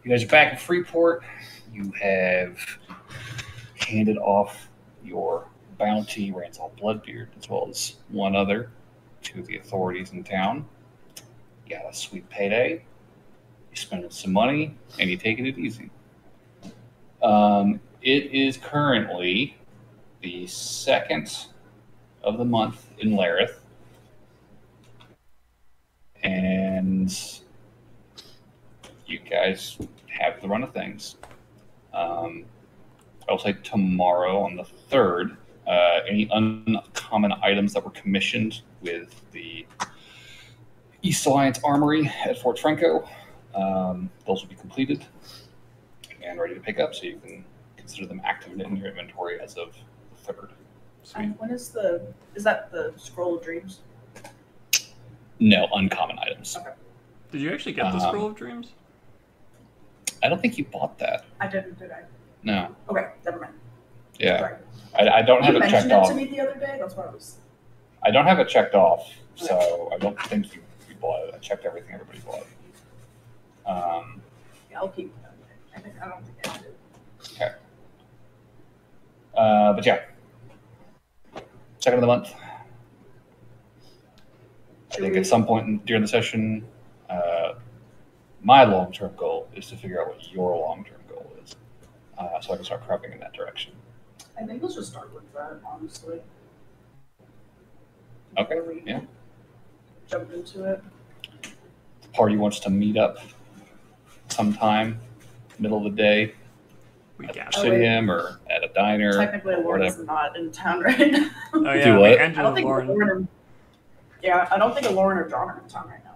You guys are back in Freeport. You have handed off your bounty, Ransom Bloodbeard, as well as one other, to the authorities in town. You got a sweet payday. You spending some money, and you taking it easy. It is currently the 2nd of the month in Lareth, and you guys have the run of things. I'll say tomorrow on the 3rd, any uncommon items that were commissioned with the East Alliance Armory at Fort Franco, those will be completed and ready to pick up, so you can consider them active in your inventory as of the 3rd. And when is that the Scroll of Dreams? No, uncommon items. Okay. Did you actually get the Scroll of Dreams? I don't think you bought that. I didn't, did I? No. Okay, never mind. Yeah. I don't have it checked off. You mentioned it to me the other day, that's what I was... I don't have it checked off, so I don't think you bought it. I checked everything everybody bought. Yeah, I'll keep it. I don't think I did. Okay. But yeah. 2nd of the month. I think at some point during the session, my long-term goal is to figure out what your long-term goal is, so I can start prepping in that direction. I think let's just start with that, honestly. Okay, yeah. Jump into it. The party wants to meet up sometime, middle of the day, at the Presidium or at a diner. Technically, Lauren's not in town right now. Oh yeah, Do what? I don't think Lauren or John are in town right now.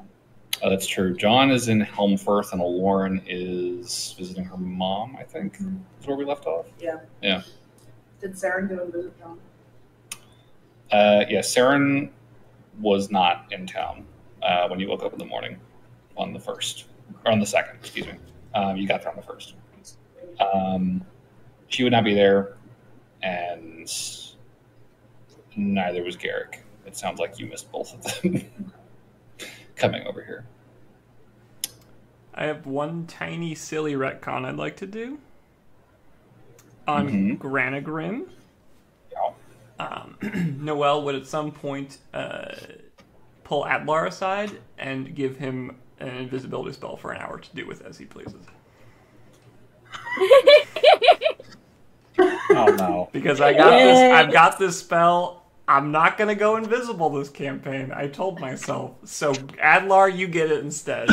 Oh, that's true. John is in Helmfirth, and Lauren is visiting her mom, I think, is where we left off. Yeah. Yeah. Did Saren go and visit John? Yeah, Saren was not in town when you woke up in the morning on the 1st, or on the 2nd, excuse me. You got there on the 1st. She would not be there, and neither was Garrick. It sounds like you missed both of them coming over here. I have one tiny silly retcon I'd like to do on Granagrim. Noel would at some point pull Adlar aside and give him an invisibility spell for an hour to do with as he pleases. Oh no! Because I've got this spell. I'm not gonna go invisible this campaign. I told myself. So Adlar, you get it instead.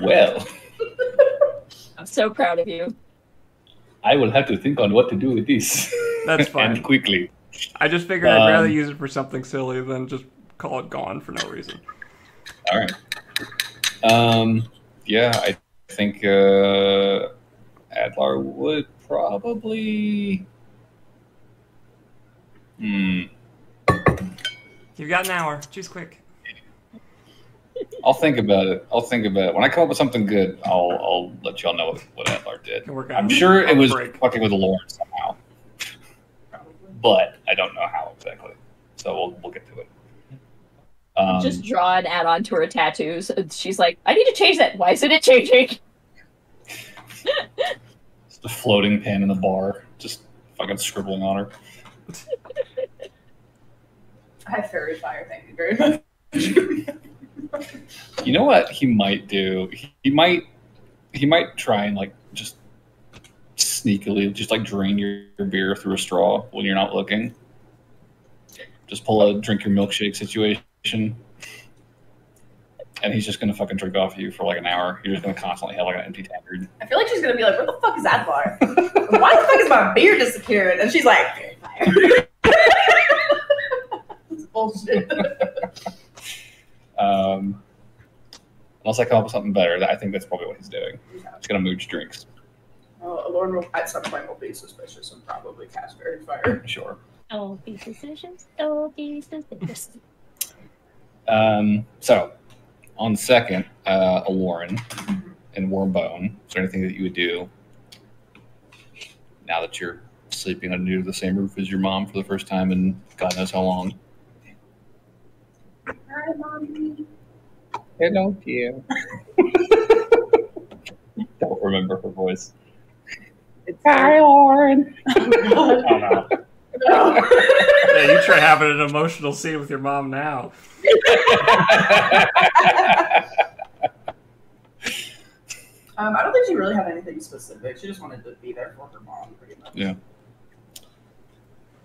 Well, I'm so proud of you. I will have to think on what to do with this. That's fine. And quickly. I just figured I'd rather use it for something silly than just call it gone for no reason. All right. Yeah, I think Adlar would probably... You've got an hour. Choose quick. I'll think about it. When I come up with something good, I'll let y'all know what Adlar did. I'm sure it was fucking with Lauren somehow. But I don't know how exactly. So we'll get to it. Just draw an add-on to her tattoos. She's like, I need to change that. Why isn't it changing? It's the floating pen in the bar, just fucking scribbling on her. I have fairy fire, thank you very much. You know what he might do? He might try and like just sneakily just like drain your beer through a straw when you're not looking. Just pull a drink your milkshake situation. And he's just gonna fucking drink off you for like an hour. You're just gonna constantly have like an empty tankard. I feel like she's gonna be like, where the fuck is Adlar? Why the fuck is my beer disappearing? And she's like, fairy fire. It's bullshit. Unless I come up with something better, I think that's probably what he's doing. He's gonna mooch drinks. Well, Lauren will, at some point, will be suspicious and probably cast fairy fire. Sure. Don't be suspicious. Don't be suspicious. So, on the 2nd, Lauren and Wormbone, is there anything that you would do now that you're sleeping under the same roof as your mom for the first time in God knows how long? Hi, Mommy. Hello, dear. remember her voice. It's Hi, Lauren. Oh, God. Oh no. No. Yeah, you try having an emotional scene with your mom now. I don't think she really had anything specific. She just wanted to be there for her mom, pretty much. Yeah.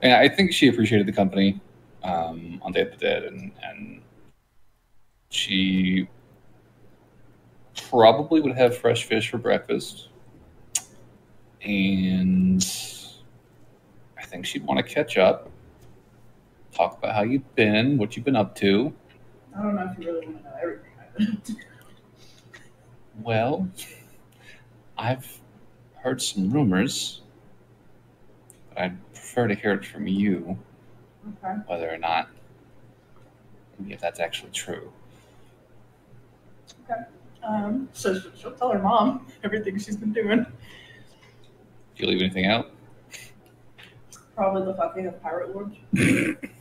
Yeah, I think she appreciated the company on Day of the Dead, and she probably would have fresh fish for breakfast. And I think she'd want to catch up, talk about how you've been, what you've been up to. I don't know if you really want to know everything I've been up to. Well, I've heard some rumors, but I'd prefer to hear it from you, Okay. whether or not, maybe if that's actually true. So she'll tell her mom everything she's been doing. Do you leave anything out? Probably the fucking of pirate lords.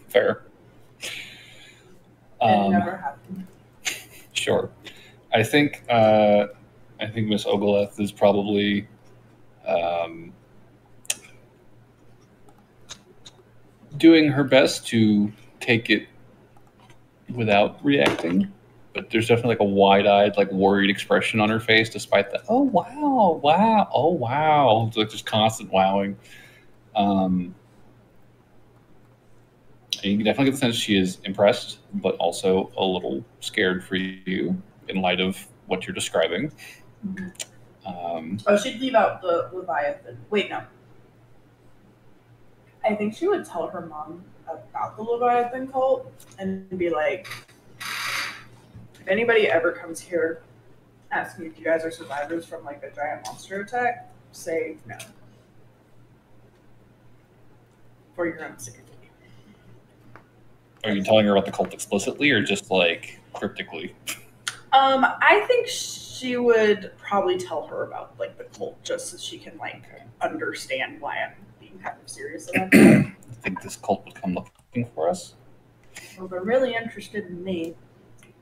Fair. It never happened. Sure. I think Miss Ogileth is probably doing her best to take it without reacting, but there's definitely like a wide-eyed, like worried expression on her face, despite the oh wow, oh wow, it's like just constant wowing. And you can definitely get the sense she is impressed, but also a little scared for you in light of what you're describing. She'd leave out the Leviathan. Wait, no. I think she would tell her mom about the Leviathan cult and be like, if anybody ever comes here asking if you guys are survivors from like a giant monster attack, say no. For your own safety. Are you telling her about the cult explicitly or just like cryptically? I think she would probably tell her about like the cult just so she can like understand why I'm being kind of serious about it. You think this cult would come looking for us? Well, they're really interested in me,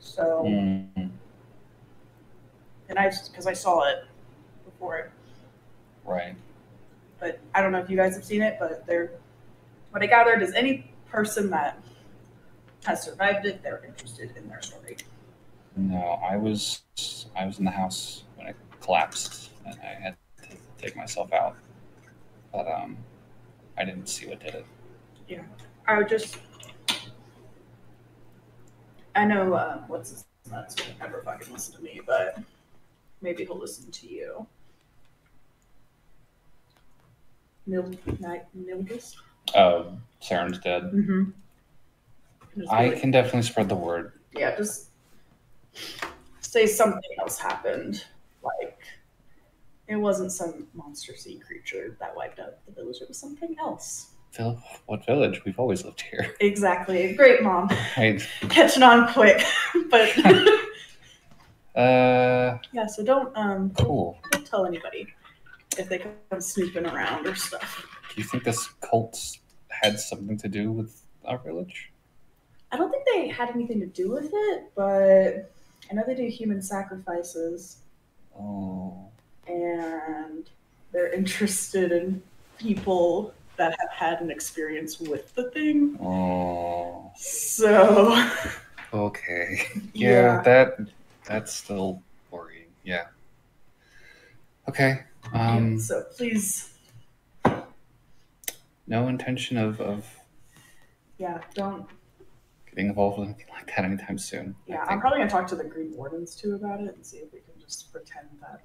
so and because I saw it before, Right. but I don't know if you guys have seen it, but what I gathered is any person that has survived it, they're interested in their story. No, I was in the house when it collapsed, and I had to take myself out. But I didn't see what did it. Yeah, I know what's his nuts will never fucking listen to me, but maybe he'll listen to you. Milgus? Saren's dead. Mm-hmm. I can definitely spread the word. Yeah, just say something else happened. Like, it wasn't some monster sea creature that wiped out the village. It was something else. What village? We've always lived here. Exactly. Great, Mom. Right. Catching on quick. But Yeah, so don't cool. don't tell anybody if they come snooping around or stuff. Do you think this cult had something to do with our village? I don't think they had anything to do with it, but I know they do human sacrifices. Oh. And they're interested in people that have had an experience with the thing. Oh. So. Okay. Yeah. That's still worrying. Yeah. Okay. So please. No intention of. Yeah. Don't. Getting involved with anything like that anytime soon. Yeah, I'm probably gonna talk to the Green Wardens too about it and see if we can just pretend that.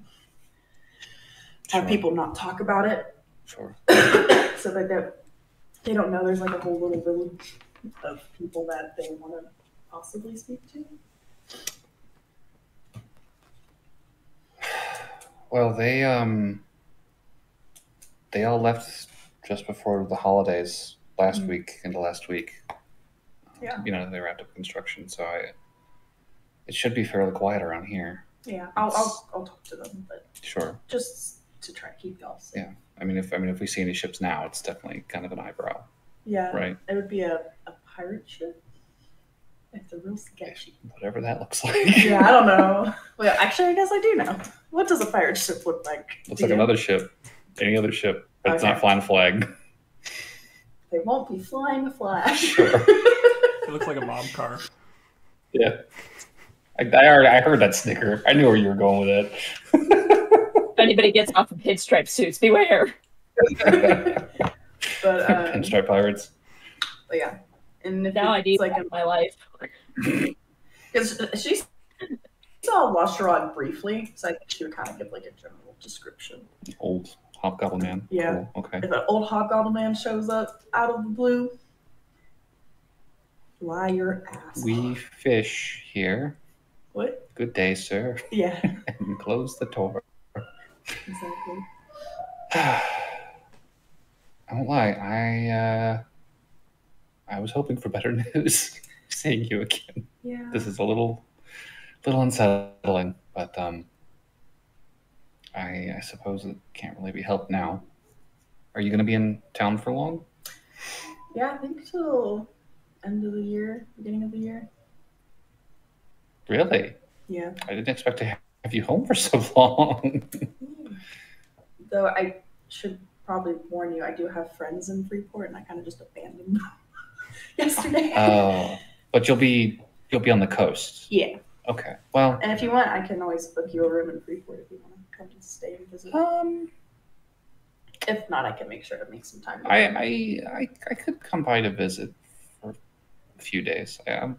Have people not talk about it. Sure. So that they don't know there's like a whole little village of people that they want to possibly speak to. Well, they all left just before the holidays into last week. Yeah. They wrapped up construction, so it should be fairly quiet around here. Yeah, I'll talk to them, but sure. Just to try to keep y'all safe. Yeah, if we see any ships now, it's definitely kind of an eyebrow. Yeah. Right. It would be a pirate ship. It's a real sketchy. Whatever that looks like. Yeah, I don't know. Well, actually, I guess I do know. What does a pirate ship look like? Looks like another ship. Any other ship. But it's not flying a flag. They won't be flying a flag. Sure. It looks like a mob car. Yeah. I heard that snicker. I knew where you were going with it. If anybody gets off of pinstripe suits, beware. But Pinstripe pirates. But yeah. And if Now I need like that in my life. because she saw Washerod briefly, so I think she would kind of give like a general description. Old hobgoblin man. Yeah. Cool. Okay. If an old hobgoblin man shows up out of the blue, fly your ass. We fish here. What? Good day, sir. Yeah. And close the door. Exactly. I won't lie. I was hoping for better news. Seeing you again. Yeah. This is a little unsettling, but I suppose it can't really be helped now. Are you going to be in town for long? Yeah, I think till end of the year, beginning of the year. Really? Yeah. I didn't expect to have you home for so long. Though I should probably warn you, I do have friends in Freeport, and I kind of just abandoned them yesterday. Oh, but you'll be on the coast. Yeah. Okay. Well. And if you want, I can always book you a room in Freeport if you want to come and stay and visit. If not, I can make sure to make some time. I could come by to visit for a few days. I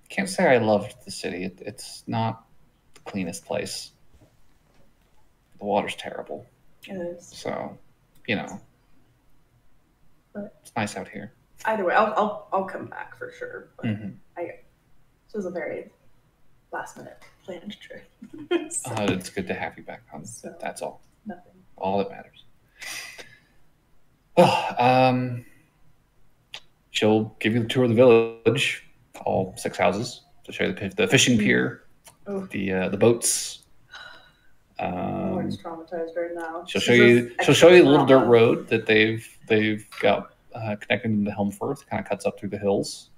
can't say I loved the city. It's not the cleanest place. The water's terrible. It is. So, But it's nice out here. Either way, I'll come back for sure. But Mm-hmm. This was a very last minute planned trip. So, It's good to have you back home. So, that's all. Nothing. All that matters. Well, she'll give you the tour of the village, all 6 houses, to show you the fishing pier, the boats. Lauren's traumatized right now. She'll show you the little dirt road that they've got connecting to Helmfirth. Kind of cuts up through the hills.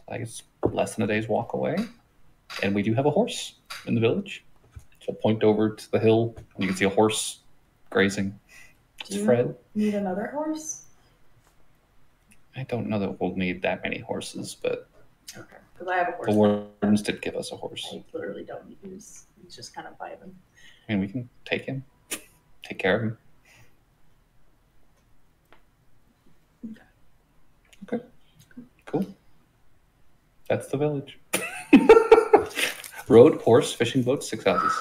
I guess less than a day's walk away. And we do have a horse in the village. She'll point over to the hill, and you can see a horse grazing. It's Fred. Need another horse? I don't know that we'll need that many horses, but okay, because I have a horse. The Wardens did give us a horse. I literally don't need use. He's just kind of vibing. I mean, we can take him, take care of him. Okay, cool. That's the village. Road, horse, fishing boat, 6 houses.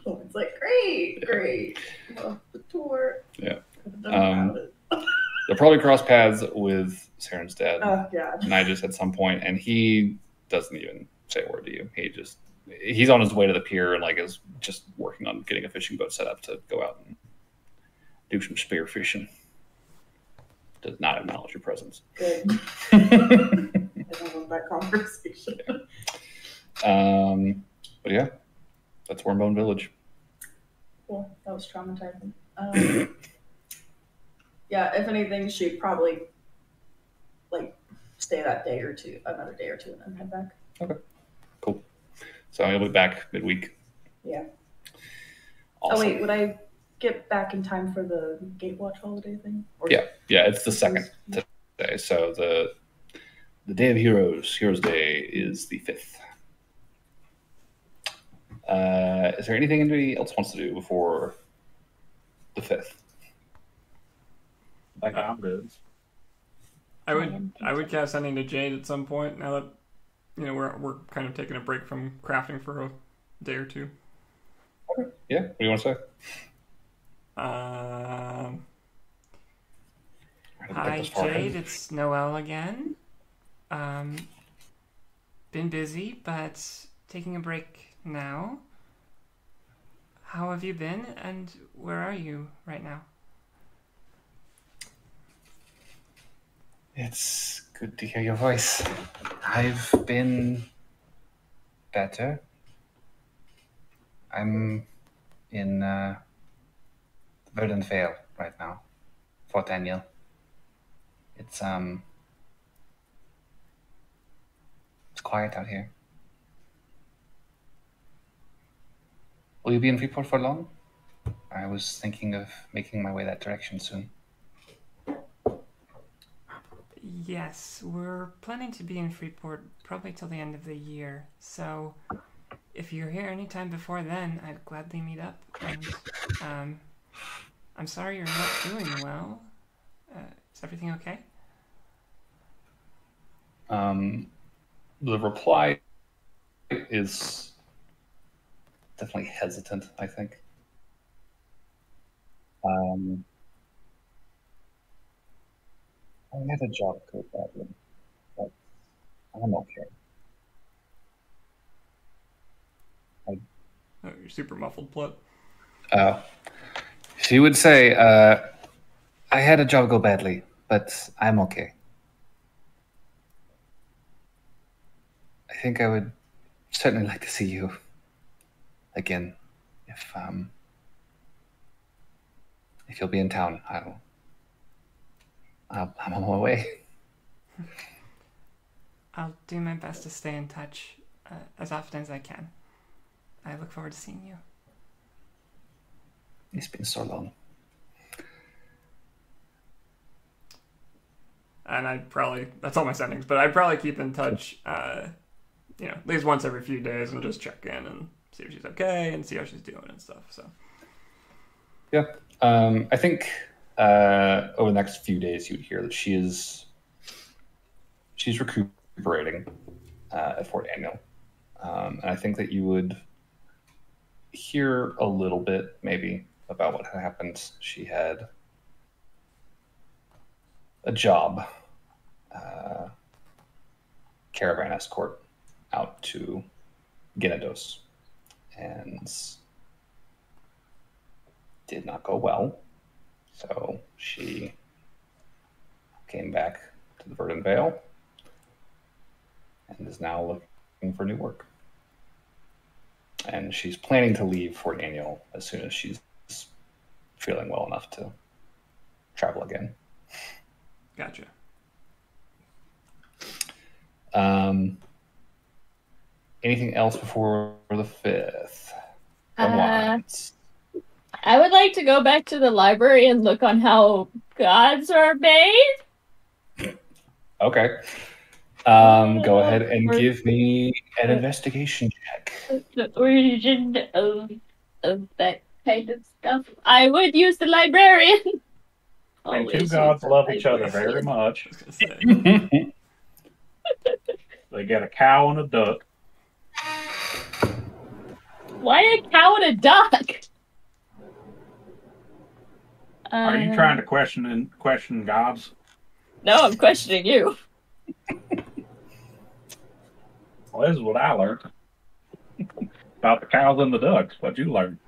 It's like, great. Love the tour. Yeah. They'll probably cross paths with Saren's dad. Oh, God. Nigis at some point, and he doesn't even say a word to you. He's on his way to the pier and is just working on getting a fishing boat set up to go out and do some spear fishing. Does not acknowledge your presence. Good. I don't want that conversation. But yeah, that's Wormbone Village. Cool. That was traumatizing. Yeah, if anything, she'd probably stay another day or two, and then head back. Okay, cool. So you'll be back midweek. Yeah. Awesome. Oh wait, would I get back in time for the Gatewatch holiday thing? Yeah, it's the 2nd today. So the Day of Heroes Day, is the 5th. Is there anything anybody else wants to do before the 5th? I'm good. I would cast sending to Jade at some point. Now that we're kind of taking a break from crafting for a day or two. Okay. Yeah. What do you want to say? Hi Jade, it's Noelle again. Been busy, but taking a break now. How have you been, and where are you right now? It's good to hear your voice. I've been better. I'm in Verdant Vale right now, Fort Daniel. It's quiet out here. Will you be in Freeport for long? I was thinking of making my way that direction soon. Yes, we're planning to be in Freeport probably till the end of the year. So, if you're here anytime before then, I'd gladly meet up. And I'm sorry you're not doing well. Is everything okay? The reply is definitely hesitant, I think. I had a job go badly, but I'm okay. Oh, you're super muffled, Plut. She would say, I had a job go badly, but I'm okay. I think I would certainly like to see you again if you'll be in town. I'm on my way. I'll do my best to stay in touch as often as I can. I look forward to seeing you. It's been so long. And that's all my settings, but I'd probably keep in touch, at least once every few days and just check in and see if she's okay and see how she's doing and stuff. So, yeah. I think over the next few days, you would hear that she's recuperating at Fort Daniel. And I think that you would hear a little bit, maybe, about what had happened. She had a job, caravan escort out to Genedos, and did not go well. So she came back to the Verdant Vale and is now looking for new work. And she's planning to leave Fort Daniel as soon as she's feeling well enough to travel again. Gotcha. Anything else before the 5th? I would like to go back to the library and look on how gods are made. Okay. Go ahead and give me an investigation check. The origin of that kind of stuff. I would use the librarian. And two gods love each other very much. They get a cow and a duck. Why a cow and a duck? Are you trying to question gods? No, I'm questioning you. Well, this is what I learned about the cows and the ducks. What you learned?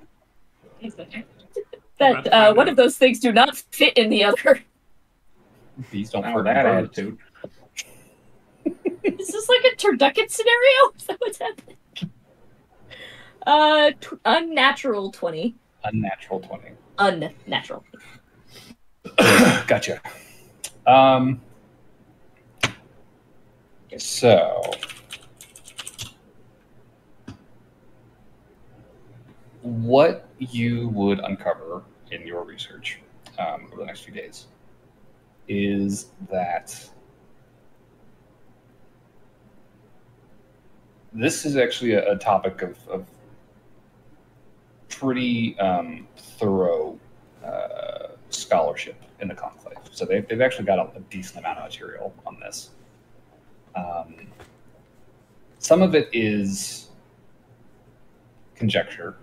That one of those things do not fit in the other. These don't hurt that attitude. Is this like a turducken scenario? Is that what's happening? Unnatural 20. Unnatural 20. Unnatural. Gotcha. So, what you would uncover in your research over the next few days is that this is actually a topic of pretty thorough scholarship in the Conclave. So they've actually got a decent amount of material on this. Some of it is conjecture,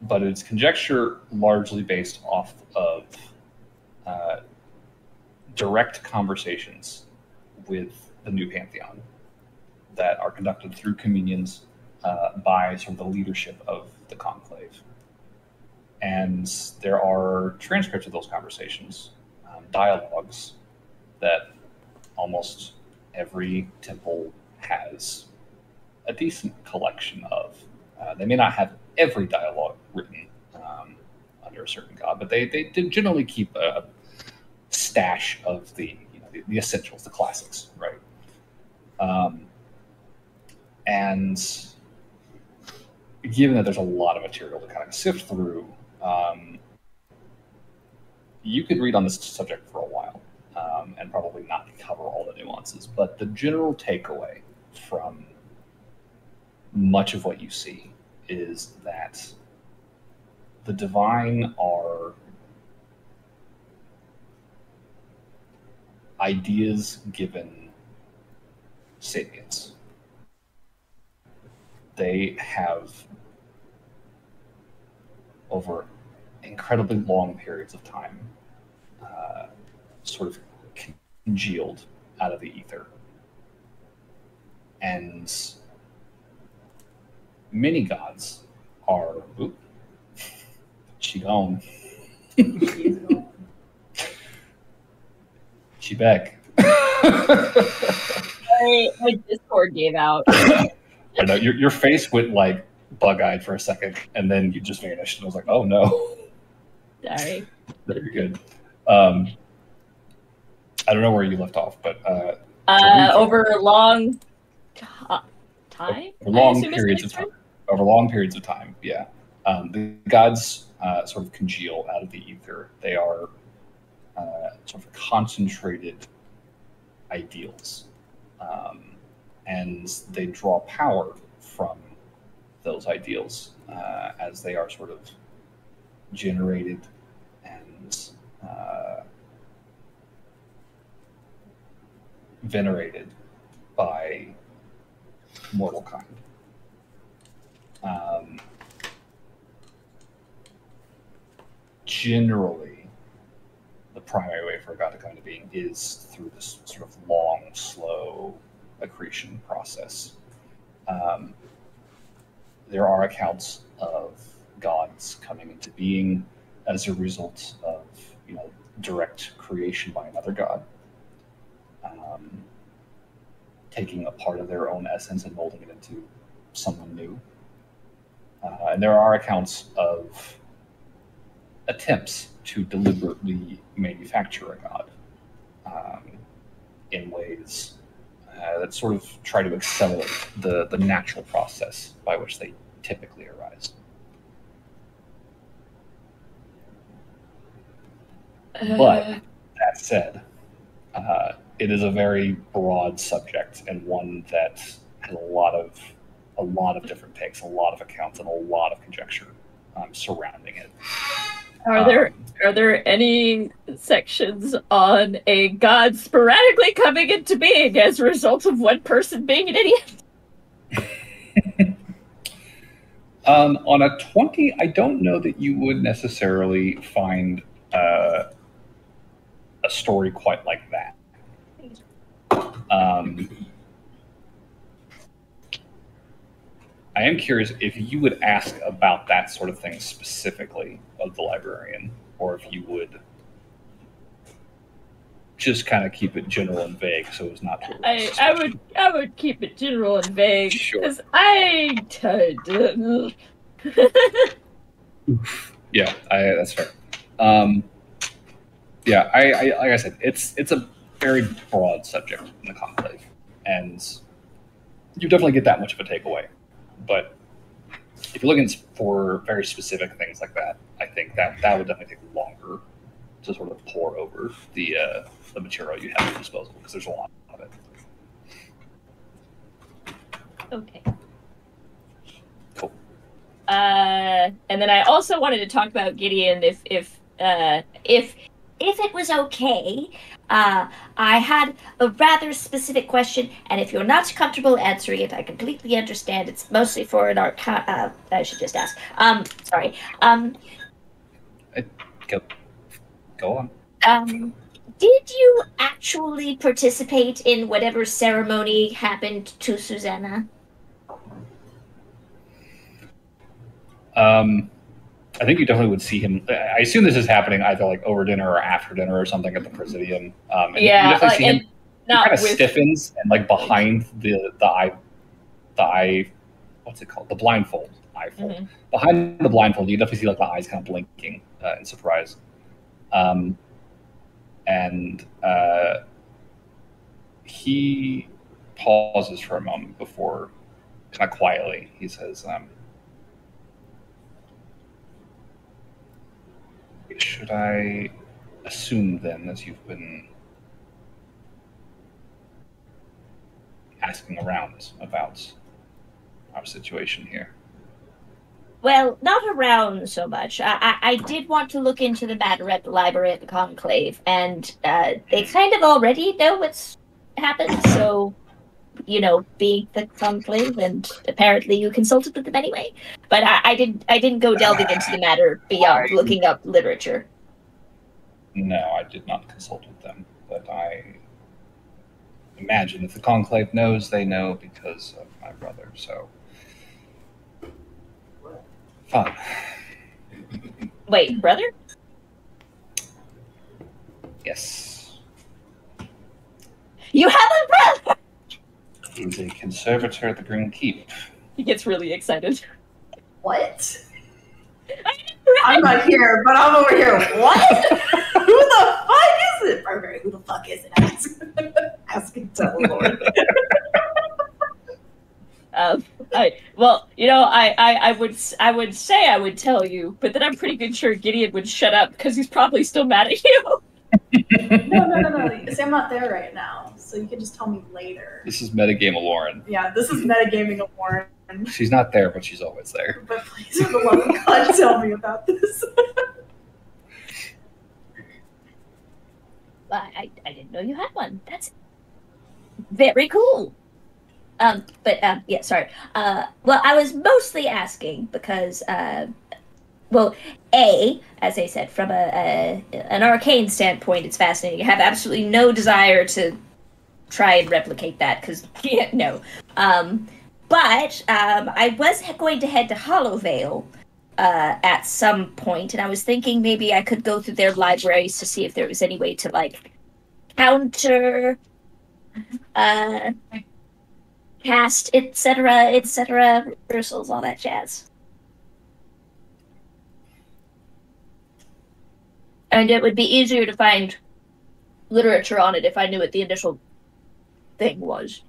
but it's conjecture largely based off of direct conversations with the new Pantheon that are conducted through communions by sort of the leadership of the Conclave. And there are transcripts of those conversations, dialogues that almost every temple has a decent collection of. They may not have every dialogue written under a certain god, but they generally keep a stash of the essentials, the classics, right? And given that there's a lot of material to kind of sift through, you could read on this subject for a while and probably not cover all the nuances. But the general takeaway from much of what you see is that the divine are ideas given sapience. They have, over incredibly long periods of time, sort of congealed out of the ether. And many gods are... Oop, she gone. She back. My Discord gave out. I know your face went like bug-eyed for a second, and then you just vanished. And I was like, "Oh no!" Sorry. Very good. I don't know where you left off, but over long time. Over long periods of time. Over long periods of time, yeah. The gods sort of congeal out of the ether. They are sort of concentrated ideals, and they draw power from those ideals as they are sort of generated and venerated by mortal kind. Generally, the primary way for a god to come into being is through this sort of long, slow accretion process. There are accounts of gods coming into being as a result of, direct creation by another god, taking a part of their own essence and molding it into someone new. And there are accounts of attempts to deliberately manufacture a god in ways that sort of try to accelerate the natural process by which they typically arise. But that said, it is a very broad subject and one that has a lot of different takes, a lot of accounts, and a lot of conjecture surrounding it. Are there any sections on a god sporadically coming into being as a result of one person being an idiot? On a 20, I don't know that you would necessarily find a story quite like that. I am curious if you would ask about that sort of thing specifically of the librarian, or if you would just kind of keep it general and vague, so it's not too. I would keep it general and vague because Sure. Yeah, that's fair. Yeah, I like I said, it's a very broad subject in the conclave, and you definitely get that much of a takeaway. But if you're looking for very specific things like that, I think that would definitely take longer to sort of pour over the material you have at your disposal, because there's a lot of it. Okay. Cool. And then I also wanted to talk about Gideon if it was okay. I had a rather specific question, and if you're not comfortable answering it, I completely understand. It's mostly for an art. I should just ask. Sorry. Go on. Did you actually participate in whatever ceremony happened to Susanna? I think you definitely would see him. I assume this is happening either like over dinner or after dinner or something at the Presidium. And yeah, you definitely see him. He kind of with... stiffens and like behind the eye, what's it called? The blindfold. Eye fold. Mm-hmm. Behind the blindfold, you definitely see like the eyes kind of blinking in surprise. And he pauses for a moment before, kind of quietly, he says, should I assume then that you've been asking around about our situation here? Well, not around so much. I did want to look into the matter at the library at the Conclave, and they kind of already know what's happened, so, being the Conclave, and apparently you consulted with them anyway. But I didn't go delving into the matter beyond looking up literature. No, I did not consult with them, but I imagine if the Conclave knows, they know because of my brother, so... Fine. Wait, brother? Yes. You have a brother! He's a conservator at the Green Keep. He gets really excited. What? I'm not here, but I'm over here. What? Who the fuck is it? Burger, who the fuck is it? Asking Lord. I would say I would tell you, but then I'm pretty good sure Gideon would shut up because he's probably still mad at you. No. See, I'm not there right now, so you can just tell me later. This is metagame of Lauren. Yeah, this is metagaming of Warren. She's not there, but she's always there. But please, for the love of God, tell me about this. I didn't know you had one. That's very cool. Yeah, sorry. Well, I was mostly asking because, as I said, from an arcane standpoint, it's fascinating. I have absolutely no desire to try and replicate that because, no. But I was going to head to Hollowvale at some point, and I was thinking maybe I could go through their libraries to see if there was any way to, counter, cast, etc., reversals, all that jazz. And it would be easier to find literature on it if I knew what the initial thing was.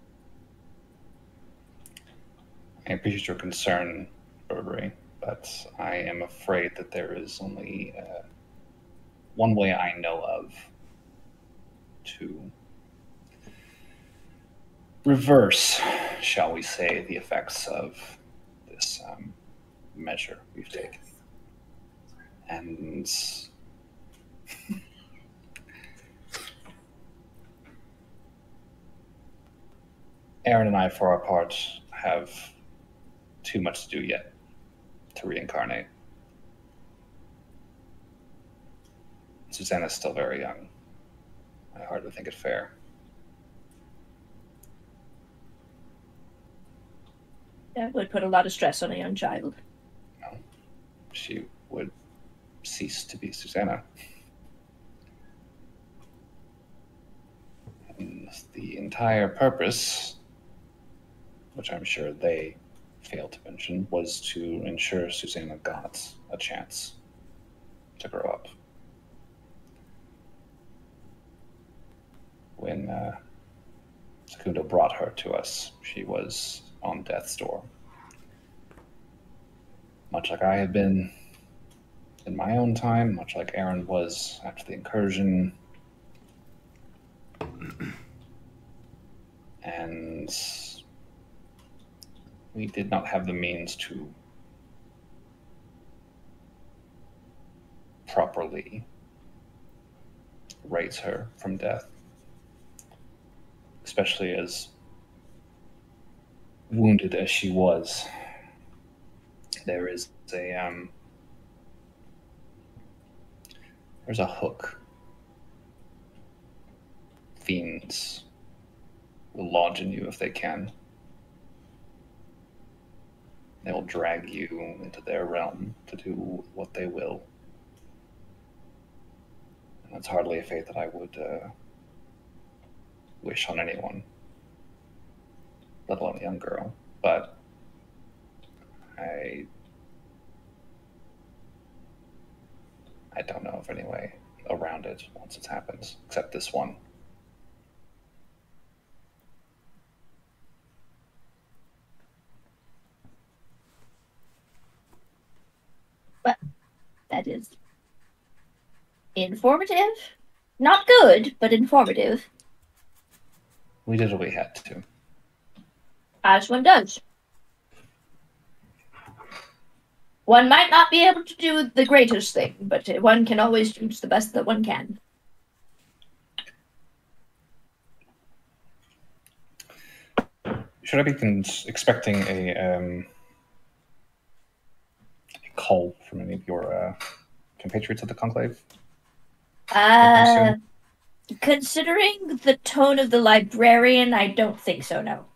I appreciate your concern, Burberry, but I am afraid that there is only one way I know of to reverse, shall we say, the effects of this measure we've taken. And Aaron and I, for our part, have too much to do yet to reincarnate. Susanna's still very young. I hardly think it fair. That would put a lot of stress on a young child. No, she would cease to be Susanna. And the entire purpose, which I'm sure they failed to mention, was to ensure Susanna got a chance to grow up. When Secundo brought her to us, she was on death's door. Much like I had been in my own time, much like Aaron was after the incursion. And we did not have the means to properly raise her from death, especially as wounded as she was. There is there's a hook. Fiends will lodge in you if they can. They will drag you into their realm to do what they will. And that's hardly a fate that I would wish on anyone, let alone a young girl. But I don't know of any way around it once it happens, except this one. Informative? Not good, but informative. We did what we had to. As one does. One might not be able to do the greatest thing, but one can always do the best that one can. Should I be expecting a call from any of your compatriots at the conclave? Considering the tone of the librarian, I don't think so, no.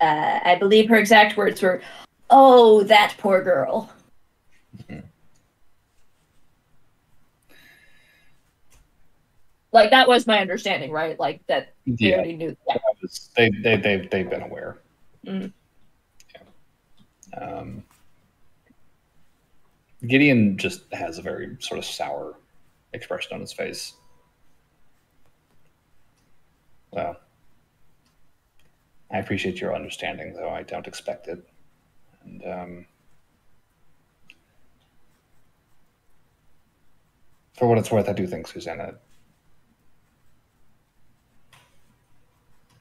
I believe her exact words were, "Oh, that poor girl." Mm-hmm. Like, that was my understanding, right? Like, that they already knew that. They've been aware. Mm. Yeah. Gideon just has a very sort of sour expression on his face. Well, I appreciate your understanding, though I don't expect it. And for what it's worth, I do think Susanna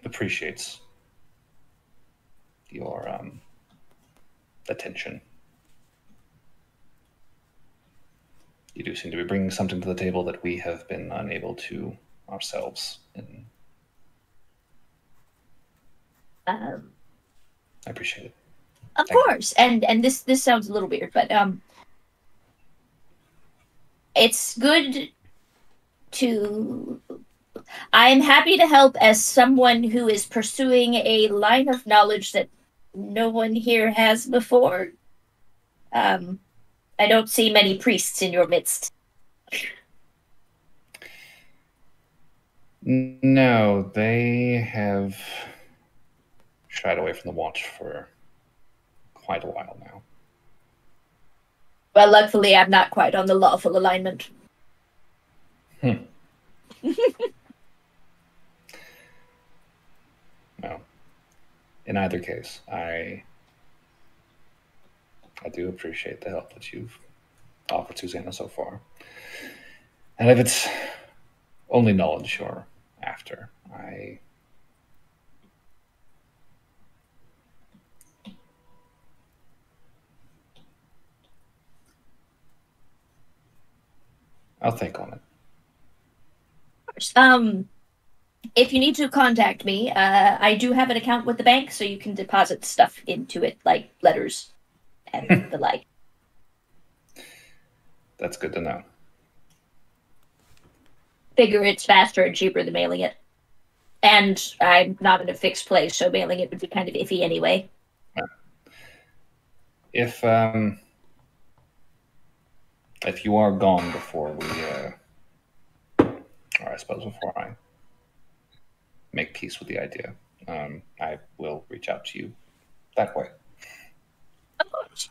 appreciates your attention. You do seem to be bringing something to the table that we have been unable to ourselves. And I appreciate it. Of course, and this sounds a little weird, but it's good to. I'm happy to help as someone who is pursuing a line of knowledge that no one here has before. I don't see many priests in your midst. No, they have shied away from the watch for quite a while now. Well, luckily, I'm not quite on the lawful alignment. Well, in either case, I do appreciate the help that you've offered Susanna so far. And if it's only knowledge you're after, I'll think on it. If you need to contact me, I do have an account with the bank, so you can deposit stuff into it, like letters and the like. That's good to know. Figure it's faster and cheaper than mailing it. And I'm not in a fixed place, so mailing it would be kind of iffy anyway. If you are gone before we, or I suppose before I make peace with the idea, I will reach out to you that way. Of course.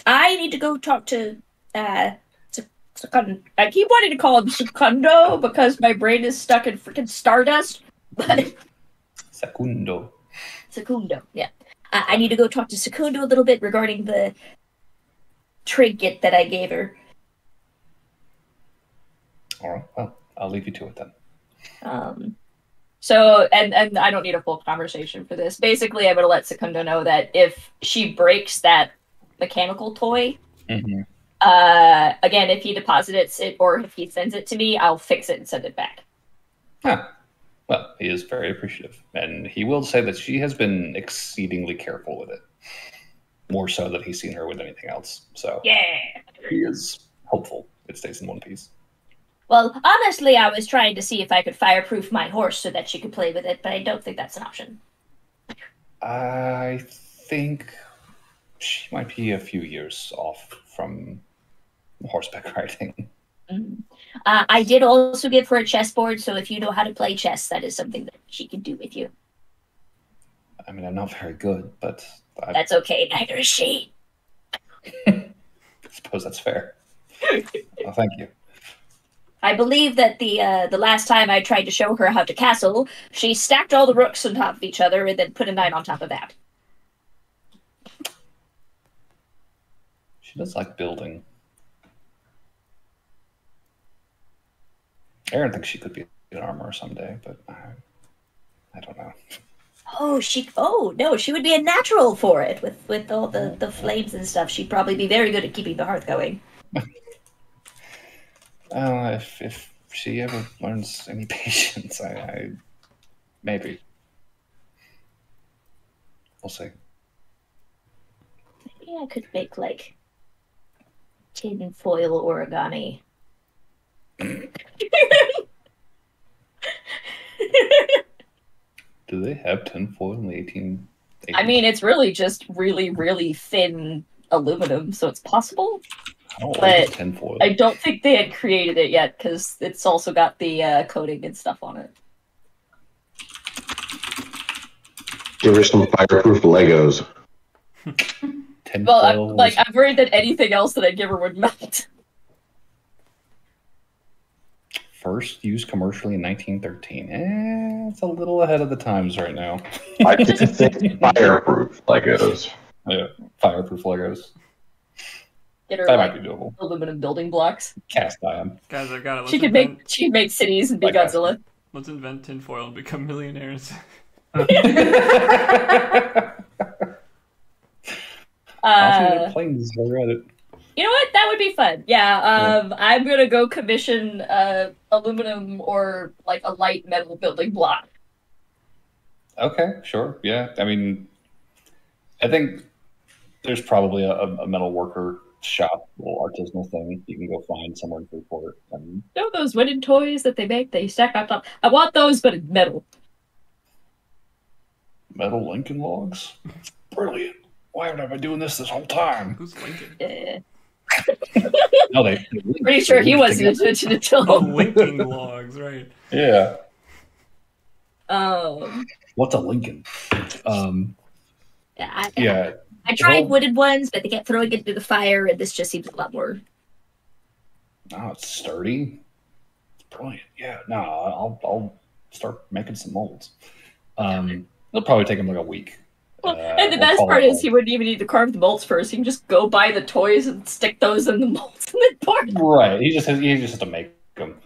I need to go talk to Secundo. I keep wanting to call him Secundo because my brain is stuck in freaking Stardust. But Secundo, yeah. I need to go talk to Secundo a little bit regarding the trinket that I gave her. All right. Well, I'll leave you to it then. So, and I don't need a full conversation for this. Basically, I'm going to let Secundo know that if she breaks that mechanical toy, again, if he deposits it or if he sends it to me, I'll fix it and send it back. Well, he is very appreciative, and he will say that she has been exceedingly careful with it. More so than he's seen her with anything else. So yeah, he is hopeful it stays in one piece. Well, honestly, I was trying to see if I could fireproof my horse so that she could play with it, but I don't think that's an option. I think she might be a few years off from horseback riding. I did also give her a chessboard, so if you know how to play chess, that is something that she can do with you. I mean, I'm not very good, but that's okay. Neither is she. I suppose that's fair. Well, thank you. I believe that the last time I tried to show her how to castle, she stacked all the rooks on top of each other and then put a knight on top of that. She does like building. Aaron thinks she could be an armorer someday, but I don't know. Oh no, she would be a natural for it with all the flames and stuff. She'd probably be very good at keeping the hearth going. If she ever learns any patience, I maybe. We'll see. Maybe I could make like tin foil origami. Do they have tinfoil in the 1880s? I mean, it's really just really, really thin aluminum, so it's possible. But tinfoil. I don't think they had created it yet, because it's also got the coating and stuff on it. Give her some fireproof Legos. Well, I'm worried that anything else that I give her would melt. First used commercially in 1913. It's a little ahead of the times right now. I just think fireproof Legos. Yeah, fireproof Legos. Get her That like might be doable. aluminum building blocks. Cast iron. Guys, I got it. She could make cities and be Godzilla. Let's invent tinfoil and become millionaires. Planes are at it. You know what? That would be fun. Yeah, I'm gonna go commission aluminum or like a light metal building block. Okay, sure. Yeah, I mean, I think there's probably a metal worker shop, little artisanal thing you can go find somewhere in Freeport. You know those wooden toys that they make that you stack on top? I want those, but in metal. Metal Lincoln logs? That's brilliant. Why haven't I been doing this whole time? Who's Lincoln? No, Pretty sure he wasn't attention until Lincoln logs, right? Yeah. Oh. What's a Lincoln? I tried wooden ones, but they kept throwing it into the fire, and this just seems a lot more. Oh, it's sturdy. It's brilliant. Yeah. No, I'll start making some molds. It'll probably take him like a week. Well, and the best part is he wouldn't even need to carve the molds first. He can just go buy the toys and stick those in the molds and then pour them. Right. He just has to make them.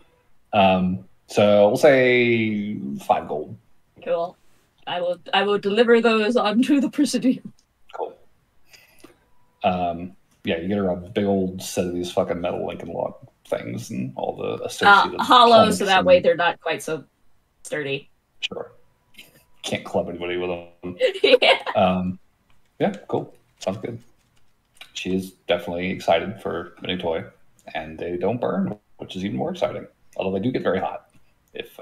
So we'll say 5 gold. Cool. I will deliver those onto the Presidium. Cool. Yeah, you get her a big old set of these fucking metal Lincoln log things and all the associated hollow, so that way they're not quite so sturdy. Sure. Can't club anybody with them. Yeah. Yeah, cool. Sounds good. She is definitely excited for a new toy, and they don't burn, which is even more exciting. Although they do get very hot if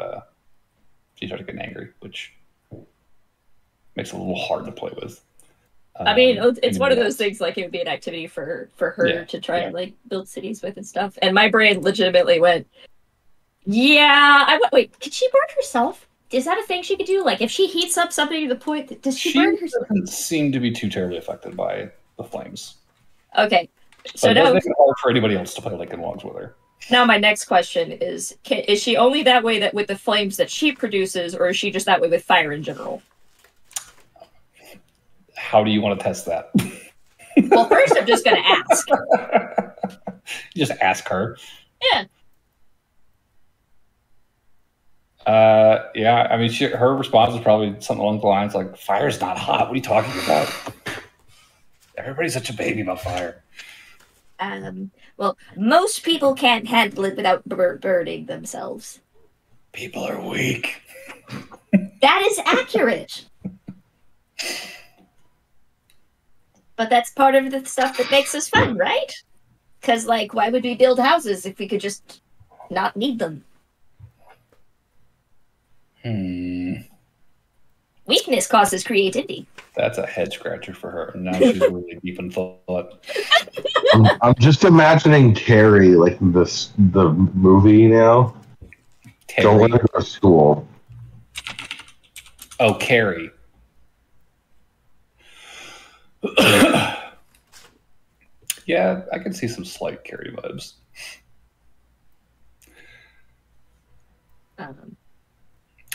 she starts getting angry, which makes it a little hard to play with. I mean, it's one of those things, like, it would be an activity for her to try and, like, build cities with and stuff. And my brain legitimately went, wait, could she burn herself? Is that a thing she could do? Like, if she heats up something to the point, does she burn herself? She doesn't seem to be too terribly affected by the flames. Okay. So it does make it hard for anybody else to play Lincoln Logs with her. Now my next question is she only that way that with the flames that she produces, or is she just that way with fire in general? How do you want to test that? Well, first I'm just going to ask. You just ask her. Yeah. Yeah, I mean, her response is probably something along the lines like, "Fire's not hot. What are you talking about? Everybody's such a baby about fire." Well, most people can't handle it without burning themselves. People are weak. That is accurate. But that's part of the stuff that makes us fun, right? Because, like, why would we build houses if we could just not need them? Weakness causes creativity. That's a head scratcher for her. Now she's really deep in thought. I'm just imagining Carrie, like the movie now. Terry. Don't let her go to school. Oh, Carrie. Yeah, I can see some slight Carrie vibes.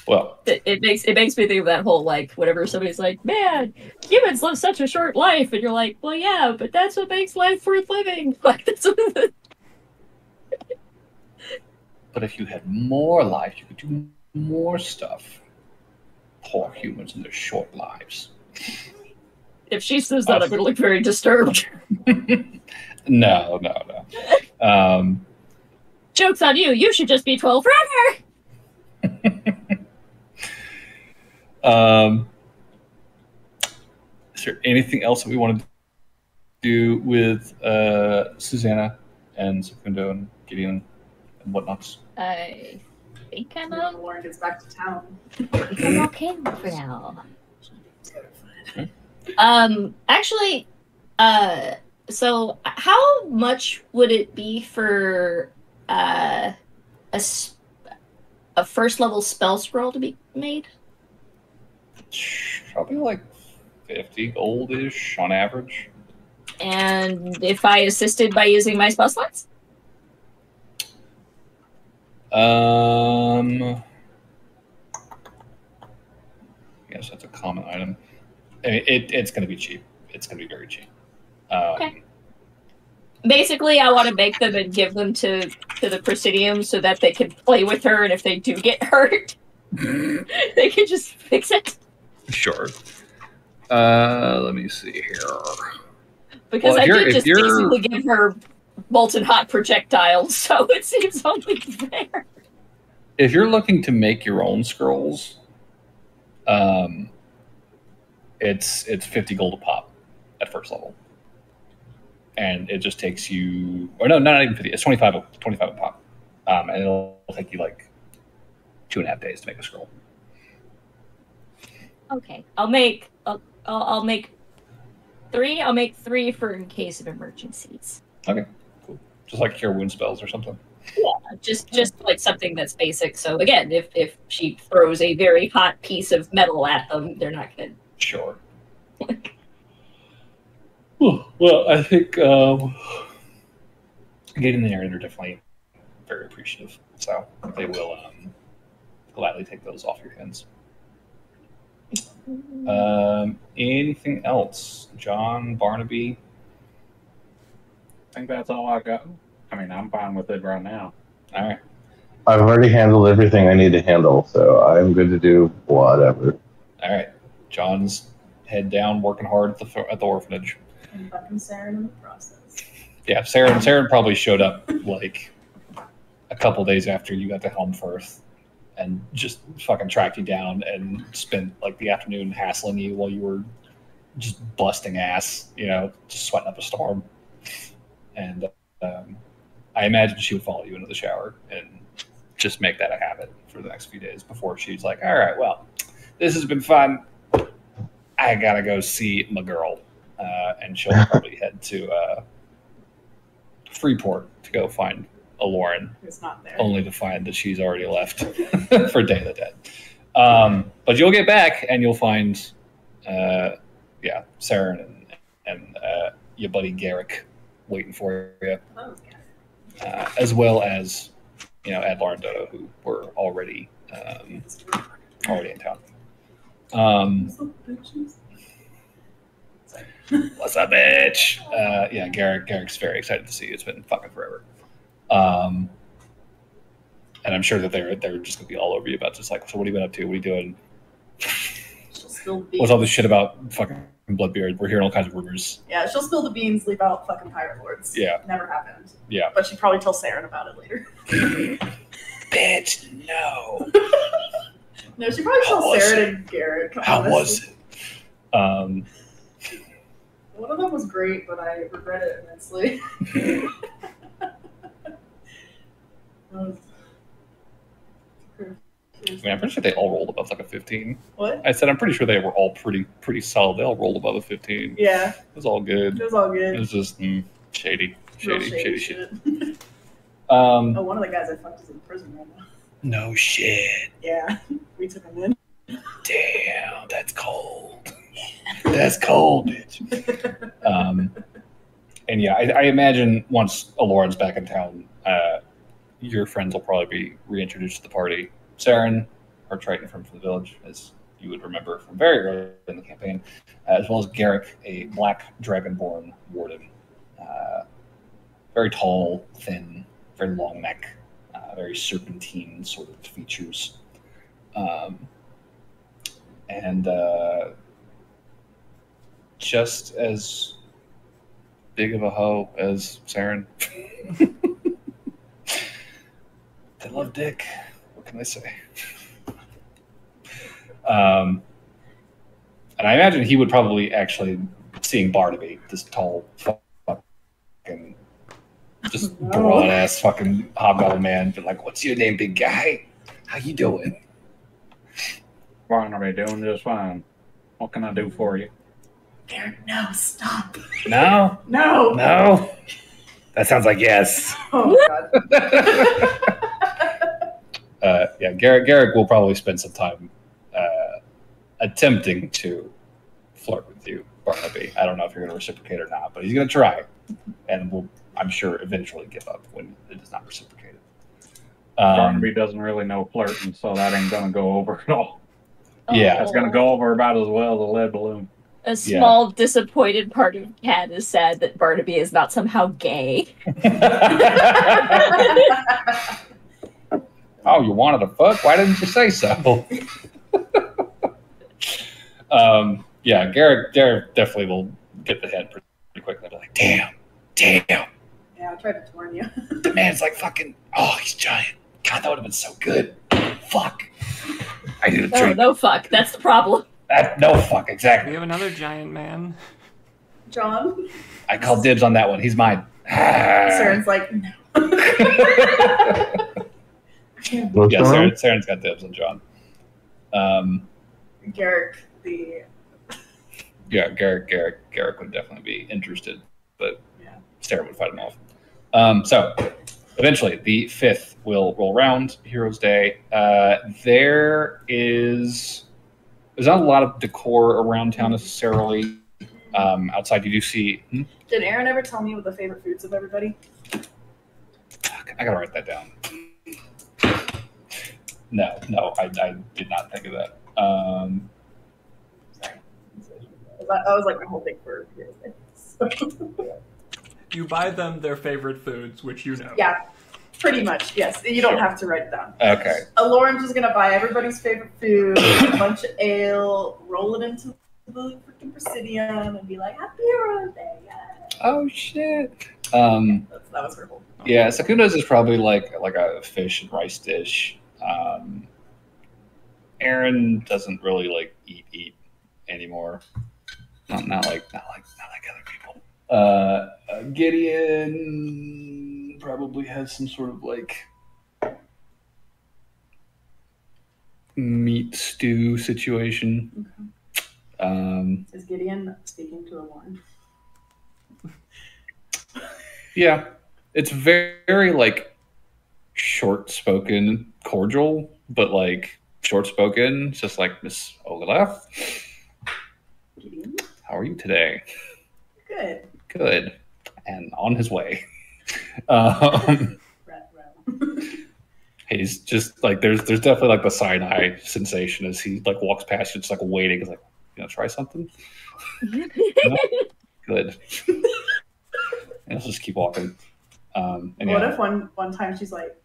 Well, It makes me think of that whole like whenever somebody's like, "Man, humans live such a short life," and you're like, "Well, yeah, but that's what makes life worth living." Like that's what but if you had more life, you could do more stuff. Poor humans and their short lives. if she says that, I'm gonna look very disturbed. No. Joke's on you. You should just be 12 forever. Is there anything else that we want to do with Susanna and Secundo and Gideon and whatnots? I think I'm When Lauren gets back to town. okay for now. Actually, so how much would it be for a first level spell scroll to be made? Probably like 50 gold-ish on average. And if I assisted by using my spell slots? Yes, that's a common item. I mean, it's going to be cheap. It's going to be very cheap. Okay. Basically, I want to make them and give them to the Presidium so that they can play with her, and if they do get hurt, they can just fix it. Sure. Let me see here. Because Well, I did if just basically give her molten hot projectiles, so it seems only fair. If you're looking to make your own scrolls, it's 50 gold a pop at first level. And it just takes you, or no, not even 50. It's 25 a pop, and it'll take you like 2.5 days to make a scroll. Okay, I'll make 3. I'll make 3 for in case of emergencies. Okay, cool. Just like cure wound spells or something. Yeah, just like something that's basic. So again, if she throws a very hot piece of metal at them, they're not gonna. Sure. Well, I think getting there, they're definitely very appreciative. So they will gladly take those off your hands. Anything else? John, Barnaby? I think that's all I got. I mean, I'm fine with it right now. All right. I've already handled everything I need to handle, so I'm good to do whatever. All right. John's head down, working hard at the orphanage. And fucking Saren in the process. Yeah, Saren probably showed up like a couple days after you got to Helmfirth and just fucking tracked you down and spent like the afternoon hassling you while you were just busting ass, just sweating up a storm. And I imagine she would follow you into the shower and just make that a habit for the next few days before she's like, all right, well, this has been fun. I gotta go see my girl. And she'll probably head to Freeport to go find a Lauren. Who's not there. Only to find that she's already left for Day of the Dead. But you'll get back and you'll find, Saren and your buddy Garrick waiting for you. Oh, As well as, Adlar and Dodo, who were already in town. What's up, bitch? Garrick's very excited to see you. It's been fucking forever. And I'm sure that they're just gonna be all over you about just like, so what have you been up to? What are you doing? She'll spill the beans. What's all this shit about fucking Bloodbeard? We're hearing all kinds of rumors. Yeah, she'll spill the beans, leave out fucking pirate lords. Yeah. Never happened. Yeah. But she'd probably tell Saren about it later. Bitch, no. No, she'd probably tell Saren and Garrett. How was it? One of them was great, but I regret it immensely. I'm pretty sure they all rolled above like a 15. What? I said I'm pretty sure they were all pretty solid. They all rolled above a 15. Yeah. It was all good. It was all good. It was just shady shit. Oh, one of the guys I fucked is in prison right now. No shit. Yeah, we took him in. Damn, that's cold. That's cold, bitch. And yeah, I imagine once Aloran's back in town, your friends will probably be reintroduced to the party. Saren, or Triton from the village, as you would remember from very early in the campaign, as well as Garrick, a black dragonborn warden. Very tall, thin, very long neck, very serpentine sort of features. And just as big of a hoe as Saren. They love dick. What can I say? And I imagine he would probably actually, seeing Barnaby, this tall fucking just broad ass fucking hobgoblin man, but like, what's your name, big guy? How you doing? Barnaby, doing just fine. What can I do for you? Garrett, no, stop. No? No. No? That sounds like yes. Oh, God. Yeah, Garrick will probably spend some time attempting to flirt with you, Barnaby. I don't know if you're going to reciprocate or not, but he's going to try, and will, I'm sure, eventually give up when it is not reciprocated. Barnaby doesn't really know flirting, so that ain't going to go over at all. Yeah. It's going to go over about as well as a lead balloon. A small, disappointed part of Cat is sad that Barnaby is not somehow gay. Oh, you wanted to fuck? Why didn't you say so? Yeah, Garrick definitely will get the head pretty quickly. Be like, damn. Yeah, I tried to warn you. The man's like fucking, oh, he's giant. God, that would have been so good. Fuck. I need a drink. No fuck. That's the problem. No fuck, exactly. We have another giant man. John? I call dibs on that one. He's mine. Saren's like, no. What's Yeah, going on? Saren's got dibs on John. Garrick, the... Yeah, Garrick would definitely be interested, but Yeah. Saren would fight him off. So eventually, the 5th will roll around, Heroes Day. There's not a lot of decor around town necessarily. Outside, you do see. Did Aaron ever tell me what the favorite foods of everybody? I gotta write that down. No, I did not think of that. Sorry. That was like my whole thing for Heroes Day. So. You buy them their favorite foods, which you know. Yeah, pretty much, yes. You don't have to write it down. Okay. Lauren's just going to buy everybody's favorite food, a bunch of ale, roll it into the freaking Presidium, and be like, Happy Heroes Day, yeah. Oh shit. That was her whole. Yeah, Secunda's is probably like a fish and rice dish. Aaron doesn't really like eat anymore. Not like other people. Gideon probably has some sort of like meat stew situation. Is Gideon speaking to a Lauren? Yeah, it's very like short-spoken, cordial, but like short-spoken. It's just like, Miss Ogilaf, Gideon? how are you today? Good. Good, and on his way. He's just like there's definitely like the side eye sensation as he like walks past you, just like waiting. He's like, you know, try something. No? Good. And let's just keep walking. And What if one time she does like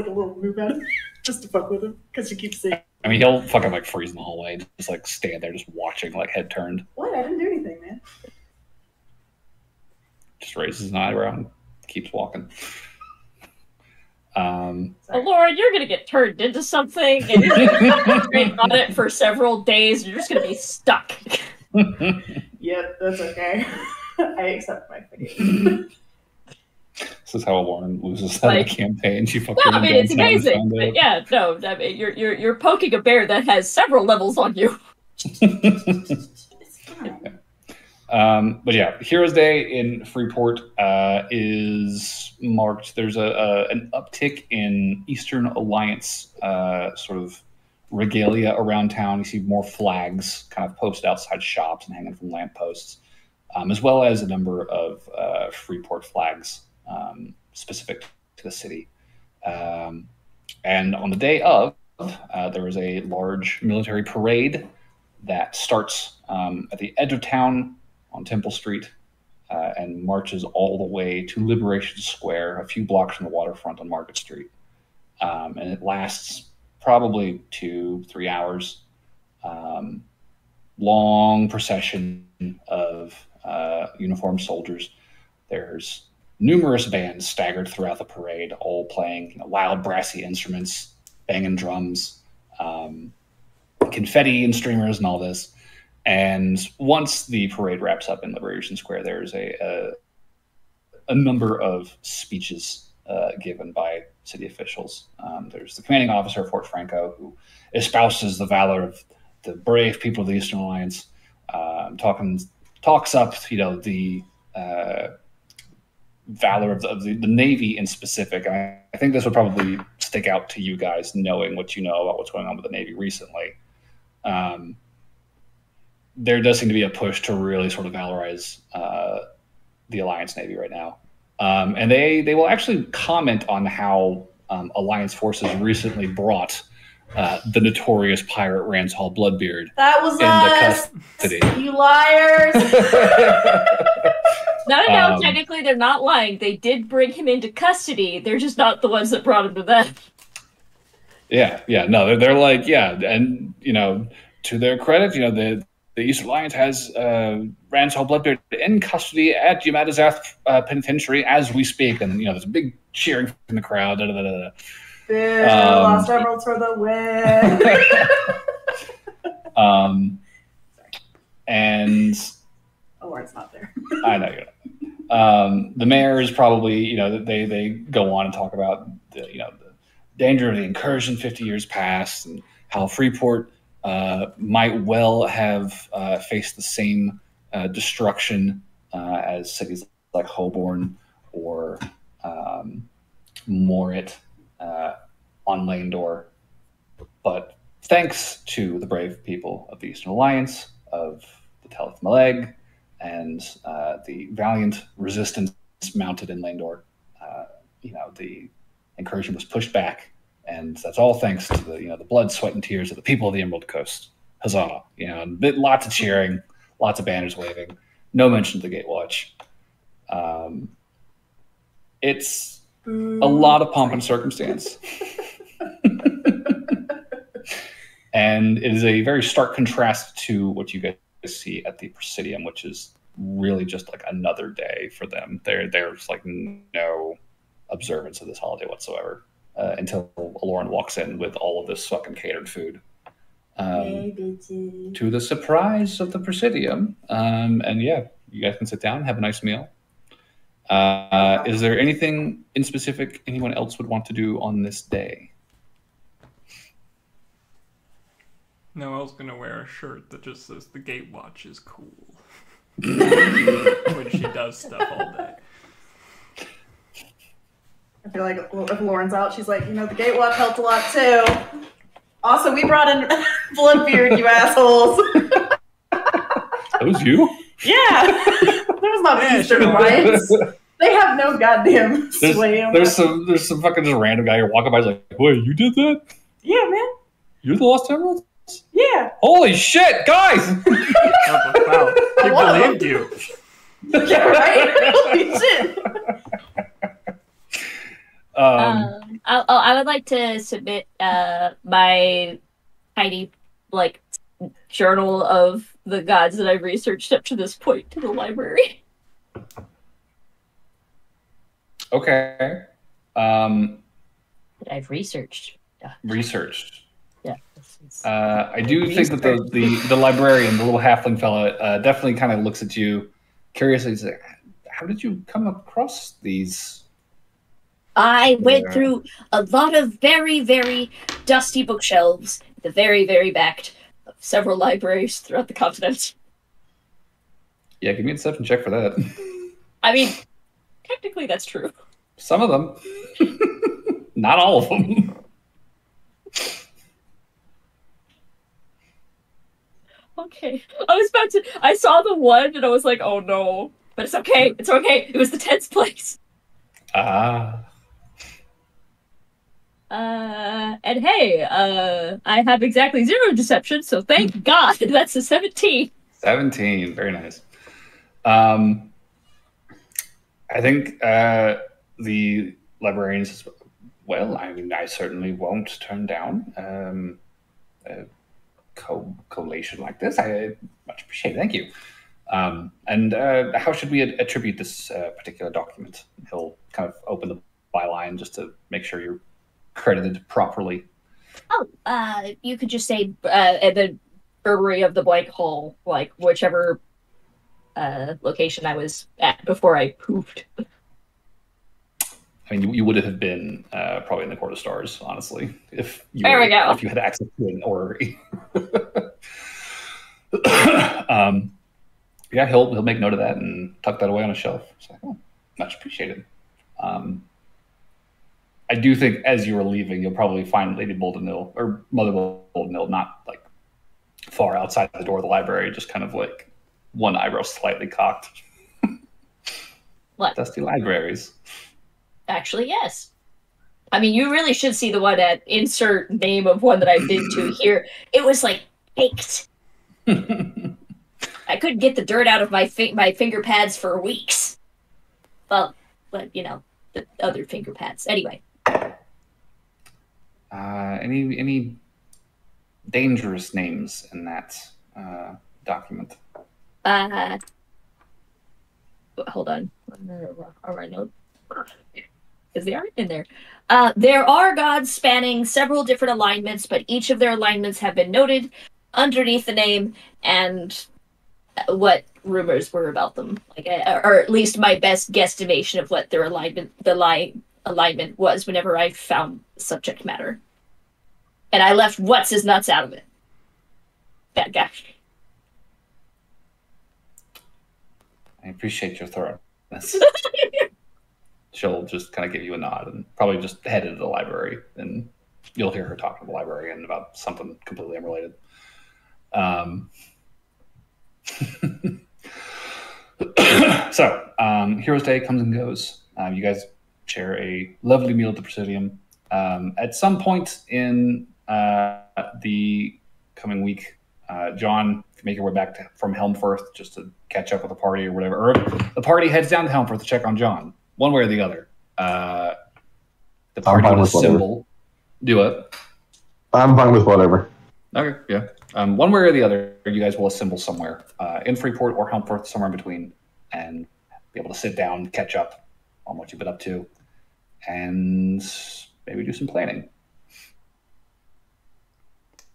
a little move at him just to fuck with him because she keeps saying, I mean, he'll fucking like freeze in the hallway, just like stand there, just watching, like head turned. "What? I didn't do anything, man." Just raises his eyebrow and keeps walking. Lauren, you're gonna get turned into something, and you're gonna be on it for several days. And you're just gonna be stuck. Yep, that's okay. I accept my fate. This is how Lauren loses that Like- campaign. She fucking. No, I mean it's downtown and amazing. found But out. yeah, no, I mean you're poking a bear that has several levels on you. It's fine. But yeah, Heroes Day in Freeport is marked. There's an uptick in Eastern Alliance sort of regalia around town. You see more flags kind of posted outside shops and hanging from lampposts, as well as a number of Freeport flags specific to the city. And on the day of, there was a large military parade that starts at the edge of town on Temple Street and marches all the way to Liberation Square, a few blocks from the waterfront on Market Street. And it lasts probably 2-3 hours. Long procession of uniformed soldiers. There's numerous bands staggered throughout the parade, all playing loud, brassy instruments, banging drums, confetti and streamers and all this. And once the parade wraps up in Liberation Square, there's a number of speeches given by city officials. There's the commanding officer of Fort Franco, who espouses the valor of the brave people of the Eastern Alliance, talks up, the valor of the Navy in specific. I think this would probably stick out to you guys, knowing what you know about what's going on with the Navy recently. There does seem to be a push to really sort of valorize the Alliance Navy right now. And they will actually comment on how Alliance forces recently brought the notorious pirate Rance Hall Bloodbeard That was us. custody. You liars. No, technically they're not lying. They did bring him into custody. They're just not the ones that brought him to them. Yeah, no, they're like, and to their credit, the Eastern Alliance has Rance Hall Bloodbeard in custody at Yamadazath Penitentiary as we speak, and there's a big cheering from the crowd. Da, da, da, da. Boo, Lost Emeralds for the win. And Lauren's not there. I know you're not. The mayor is probably, they go on and talk about the danger of the incursion 50 years past and how Freeport might well have faced the same destruction as cities like Holborn or Morit on Landor. But thanks to the brave people of the Eastern Alliance, of the Teleth Maleg, and the valiant resistance mounted in Landor, the incursion was pushed back, and that's all thanks to the blood, sweat, and tears of the people of the Emerald Coast. Huzzah! Lots of cheering, lots of banners waving, no mention of the Gatewatch. It's a lot of pomp and circumstance. And it is a very stark contrast to what you guys see at the Presidium, which is really just like another day for them. There's like no observance of this holiday whatsoever until Lauren walks in with all of this fucking catered food. To the surprise of the Presidium. And yeah, you guys can sit down and have a nice meal. Is there anything in specific anyone else would want to do on this day? Noelle's gonna wear a shirt that just says the Gatewatch is cool when she does stuff all day. I feel like if Lauren's out, she's like, the Gatewatch helped a lot too. Also, we brought in Bloodbeard, you assholes. That was you? Yeah. There was not the Eastern Alliance. They have no goddamn sway. There's some fucking just random guy here walking by like, wait, you did that? Yeah, man. You're the Lost Emeralds? Yeah. Holy shit, guys! Wow, he believed you. Yeah, right? Holy shit. I would like to submit my tiny journal of the gods that I've researched up to this point to the library. Okay. I've researched. Researched. Yeah. I do think that the librarian, the little halfling fella, definitely kind of looks at you curiously. He's like, how did you come across these? I went through a lot of very, very dusty bookshelves, the very, very back of several libraries throughout the continent. Yeah, give me a deception check for that. I mean, technically that's true. Some of them. Not all of them. Okay. I saw the one and I was like, oh no. But it's okay. It's okay. It was the 10th place. Ah. And hey, I have exactly 0 deception, so thank God that's a 17. 17, very nice. I think the librarian says, well, I mean, I certainly won't turn down a collation like this. I much appreciate it. Thank you. And how should we attribute this particular document? He'll kind of open the byline just to make sure you're credited properly. Oh, you could just say at the Burberry of the Blank Hall, like whichever location I was at before I poofed. I mean, you would have been probably in the Court of Stars, honestly, if you There we go. if you had access to an orrery. Yeah, he'll make note of that and tuck that away on a shelf. It's like, oh, much appreciated. I do think as you were leaving, you'll probably find Lady Boldenil or Mother Boldenil not like far outside the door of the library, just kind of like one eyebrow slightly cocked. What? Dusty libraries. Actually, yes. I mean, you really should see the one at insert name of one that I've been to here. It was like caked. I couldn't get the dirt out of my finger pads for weeks. Well, but you know, the other finger pads. Anyway. Any dangerous names in that document? Hold on. All right, no. Because they aren't in there. There are gods spanning several different alignments, but each of their alignments have been noted underneath the name and what rumors were about them, like, or at least my best guesstimation of what their alignment was whenever I found subject matter, and I left what's his nuts out of it. Bad guy. I appreciate your thoroughness. She'll just kind of give you a nod and probably just head into the library, and you'll hear her talk to the librarian about something completely unrelated. So, Heroes Day comes and goes. You guys share a lovely meal at the Presidium. At some point in the coming week, John, if you make your way back from Helmfirth just to catch up with the party or whatever, or the party heads down to Helmfirth to check on John, one way or the other. The party will assemble. Do it. I'm fine with whatever. Okay, yeah. One way or the other, you guys will assemble somewhere in Freeport or Helmfirth, somewhere in between, and be able to sit down, catch up on what you've been up to, and maybe do some planning.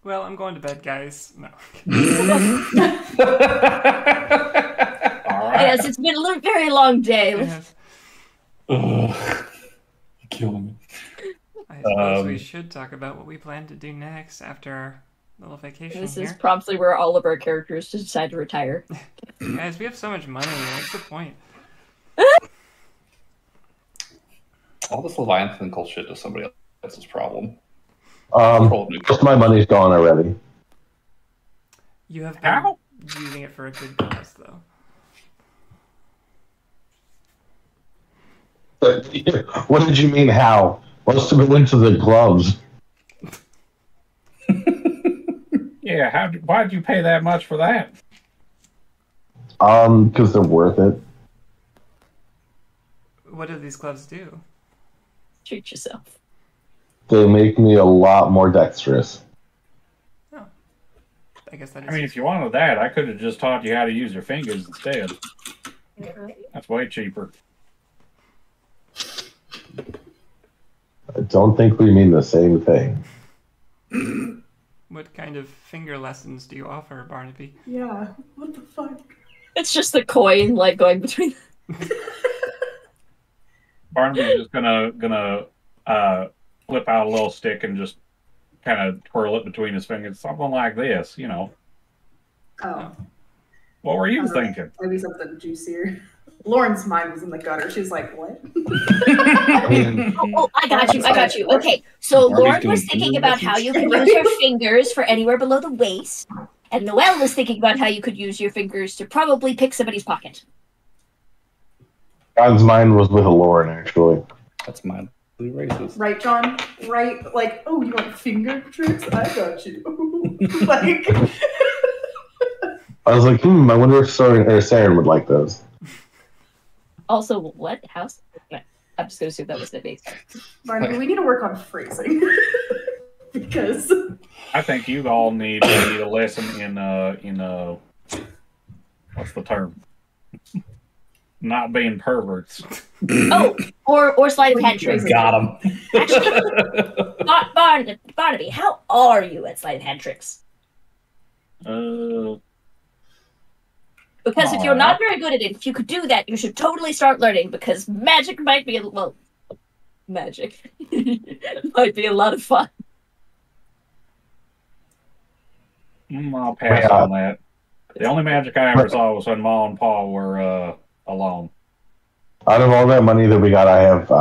Well, I'm going to bed, guys. No. All right. Yes, it's been a very long day. Yes. You're killing me. I suppose we should talk about what we plan to do next after our little vacation This here. is promptly where all of our characters decide to retire. Guys, we have so much money. What's the point? All this Leviathan cult shit is somebody else's problem. Just my money's gone already. You have been How? using it for a good cause, though. What did you mean, how? Most of it went to the gloves. Yeah, why'd you pay that much for that? Because they're worth it. What do these gloves do? Treat yourself. They make me a lot more dexterous. Oh. I guess that is... I mean, if you wanted that, I could have just taught you how to use your fingers instead. That's way cheaper. I don't think we mean the same thing. What kind of finger lessons do you offer, Barnaby? Yeah, what the fuck? It's just the coin, like, going between... Barnaby's just gonna flip out a little stick and just kind of twirl it between his fingers, something like this, you know. Oh, What were you thinking? maybe something juicier. Lauren's mind was in the gutter. She's like, what? Oh, I got you. Okay, so Barbie's Lauren doing was thinking finger about how lessons. you could use your fingers for anywhere below the waist, and Noelle was thinking about how you could use your fingers to probably pick somebody's pocket. God's mind was with Lauren, actually. That's mine. racist. Right, John? Right? Like, oh, you want finger tricks? I got you. Like, I was like, I wonder if Saren would like those. Also, what house? I'm just gonna assume that was the base. Martin, we need to work on phrasing because I think you all need a lesson in what's the term? Not being perverts. Oh, or sleight of hand tricks. Got him. Barnaby, how are you at sleight of hand tricks? Because if you're not very good at it, if you could do that, you should totally start learning. Because magic might be magic might be a lot of fun. I'll pass on that. The only magic I ever saw was when Ma and Pa were alone. Out of all that money that we got, I have.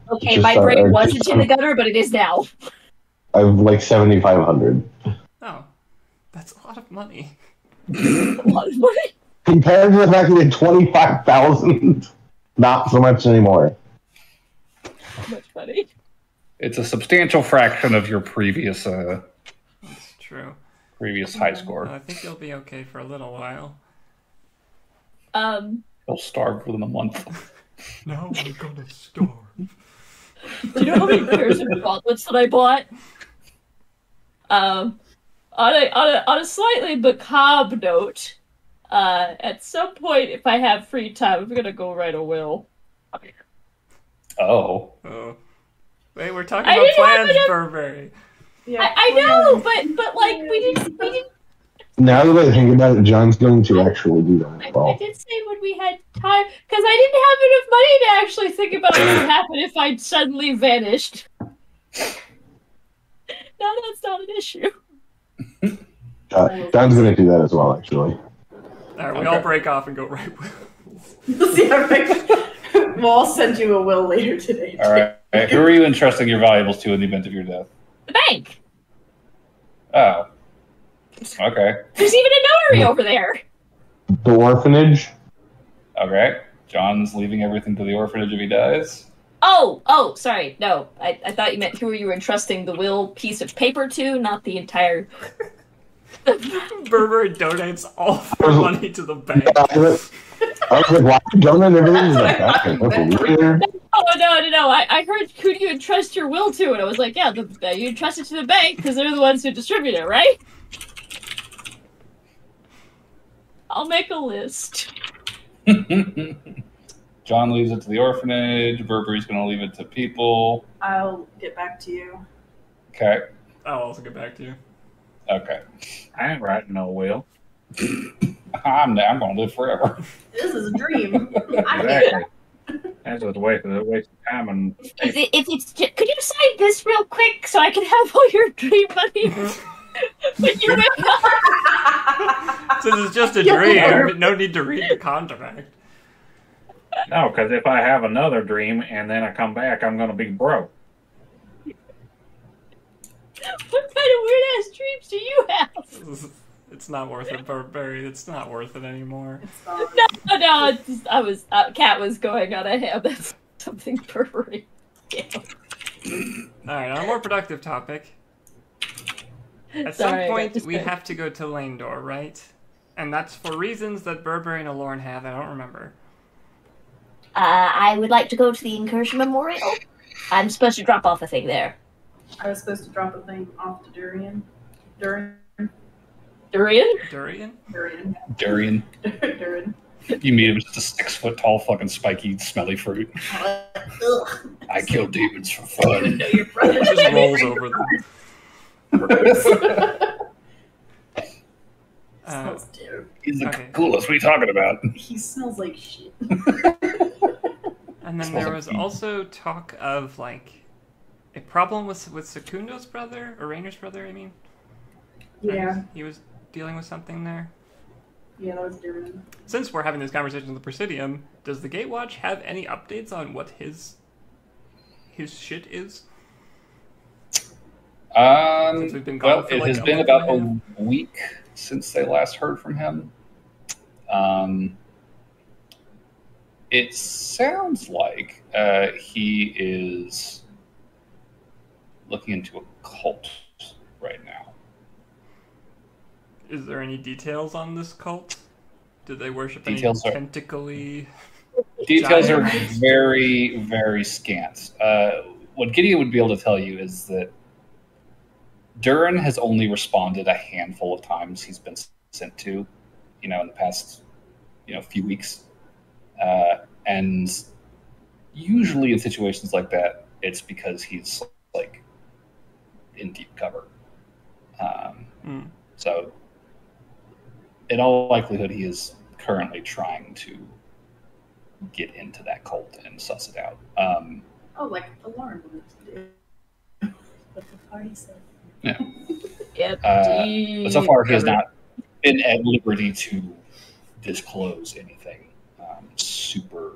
Okay, my brain wasn't in the gutter, but it is now. I have like 7,500. Oh, that's a lot of money. A lot of money. Compared to the fact that we had 25,000, not so much anymore. Much money. It's a substantial fraction of your previous That's true. previous high score. I think you'll be okay for a little while. You'll starve within a month. Now we're gonna starve. Do you know how many pairs of gauntlets that I bought? On a slightly macabre note, at some point, if I have free time, I'm gonna go write a will. Oh. Oh. Wait, we're talking about plans, Burberry. yeah, I know, but like we didn't. Now that I think about it, John's going to actually do that as I well. did say when we had time, because I didn't have enough money to actually think about what would happen if I suddenly vanished. Now that's not an issue. John's going to do that as well, actually. Alright, we all break off and go right. yeah, right. Well, I'll send you a will later today. All right. Who are you entrusting your valuables to in the event of your death? The bank. Oh. Okay. There's even a notary over there. The orphanage? Okay. John's leaving everything to the orphanage if he dies. Oh, sorry. No, I thought you meant who you were entrusting the will piece of paper to, not the entire. Burberry donates all the money to the bank. I was like, why donate everything to the bank? That's weird. Oh, no. I heard who do you entrust your will to? And I was like, yeah, you entrust it to the bank because they're the ones who distribute it, right? I'll make a list. John leaves it to the orphanage. Burberry's going to leave it to people. I'll get back to you. Okay. I'll also get back to you. Okay. I ain't writing no will. I'm going to live forever. This is a dream. I Exactly. can't. That's just a waste of time and If it's could you sign this real quick so I can have all your dream money? But you Since it's just a dream, no need to read the contract. no, because if I have another dream and then I come back, I'm going to be broke. What kind of weird ass dreams do you have? It's not worth it, Burberry. It's not worth it anymore. It's not. No, it's just, Kat was going on a ham. That's something Burberry. Yeah. Alright, on a more productive topic. At Sorry, I some got point, we distracted. have to go to Lanedor, right? And that's for reasons that Burberry and Alorn have, I don't remember. I would like to go to the Incursion Memorial. I'm supposed to drop off a thing there. I was supposed to drop a thing off to Durian. Durian. Durian? Durian? Durian. Durian. Durian. You meet him as just a 6-foot tall fucking spiky smelly fruit. Ugh. I kill demons for fun. No, your brother It just rolls over them. smells terrible. He's the Okay. coolest. What are you talking about? He smells like shit. And then there was also talk of, like, a problem with Secundo's brother, or Rainer's brother, I mean. Yeah. He was dealing with something there. Yeah, that was Durian. Since we're having this conversation with the Presidium, does the Gatewatch have any updates on what his shit is? Since we've been gone Well, for it like has a been month about and a week since they last heard from him. It sounds like he is looking into a cult right now. Is there any details on this cult? Do they worship any Details are- tentacly? Details are Giants. very, very scant. What Gideon would be able to tell you is that Durin has only responded a handful of times he's been sent to, in the past, few weeks. And usually in situations like that, it's because he's like in deep cover. So in all likelihood, he is currently trying to get into that cult and suss it out. Like the Lauren wanted to do. What the party said. Yeah. Yep. But so far, he has not been at liberty to disclose anything super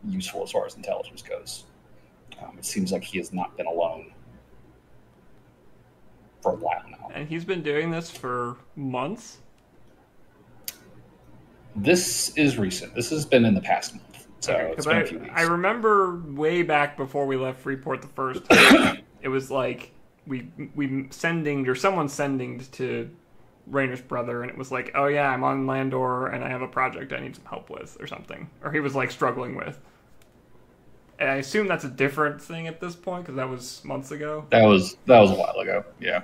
useful as far as intelligence goes. It seems like he has not been alone for a while now. And he's been doing this for months? This is recent. This has been in the past month. So Okay, it's been a few weeks. I remember way back before we left Freeport the first time, it was like we sending, or someone sending to Rainer's brother, and it was like, oh yeah, I'm on Landor and I have a project I need some help with or something. Or he was like struggling with. And I assume that's a different thing at this point because that was months ago. That was a while ago. Yeah.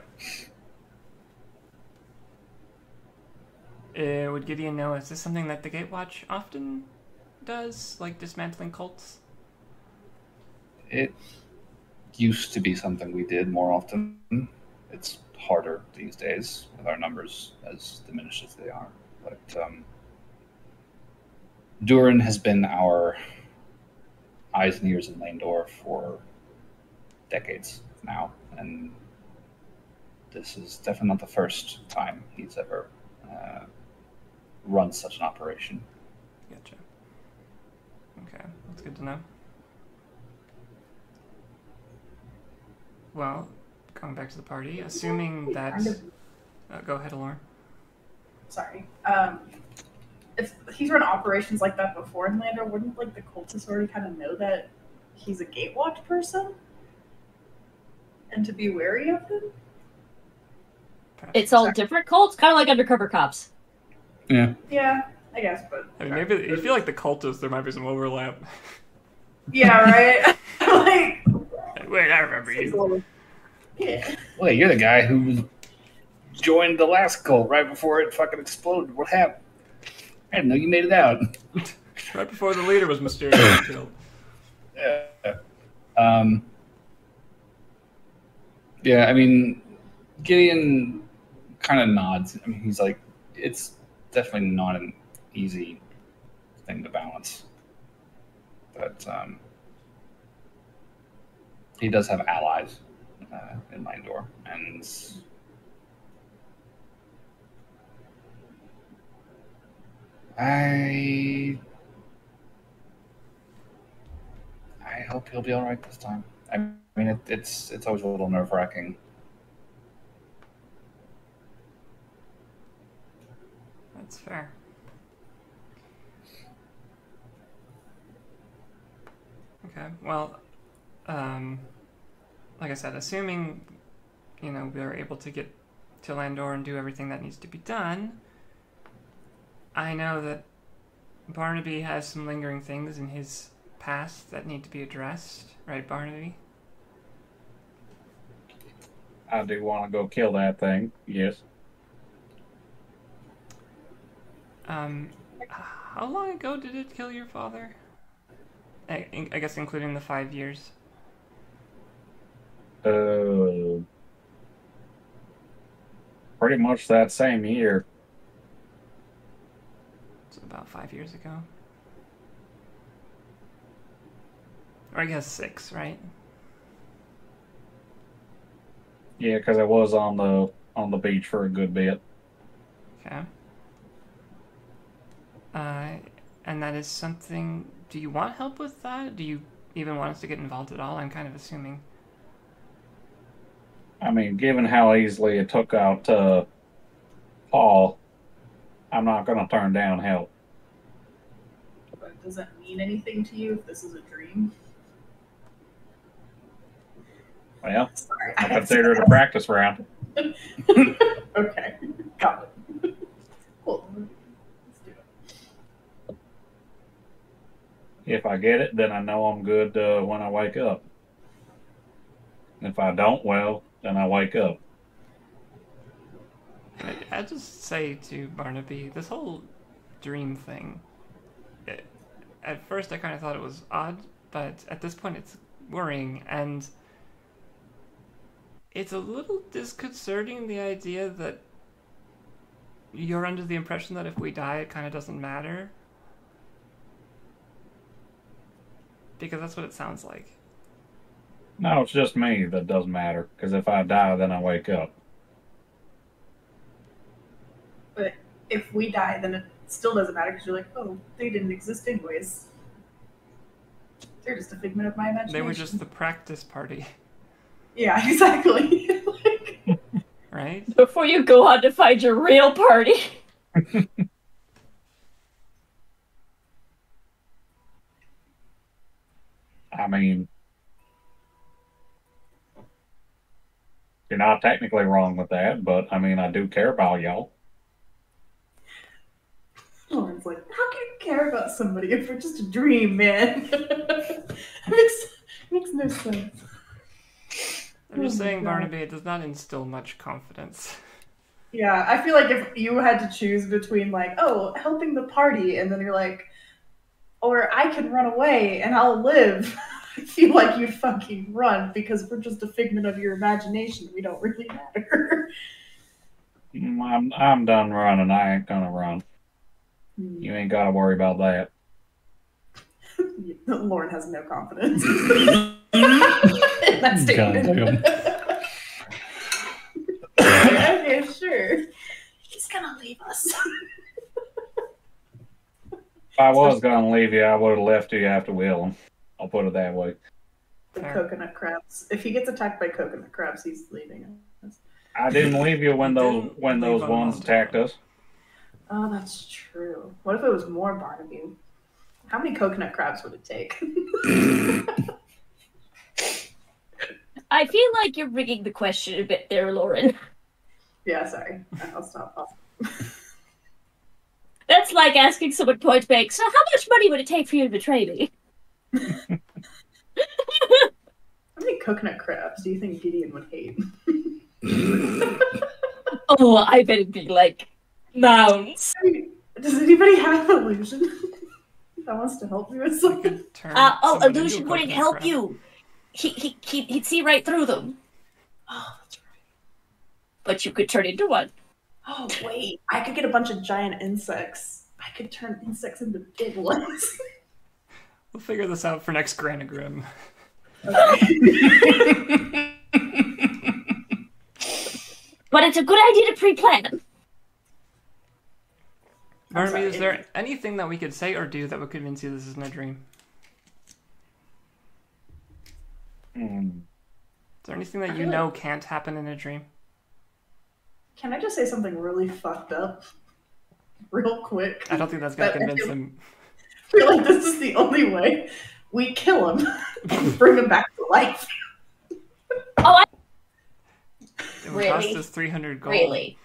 Would Gideon know, is this something that the Gatewatch often does, like dismantling cults? It used to be something we did more often. It's harder these days with our numbers as diminished as they are. But Durin has been our eyes and ears in Landor for decades now, and this is definitely not the first time he's ever run such an operation. Gotcha. Okay, that's good to know. Well, going back to the party, assuming that... go ahead, Lauren. Sorry. If he's run operations like that before in Landor, wouldn't like the cultists already kind of know that he's a Gatewatch person? And to be wary of him? It's all different cults, kind of like undercover cops. Yeah. Yeah, I guess, but... I mean, maybe you feel like the cultists, there might be some overlap. Yeah, right? Like... Wait, I remember you. Yeah. Wait, you're the guy who joined the last cult right before it fucking exploded. What happened? I didn't know you made it out. Right before the leader was mysteriously killed. Yeah. Yeah, I mean, Gideon kind of nods. I mean, he's like, it's definitely not an easy thing to balance. But he does have allies in Landor, and I hope he'll be all right this time. I mean, it's always a little nerve-wracking. That's fair. Okay, well, like I said, assuming, we're able to get to Landor and do everything that needs to be done, I know that Barnaby has some lingering things in his past that need to be addressed, right, Barnaby? I do want to go kill that thing, yes. How long ago did it kill your father? I guess including the 5 years. Pretty much that same year. So about 5 years ago. Or I guess 6, right? Yeah, because I was on the beach for a good bit. Okay. And that is something... Do you want help with that? Do you even want us to get involved at all? I'm kind of assuming. I mean, given how easily it took out Paul, I'm not going to turn down help. But does that mean anything to you if this is a dream? Well, Sorry. I consider it a practice round. Okay. Got it. Cool. Let's do it. If I get it, then I know I'm good when I wake up. If I don't, well, then I wake up. I just say to Barnaby, this whole dream thing, at first I kind of thought it was odd, but at this point it's worrying, and it's a little disconcerting, the idea that you're under the impression that if we die it kind of doesn't matter. Because that's what it sounds like. No, it's just me that doesn't matter, because if I die, then I wake up. But if we die, then it still doesn't matter because you're like, oh, they didn't exist anyways. They're just a figment of my imagination. They were just the practice party. Yeah, exactly. Right? Before you go on to find your real party. I mean, you're not technically wrong with that, but I mean, I do care about y'all. Lauren's like, how can you care about somebody if we're just a dream, man? makes no sense. I'm just Oh my saying, God. Barnaby, it does not instill much confidence. Yeah, I feel like if you had to choose between like, oh, helping the party, and then you're like, or I can run away and I'll live, I feel like you'd fucking run because we're just a figment of your imagination. We don't really matter. I'm done running. I ain't gonna run. You ain't gotta worry about that. Lauren has no confidence in that statement. Okay, sure. He's gonna leave us. If I was gonna leave you, I would have left you after Willem. I'll put it that way. The coconut crabs. If he gets attacked by coconut crabs, he's leaving us. I didn't leave you when those ones attacked us. Oh, that's true. What if it was more Barnaby? How many coconut crabs would it take? I feel like you're rigging the question a bit there, Lauren. Yeah, sorry. I'll stop. That's like asking someone point blank, so how much money would it take for you to betray me? How many coconut crabs do you think Gideon would hate? Oh, I bet it'd be like mounds. Does anybody have an illusion that wants to help me with something? Illusion wouldn't help you. He'd see right through them. Oh, that's right. But you could turn into one. Oh, wait. I could get a bunch of giant insects. I could turn insects into big ones. We'll figure this out for next Granagrim. Okay. But it's a good idea to pre-plan. Barnaby, is there anything that we could say or do that would convince you this isn't a dream? Is there anything that you know can't happen in a dream? Can I just say something really fucked up? Real quick. I don't think that's going to convince him. I feel like this is the only way. We kill him and bring him back to life. Oh, It would cost us 300 gold. Really?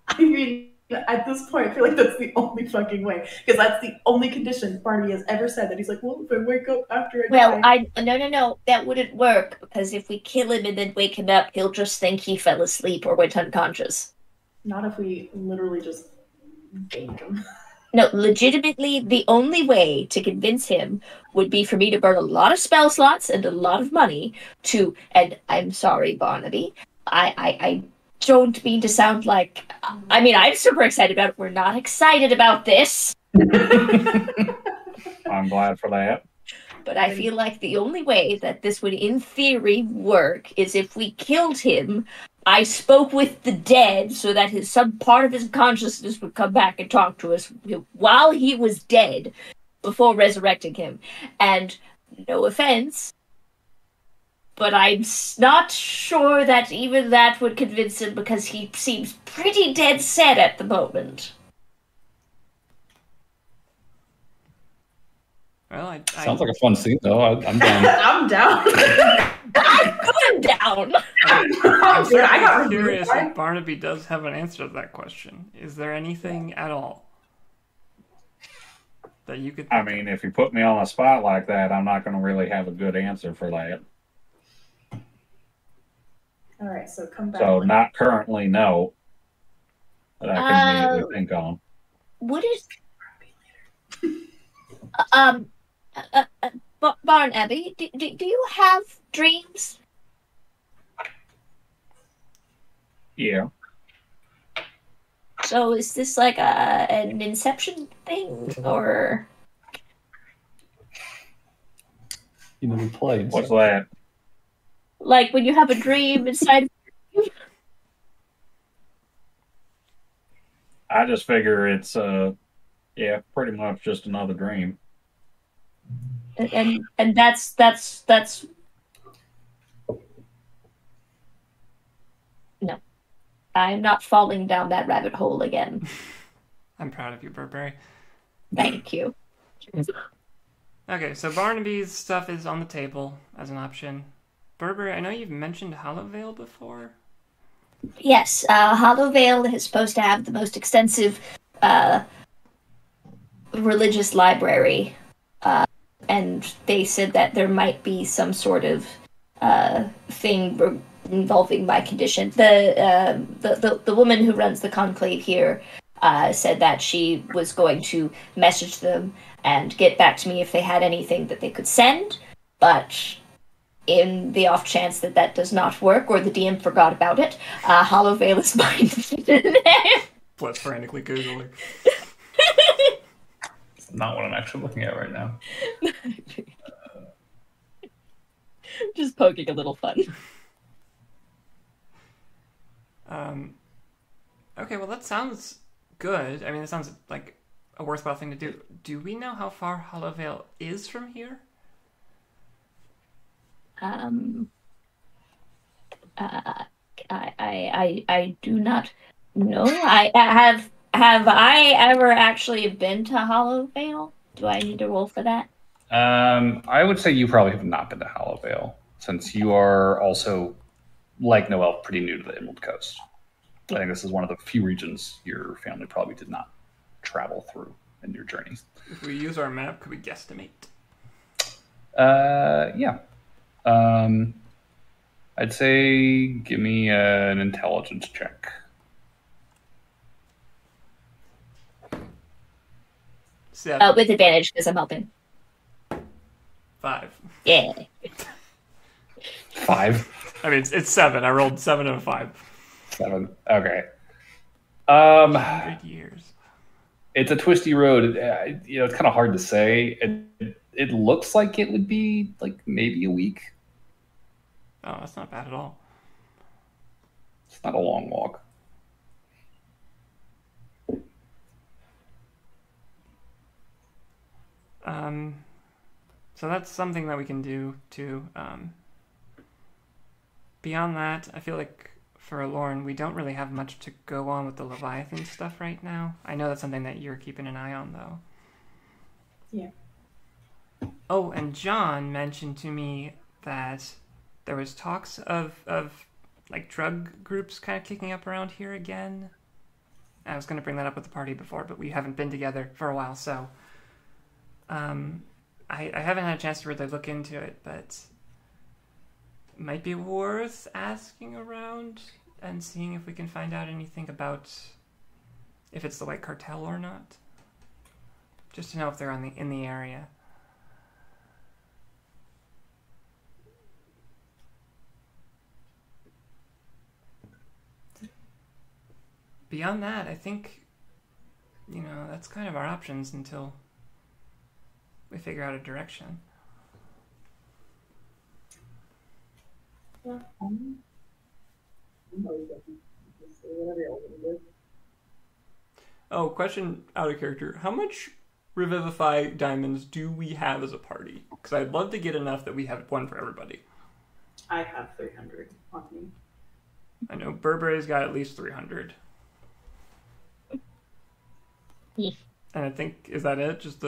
I mean, at this point, I feel like that's the only fucking way. Because that's the only condition Barnaby has ever said that he's like, well, if I wake up after I die. No, that wouldn't work. Because if we kill him and then wake him up, he'll just think he fell asleep or went unconscious. Not if we literally just ganked him. No, legitimately, the only way to convince him would be for me to burn a lot of spell slots and a lot of money to, and I'm sorry, Barnaby, I don't mean to sound like, I mean, I'm super excited about it. We're not excited about this. I'm glad for that. But I feel like the only way that this would, in theory, work is if we killed him. I spoke with the dead so that some part of his consciousness would come back and talk to us while he was dead before resurrecting him. And no offense, but I'm not sure that even that would convince him because he seems pretty dead set at the moment. Well, Sounds like a fun scene, though. I'm down. I'm down. I'm down. I'm Dude, I got certainly curious removed. if Barnaby does have an answer to that question. Is there anything at all that you could? I mean, if you put me on a spot like that, I'm not going to really have a good answer for that. All right, so come back. So not currently, no. That I can immediately think on. What is Barnaby? Do you have dreams? Yeah. So is this like an Inception thing, or You never played. What's that? like when you have a dream inside? I just figure it's yeah, pretty much just another dream. And that's no. I'm not falling down that rabbit hole again. I'm proud of you, Burberry. Thank you. Okay, so Barnaby's stuff is on the table as an option. Burberry, I know you've mentioned Hollowvale before. Yes, Hollowvale is supposed to have the most extensive religious library, and they said that there might be some sort of thing involving my condition. The woman who runs the conclave here said that she was going to message them and get back to me if they had anything that they could send, but in the off chance that that does not work or the DM forgot about it, Hollowvale is mine. Plus frantically Googling. Not what I'm actually looking at right now. Just poking a little fun. Okay, well that sounds good. I mean, it sounds like a worthwhile thing to do. Do we know how far Hollowvale is from here? I do not know. Have I ever actually been to Hollowvale? Do I need to roll for that? I would say you probably have not been to Hollowvale, since you are also, like Noelle, pretty new to the Emerald Coast. I think this is one of the few regions your family probably did not travel through in your journeys. If we use our map, could we guesstimate? Yeah. I'd say give me an intelligence check. With advantage because I'm helping. 5. Yeah. 5? I mean, it's 7. I rolled 7 and a 5. 7. Okay. 100 years. It's a twisty road. It's kind of hard to say. It looks like it would be like maybe a week. Oh, that's not bad at all. It's not a long walk. So that's something that we can do too. Beyond that, I feel like for Lauren, we don't really have much to go on with the Leviathan stuff right now. I know that's something that you're keeping an eye on, though. Yeah. Oh, and John mentioned to me that there was talks of like drug groups kind of kicking up around here again. I was going to bring that up with the party before, but we haven't been together for a while, so I haven't had a chance to really look into it, but it might be worth asking around and seeing if we can find out anything about if it's the White Cartel or not. Just to know if they're in the area. Beyond that, I think, that's kind of our options until we figure out a direction. Yeah. Oh, question out of character. How much Revivify diamonds do we have as a party? Because I'd love to get enough that we have one for everybody. I have 300 on me. I know Burberry's got at least 300. Yeah. And I think, is that it? Just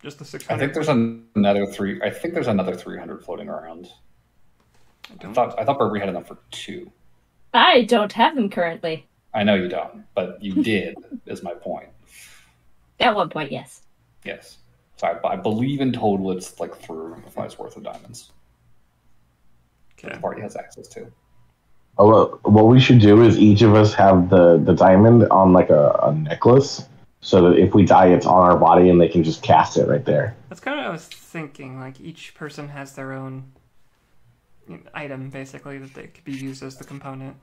Just the I 600. think there's another three. I think there's another 300 floating around. I thought Burberry had enough for 2. I don't have them currently. I know you don't, but you did. Is my point. At one point, yes. Yes. So I believe in total it's like 3 Revivify's worth of diamonds. Okay. The party has access to. Oh, well, what we should do is each of us have the diamond on like a necklace, so that if we die, it's on our body and they can just cast it right there. That's kind of what I was thinking. Like each person has their own item, basically, that they could be used as the component.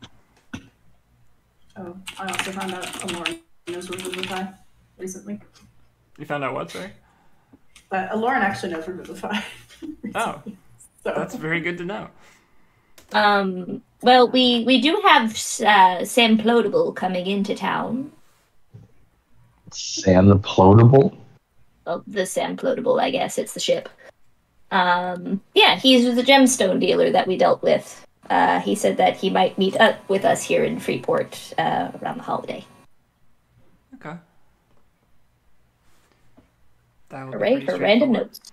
Oh, I also found out Aloran knows Revivify recently. You found out what, sorry? But Aloran actually knows Revivify. Oh, So that's very good to know. Well, we do have Sam Plotable coming into town. Sandplotable? Well, the Sam Plotable, I guess. It's the ship. Yeah, he's the gemstone dealer that we dealt with. He said that he might meet up with us here in Freeport around the holiday. Okay. That would be Hooray pretty for random straightforward. notes.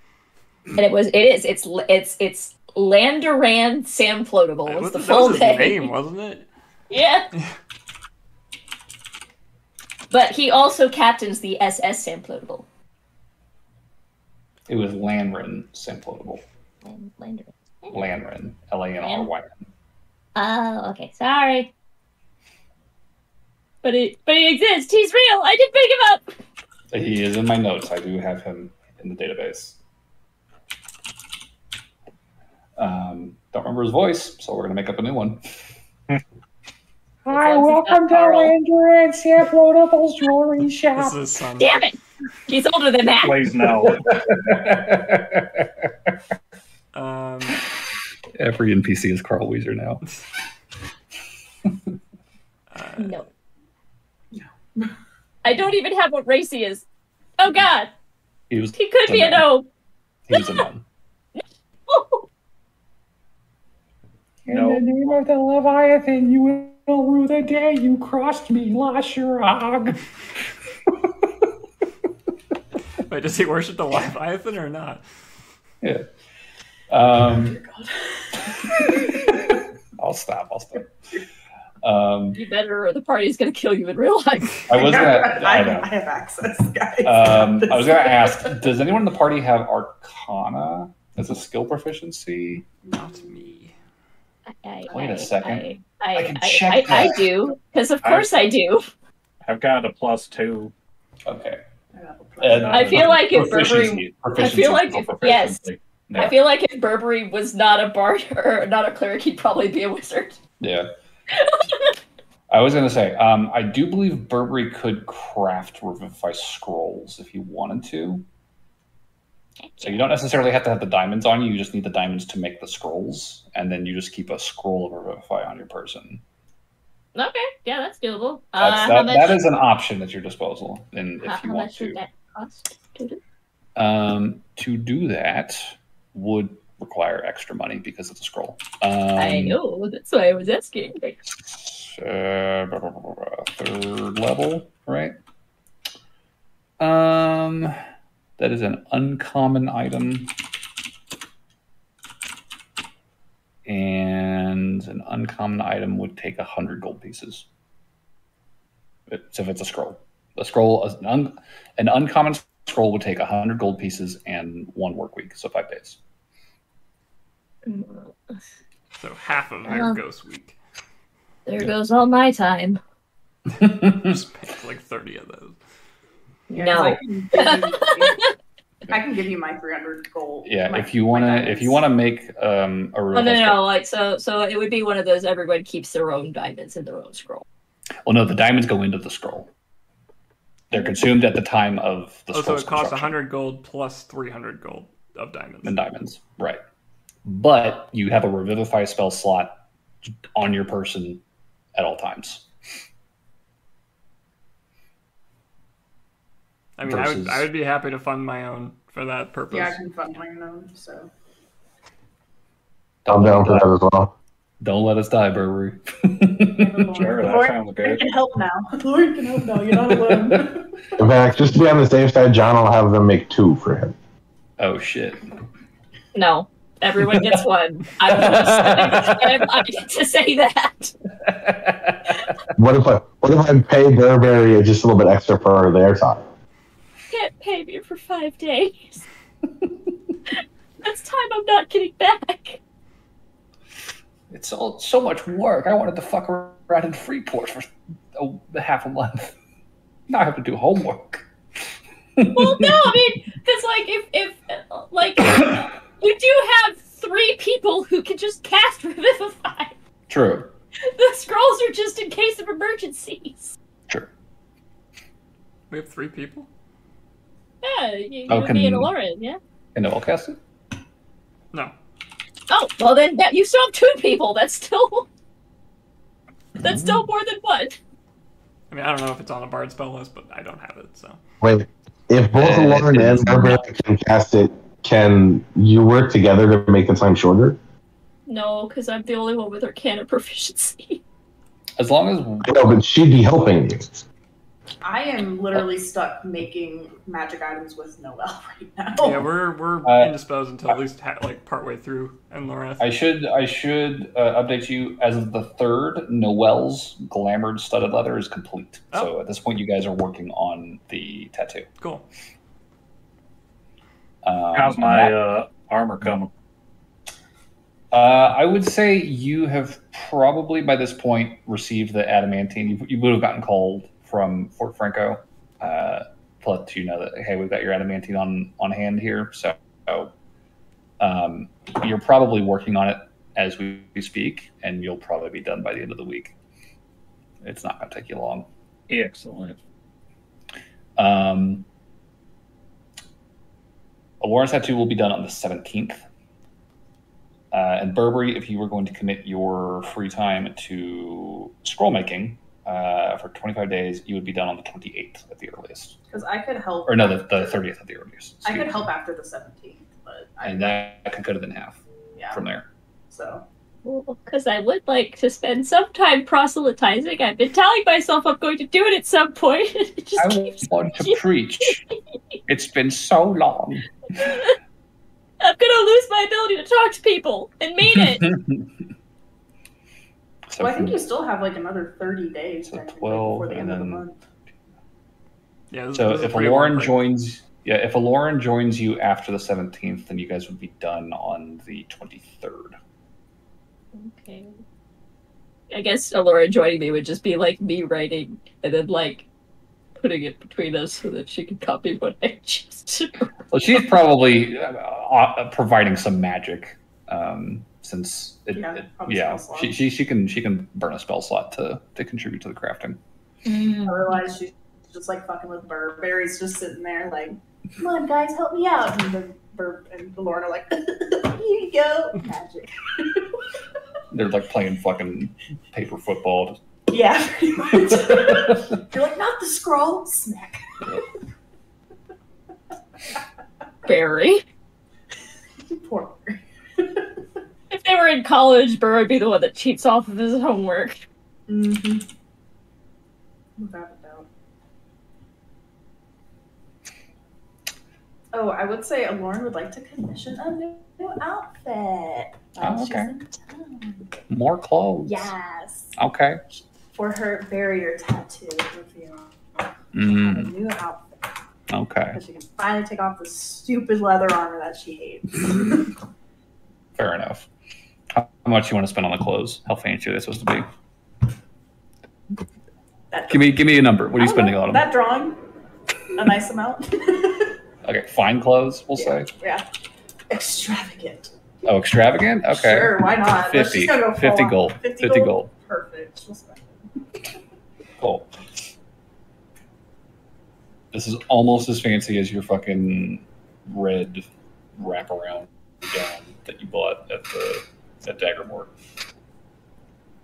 And it's Landoran Sam Plotable. That It's was, the that full was his name. name, wasn't it? Yeah. But he also captains the SS Sam Plotable. It was Lanrin Samplotable. Landoran. Lanrin. Lanryn. Oh, okay. Sorry. But he exists. He's real. I did pick him up. He is in my notes. I do have him in the database. Don't remember his voice, so we're going to make up a new one. Hi, welcome to Landoran Samplotable Jewelry This Shop. is his son. Damn it. He's older than that. Please no. Every NPC is Carl Weezer now. No. I don't even have what race he is. Oh, God. He He could be a gnome. He was a gnome. In the name of the Leviathan, you will rue the day you crossed me, La Shirag. Wait, does he worship the Leviathan or not? Yeah. Dear God. I'll stop. You better, or the party's going to kill you in real life. I was gonna. I I know. have access, guys. I was going to ask, does anyone in the party have Arcana as a skill proficiency? Not me. Wait a second. I can check that. I do, because of course I do. I've got a +2. Okay. I feel like if Proficiency. Burberry, I feel like if, yes, Yeah. I feel like if Burberry was not a bard or not a cleric, he'd probably be a wizard. Yeah. I was going to say, I do believe Burberry could craft Revivify scrolls if he wanted to. So you don't necessarily have to have the diamonds on you. You just need the diamonds to make the scrolls, and then you just keep a scroll of Revivify on your person. Okay, yeah, that's doable. That is an option at your disposal, and if you how want much to. would that cost to do? To do that would require extra money because it's a scroll. I know, that's why I was asking. Third level, right? That is an uncommon item. And an uncommon item would take 100 gold pieces. So if it's a scroll. An uncommon scroll would take 100 gold pieces and 1 work week, so 5 days. So half of their ghost week. There goes all my time. Just pick like 30 of those. Yeah, No. I can give you my 300 gold. Yeah, my- if you want to make a Oh, no, like so it would be one of those everyone keeps their own diamonds in their own scroll. Well, no, the diamonds go into the scroll. They're consumed at the time of the Oh, so scroll's it costs construction. 100 gold plus 300 gold of diamonds. And diamonds, right. But you have a Revivify spell slot on your person at all times. I mean, I would be happy to fund my own for that purpose. Yeah, I can fund my own, so. I'm down for that as well. Don't let us die, Burberry. Sure, that sounds Lauren good. can help now. Lauren can help now. You're not alone. In fact, just to be on the safe side, John will have them make 2 for him. Oh shit. No, everyone gets one. I get to say that. What if I pay Burberry just a little bit extra for their time? Can't pay me for 5 days. That's time I'm not getting back. It's all so much work. I wanted to fuck around in Freeport for half a month. Now I have to do homework. Well, no, I mean, because if you do have 3 people who can just cast Revivify. True. The scrolls are just in case of emergencies. True. We have 3 people? Yeah, you Oh, me and Lauren, yeah? Can they all cast it? No. Oh, well then you still have 2 people. That's still more than 1. I mean, I don't know if it's on a bard spell list, but I don't have it, so. Wait, if both Lauren and Burberry can cast it, can you work together to make the time shorter? No, because I'm the only one with Arcana proficiency. As long as No, but she'd be helping you. I am literally stuck making magic items with Noel right now. Yeah, we're indisposed until at least partway through. And Lauren, I should update you as of the 3rd. Noel's glamored studded leather is complete. Oh. So at this point, you guys are working on the tattoo. Cool. How's my armor coming? I would say you have probably by this point received the adamantine. You would have gotten called from Fort Franco to let you know that, hey, we've got your adamantine on hand here. So you're probably working on it as we speak, and you'll probably be done by the end of the week. It's not going to take you long. Excellent. Lauren's tattoo will be done on the 17th. And Burberry, if you were going to commit your free time to scroll making for 25 days, you would be done on the 28th at the earliest. Because I could help. Or no, the 30th at the earliest. I could help after the 17th, but And that could cut it in half from there. So. Well, because I would like to spend some time proselytizing. I've been telling myself I'm going to do it at some point. It just I want to preach. It's been so long. I'm gonna lose my ability to talk to people and mean it. So well, I think you still have like another 30 days so technically 12, before the end and of the then month. Yeah. So if Lauren joins, if Lauren joins you after the 17th, then you guys would be done on the 23rd. Okay. I guess Laura joining me would just be like me writing and then like putting it between us so that she can copy what I just. Well, she's probably providing some magic, since she can burn a spell slot to contribute to the crafting. Otherwise, she's just like fucking with Burberry's just sitting there like, come on guys, help me out. And the Burp and the Lauren are like, here you go, magic. They're like playing fucking paper football. Yeah, pretty much. You're like, not the scroll, smack. Barry. Poor Barry. If they were in college, Burr would be the one that cheats off of his homework. Mm-hmm. Without a doubt. Oh, I would say Lauren would like to commission a new outfit. Oh, okay. More clothes. Yes. Okay. For her barrier tattoo reveal. A new outfit. Okay. So she can finally take off the stupid leather armor that she hates. Fair enough. How much you want to spend on the clothes? How fancy are they supposed to be? Give me a number. What are you spending on them? That drawing, a nice amount. Okay, fine clothes, we'll say. Yeah. Extravagant. Oh, extravagant? Okay. Sure, why not? 50. 50 gold. 50 gold. Perfect. Cool. This is almost as fancy as your fucking red wraparound gown that you bought at Daggermore.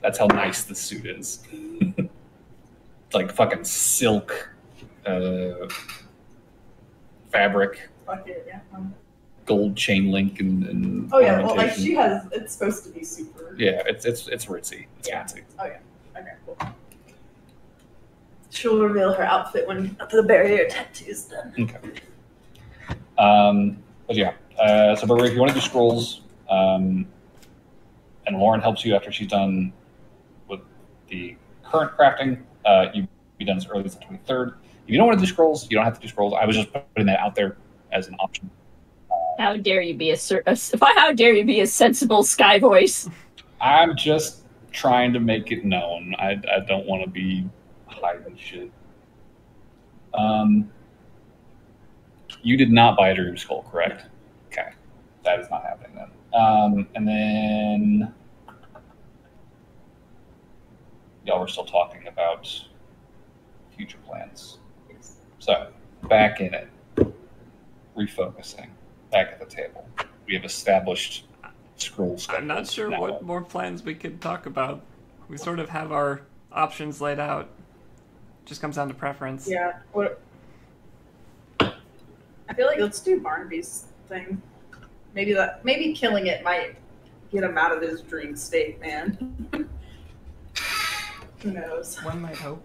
That's how nice this suit is. It's like fucking silk fabric. Fuck it, yeah. gold chain link and Oh yeah, well, like ornamentation. she has. It's supposed to be super. Yeah, it's ritzy. It's Yeah. fancy. Oh yeah. Okay, cool. She'll reveal her outfit when the barrier tattoo's done. Okay. But yeah, so Burberry, if you want to do scrolls, and Lauren helps you after she's done with the current crafting, you be done as early as the 23rd. If you don't want to do scrolls, you don't have to do scrolls. I was just putting that out there as an option. How dare you be how dare you be a sensible sky voice? I'm just trying to make it known. I don't want to be hiding shit. You did not buy a Dream Skull, correct? Okay. That is not happening then. And then y'all were still talking about future plans. So, back in it. Refocusing. Back at the table. We have established scrolls. I'm not sure what more plans we could talk about. We sort of have our options laid out. Just comes down to preference. Yeah. What? I feel like let's do Barnaby's thing. Maybe killing it might get him out of his dream state, man. Who knows? One might hope.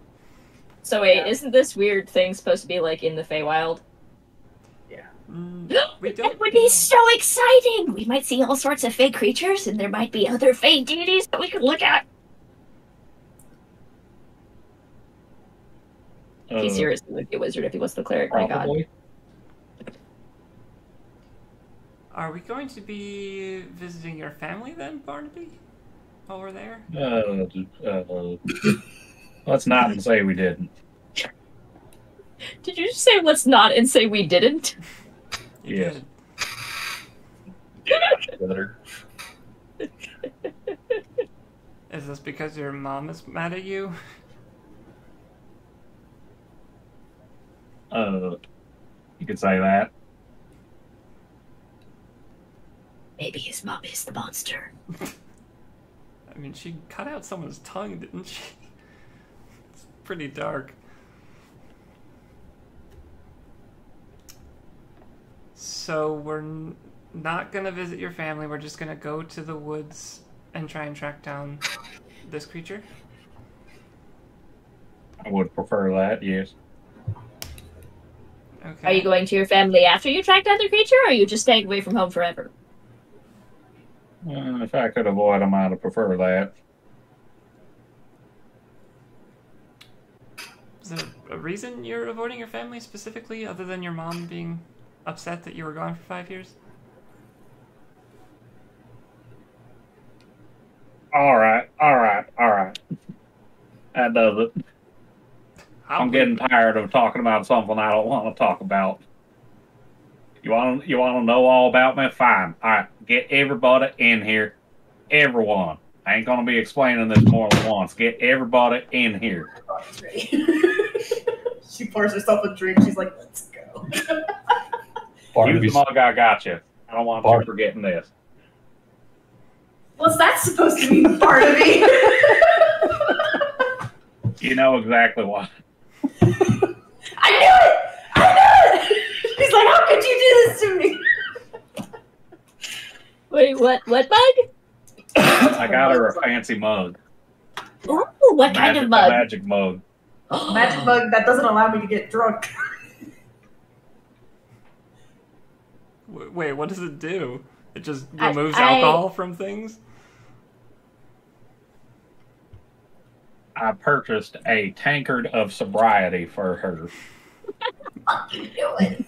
So wait, Yeah. isn't this weird thing supposed to be like in the Feywild? Yeah. We don't. That would be so exciting! We might see all sorts of fey creatures, and there might be other fey deities that we could look at. He seriously would be a wizard if he was the cleric, my god. Probably. Are we going to be visiting your family then, Barnaby? While we're there? Let's not say we didn't. Did you just say let's not and say we didn't? You Yes. did. Yeah, better. Is this because your mom is mad at you? You could say that. Maybe his mom is the monster. I mean, she cut out someone's tongue, didn't she? It's pretty dark. So we're not gonna visit your family. We're just gonna go to the woods and try and track down this creature. I would prefer that, yes. Okay. Are you going to your family after you track down the creature, or are you just staying away from home forever? If I could avoid them, I'd prefer that. Is there a reason you're avoiding your family specifically, other than your mom being upset that you were gone for 5 years? All right. That does it. I'm getting tired of talking about something I don't want to talk about. You want to know all about me? Fine. All right, get everybody in here. Everyone. I ain't gonna be explaining this more than once. Get everybody in here. She's ready. She pours herself a drink. She's like, "Let's go." Use Barnaby's, the mug I got you. I don't want you forgetting this. What's that supposed to mean, Barnaby? You know exactly what. I knew it. She's like, "How could you do this to me?" Wait, what mug? I got her a fancy mug. Ooh, what kind of A mug? magic mug. Magic mug that doesn't allow me to get drunk. Wait, what does it do? It just I- removes I- alcohol from things? I purchased a tankard of sobriety for her. Fucking do it.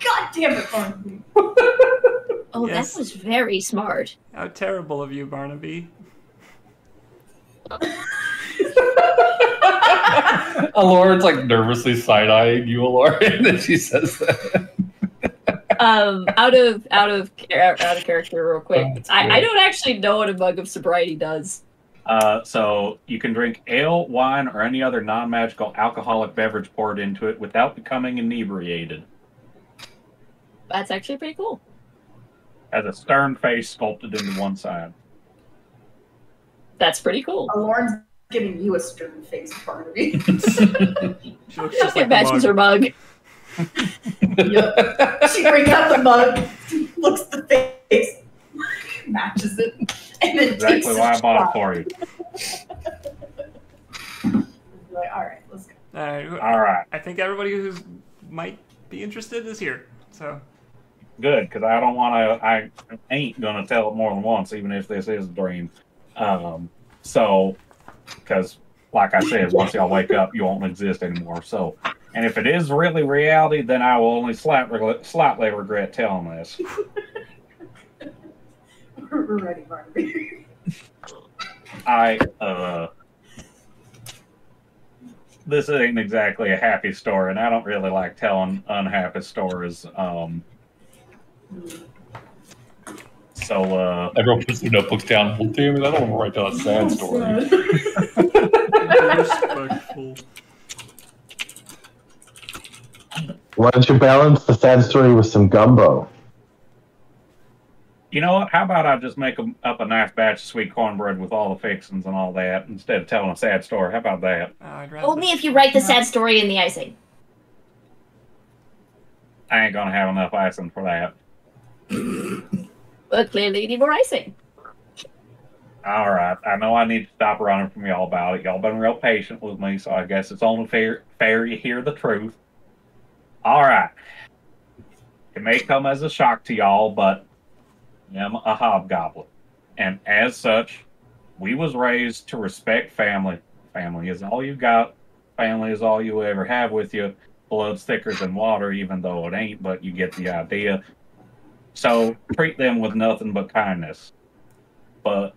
God damn it, Barnaby. Oh, Yes. that was very smart. How terrible of you, Barnaby. Lauren's like nervously side-eyeing you, Lauren, and she says that. Out of character, real quick. Oh, that's I great. don't actually know what a mug of sobriety does. So you can drink ale, wine, or any other non-magical alcoholic beverage poured into it without becoming inebriated. That's actually pretty cool. Has a stern face sculpted into one side. That's pretty cool. Lauren's giving you a stern face, Barnaby. She looks just like It matches the her mug. mug. Yep. She brings out the mug, looks at the face, matches it, and then Exactly takes why a I bought it shot. for you. Like, all right, let's go. All right. I think everybody who might be interested is here. So Good, because I don't want to. I ain't gonna tell it more than once, even if this is a dream. So, because like I said, once y'all wake up, you won't exist anymore. So, and if it is really reality, then I will only slightly regret telling this. We're ready, Barnaby. This ain't exactly a happy story, and I don't really like telling unhappy stories. Everyone puts their notebooks down. Well, damn it, I don't want to write down a sad story. respectful. Why don't you balance the sad story with some gumbo? You know what? How about I just make up a nice batch of sweet cornbread with all the fixings and all that instead of telling a sad story? How about that? I'd rather Only if you write the sad story in the icing. I ain't gonna have enough icing for that. But clearly you need more icing. All right. I know I need to stop running from y'all about it. Y'all been real patient with me, so I guess it's only fair you hear the truth. All right. It may come as a shock to y'all, but I'm a hobgoblin. And as such, we was raised to respect family. Family is all you got. Family is all you ever have with you. Blood's thicker than water, even though it ain't, but you get the idea. So treat them with nothing but kindness. But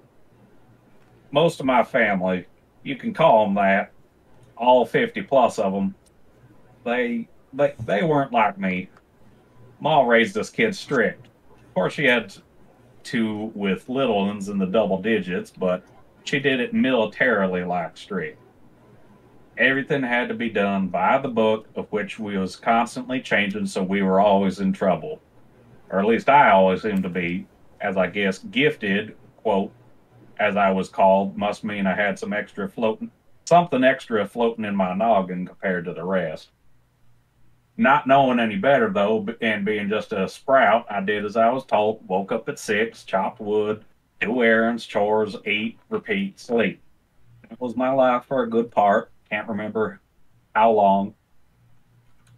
most of my family, you can call them that, all 50 plus of them, they weren't like me. Ma raised us kids strict. Of course, she had to with little ones in the double digits, but she did it militarily like strict. Everything had to be done by the book, of which we was constantly changing, so we were always in trouble. Or at least I always seemed to be, as I guess gifted, quote, as I was called, must mean I had something extra floating in my noggin compared to the rest. Not knowing any better, though, and being just a sprout, I did as I was told, woke up at 6, chopped wood, do errands, chores, eat, repeat, sleep. That was my life for a good part. Can't remember how long.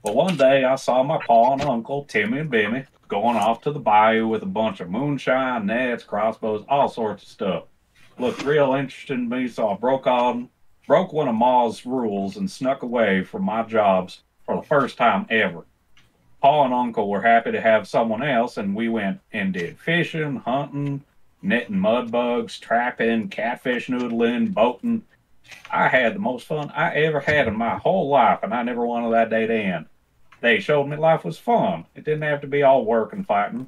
But one day I saw my pa and uncle, Timmy and Bimmy, going off to the bayou with a bunch of moonshine, nets, crossbows, all sorts of stuff. Looked real interesting to me, so I broke one of Ma's rules and snuck away from my jobs for the first time ever. Pa and Uncle were happy to have someone else, and we went and did fishing, hunting, netting mud bugs, trapping, catfish noodling, boating. I had the most fun I ever had in my whole life, and I never wanted that day to end. They showed me life was fun. It didn't have to be all work and fighting.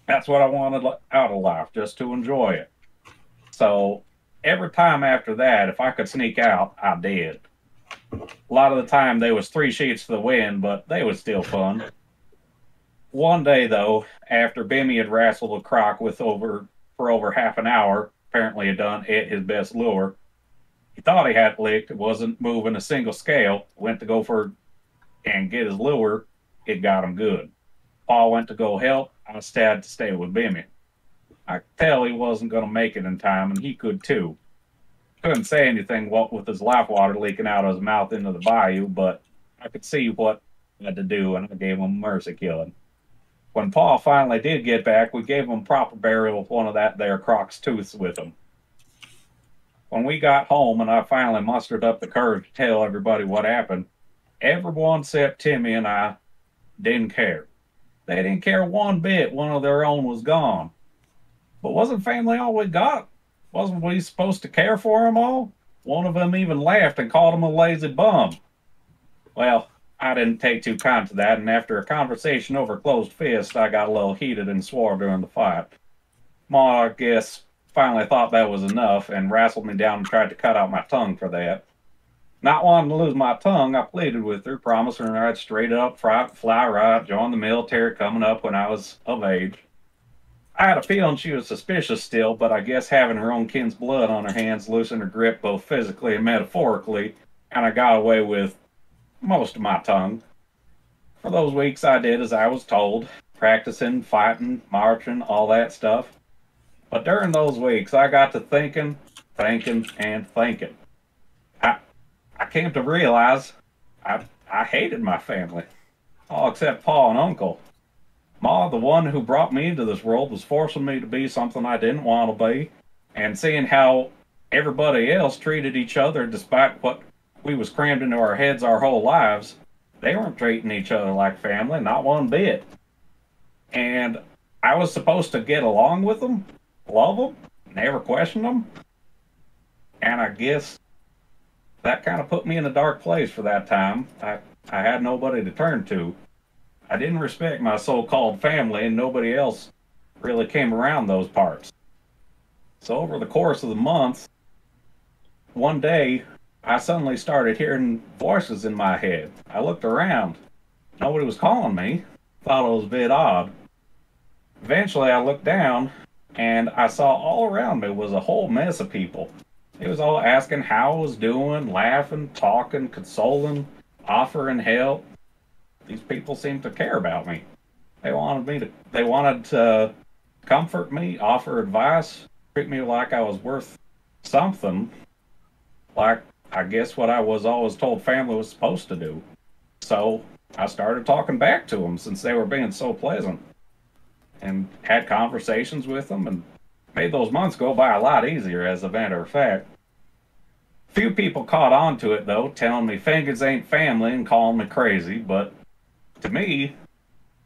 That's what I wanted out of life, just to enjoy it. So every time after that, if I could sneak out, I did. A lot of the time, they was 3 sheets to the wind, but they was still fun. One day, though, after Bimmy had wrestled a croc for over half an hour, apparently had done ate his best lure, he thought he had it licked, wasn't moving a single scale, went to go and get his lure, it got him good. Paul went to go help, I had to stay with Bimmy. I could tell he wasn't going to make it in time, and he could too. Couldn't say anything with his life water leaking out of his mouth into the bayou, but I could see what he had to do, and I gave him a mercy killing. When Paul finally did get back, we gave him proper burial with one of that there croc's tooths with him. When we got home and I finally mustered up the courage to tell everybody what happened, everyone except Timmy and I didn't care. They didn't care one bit one of their own was gone. But wasn't family all we got? Wasn't we supposed to care for them all? One of them even laughed and called him a lazy bum. Well, I didn't take too kind to that, and after a conversation over closed fists, I got a little heated and swore during the fight. Ma, I guess, finally thought that was enough and wrestled me down and tried to cut out my tongue for that. Not wanting to lose my tongue, I pleaded with her, promising her I'd straight up, fly right, join the military coming up when I was of age. I had a feeling she was suspicious still, but I guess having her own kin's blood on her hands loosened her grip both physically and metaphorically, and I got away with most of my tongue. For those weeks, I did as I was told, practicing, fighting, marching, all that stuff. But during those weeks, I got to thinking, and thinking. I came to realize I hated my family, all except Pa and Uncle. Ma, the one who brought me into this world, was forcing me to be something I didn't want to be, and seeing how everybody else treated each other despite what we was crammed into our heads our whole lives. They weren't treating each other like family, not one bit. And I was supposed to get along with them, love them, never question them. And I guess that kind of put me in a dark place for that time. I had nobody to turn to. I didn't respect my so-called family, and nobody else really came around those parts. So over the course of the months, one day, I suddenly started hearing voices in my head. I looked around. Nobody was calling me. Thought it was a bit odd. Eventually, I looked down, and I saw all around me was a whole mess of people. It was all asking how I was doing, laughing, talking, consoling, offering help. These people seemed to care about me. They wanted to comfort me, offer advice, treat me like I was worth something, like I guess what I was always told family was supposed to do. So I started talking back to them since they were being so pleasant, and had conversations with them, and made those months go by a lot easier, as a matter of fact. Few people caught on to it, though, telling me fingers ain't family and calling me crazy, but to me,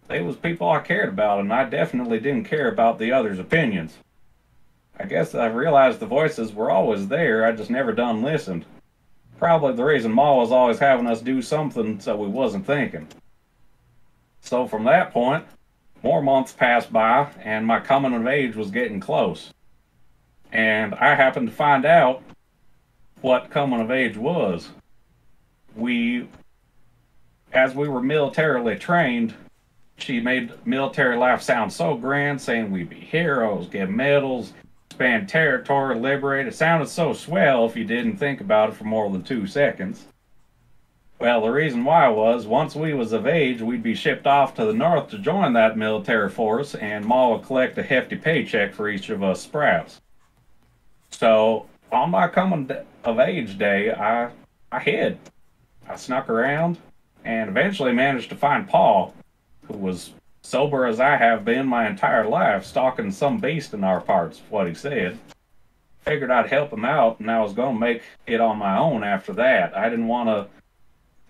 they was people I cared about, and I definitely didn't care about the others' opinions. I guess I realized the voices were always there, I just never done listened. Probably the reason Ma was always having us do something so we wasn't thinking. So from that point, more months passed by, and my coming of age was getting close. And I happened to find out what coming of age was. As we were militarily trained, she made military life sound so grand, saying we'd be heroes, get medals, expand territory, liberate. It sounded so swell if you didn't think about it for more than 2 seconds. Well, the reason why was, once we was of age, we'd be shipped off to the north to join that military force, and Ma would collect a hefty paycheck for each of us sprouts. So, on my coming of age day, I hid. I snuck around, and eventually managed to find Pa, who was sober as I have been my entire life, stalking some beast in our parts, what he said. Figured I'd help him out, and I was going to make it on my own after that. I didn't want to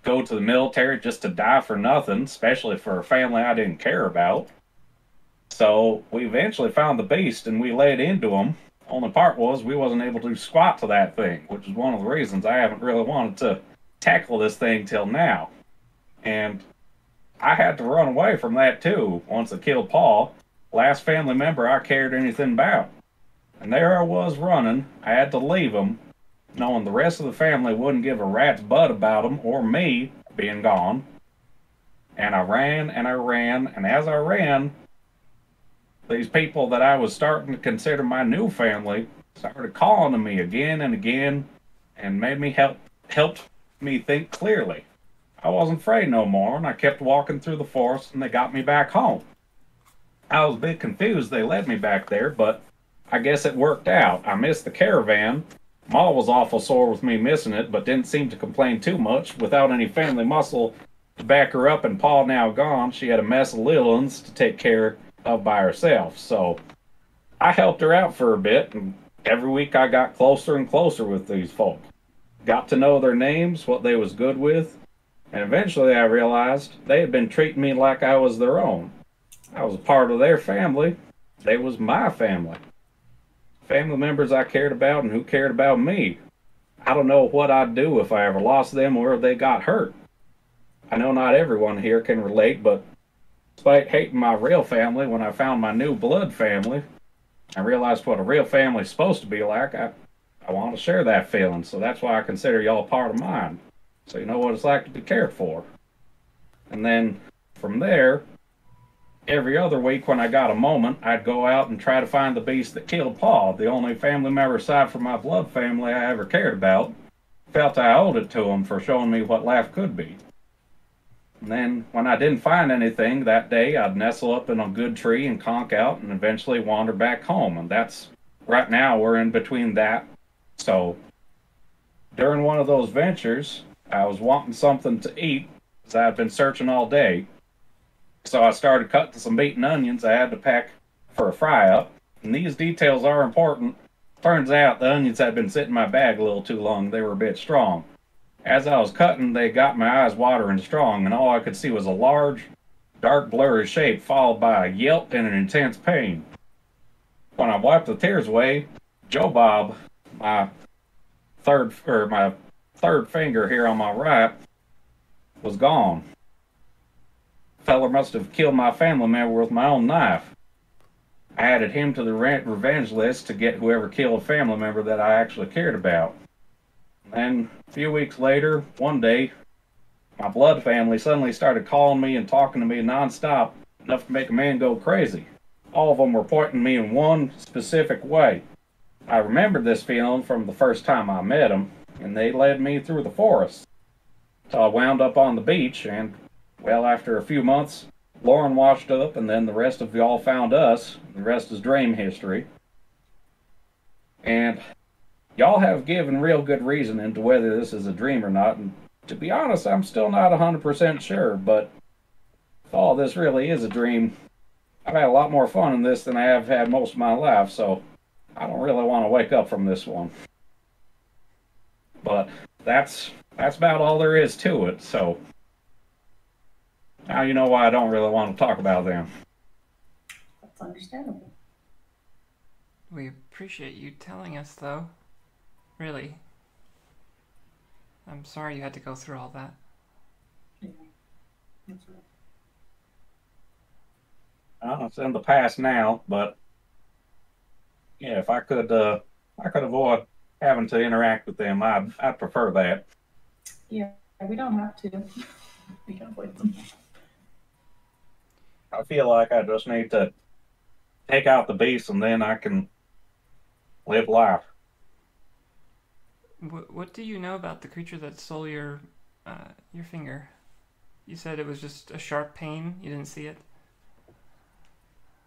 go to the military just to die for nothing, especially for a family I didn't care about. So we eventually found the beast, and we laid into him. Only part was we wasn't able to squat to that thing, which is one of the reasons I haven't really wanted to tackle this thing till now. And I had to run away from that too, once I killed Pa, last family member I cared anything about. And there I was running. I had to leave him, knowing the rest of the family wouldn't give a rat's butt about him or me being gone. And I ran, and as I ran, these people that I was starting to consider my new family started calling to me again and again, and made me helped me think clearly. I wasn't afraid no more, and I kept walking through the forest, and they got me back home. I was a bit confused they led me back there, but I guess it worked out. I missed the caravan. Ma was awful sore with me missing it, but didn't seem to complain too much. Without any family muscle to back her up, and Pa now gone, she had a mess of little ones to take care of by herself. So I helped her out for a bit, and every week I got closer and closer with these folk. Got to know their names, what they was good with, and eventually I realized they had been treating me like I was their own. I was a part of their family. They was my family. Family members I cared about and who cared about me. I don't know what I'd do if I ever lost them or if they got hurt. I know not everyone here can relate, but despite hating my real family, when I found my new blood family, I realized what a real family's supposed to be like. I want to share that feeling, so that's why I consider y'all part of mine. So you know what it's like to be cared for. And then from there, every other week when I got a moment, I'd go out and try to find the beast that killed Pa, the only family member aside from my blood family I ever cared about. Felt I owed it to him for showing me what life could be. And then when I didn't find anything that day, I'd nestle up in a good tree and conk out and eventually wander back home. And that's right now we're in between that. So during one of those ventures, I was wanting something to eat because I had been searching all day. So I started cutting some beaten onions I had to pack for a fry up. And these details are important. Turns out the onions had been sitting in my bag a little too long. They were a bit strong. As I was cutting, they got my eyes watering strong, and all I could see was a large, dark, blurry shape followed by a yelp and an intense pain. When I wiped the tears away, Joe Bob, my third finger here on my right, was gone. Feller must have killed my family member with my own knife. I added him to the revenge list to get whoever killed a family member that I actually cared about. Then, a few weeks later, one day, my blood family suddenly started calling me and talking to me nonstop, enough to make a man go crazy. All of them were pointing me in one specific way. I remembered this feeling from the first time I met them, and they led me through the forest. So I wound up on the beach, and, well, after a few months, Lauren washed up, and then the rest of y'all found us. The rest is dream history. And y'all have given real good reason into whether this is a dream or not, and to be honest, I'm still not 100% sure, but if all this really is a dream, I've had a lot more fun in this than I have had most of my life, so I don't really want to wake up from this one. But that's about all there is to it, so now you know why I don't really want to talk about them. That's understandable. We appreciate you telling us, though. Really. I'm sorry you had to go through all that. Yeah, that's right. It's in the past now, but yeah, if I could avoid having to interact with them, I'd prefer that. Yeah, we don't have to. We can avoid them. I feel like I just need to take out the beast and then I can live life. What do you know about the creature that stole your finger? You said it was just a sharp pain. You didn't see it.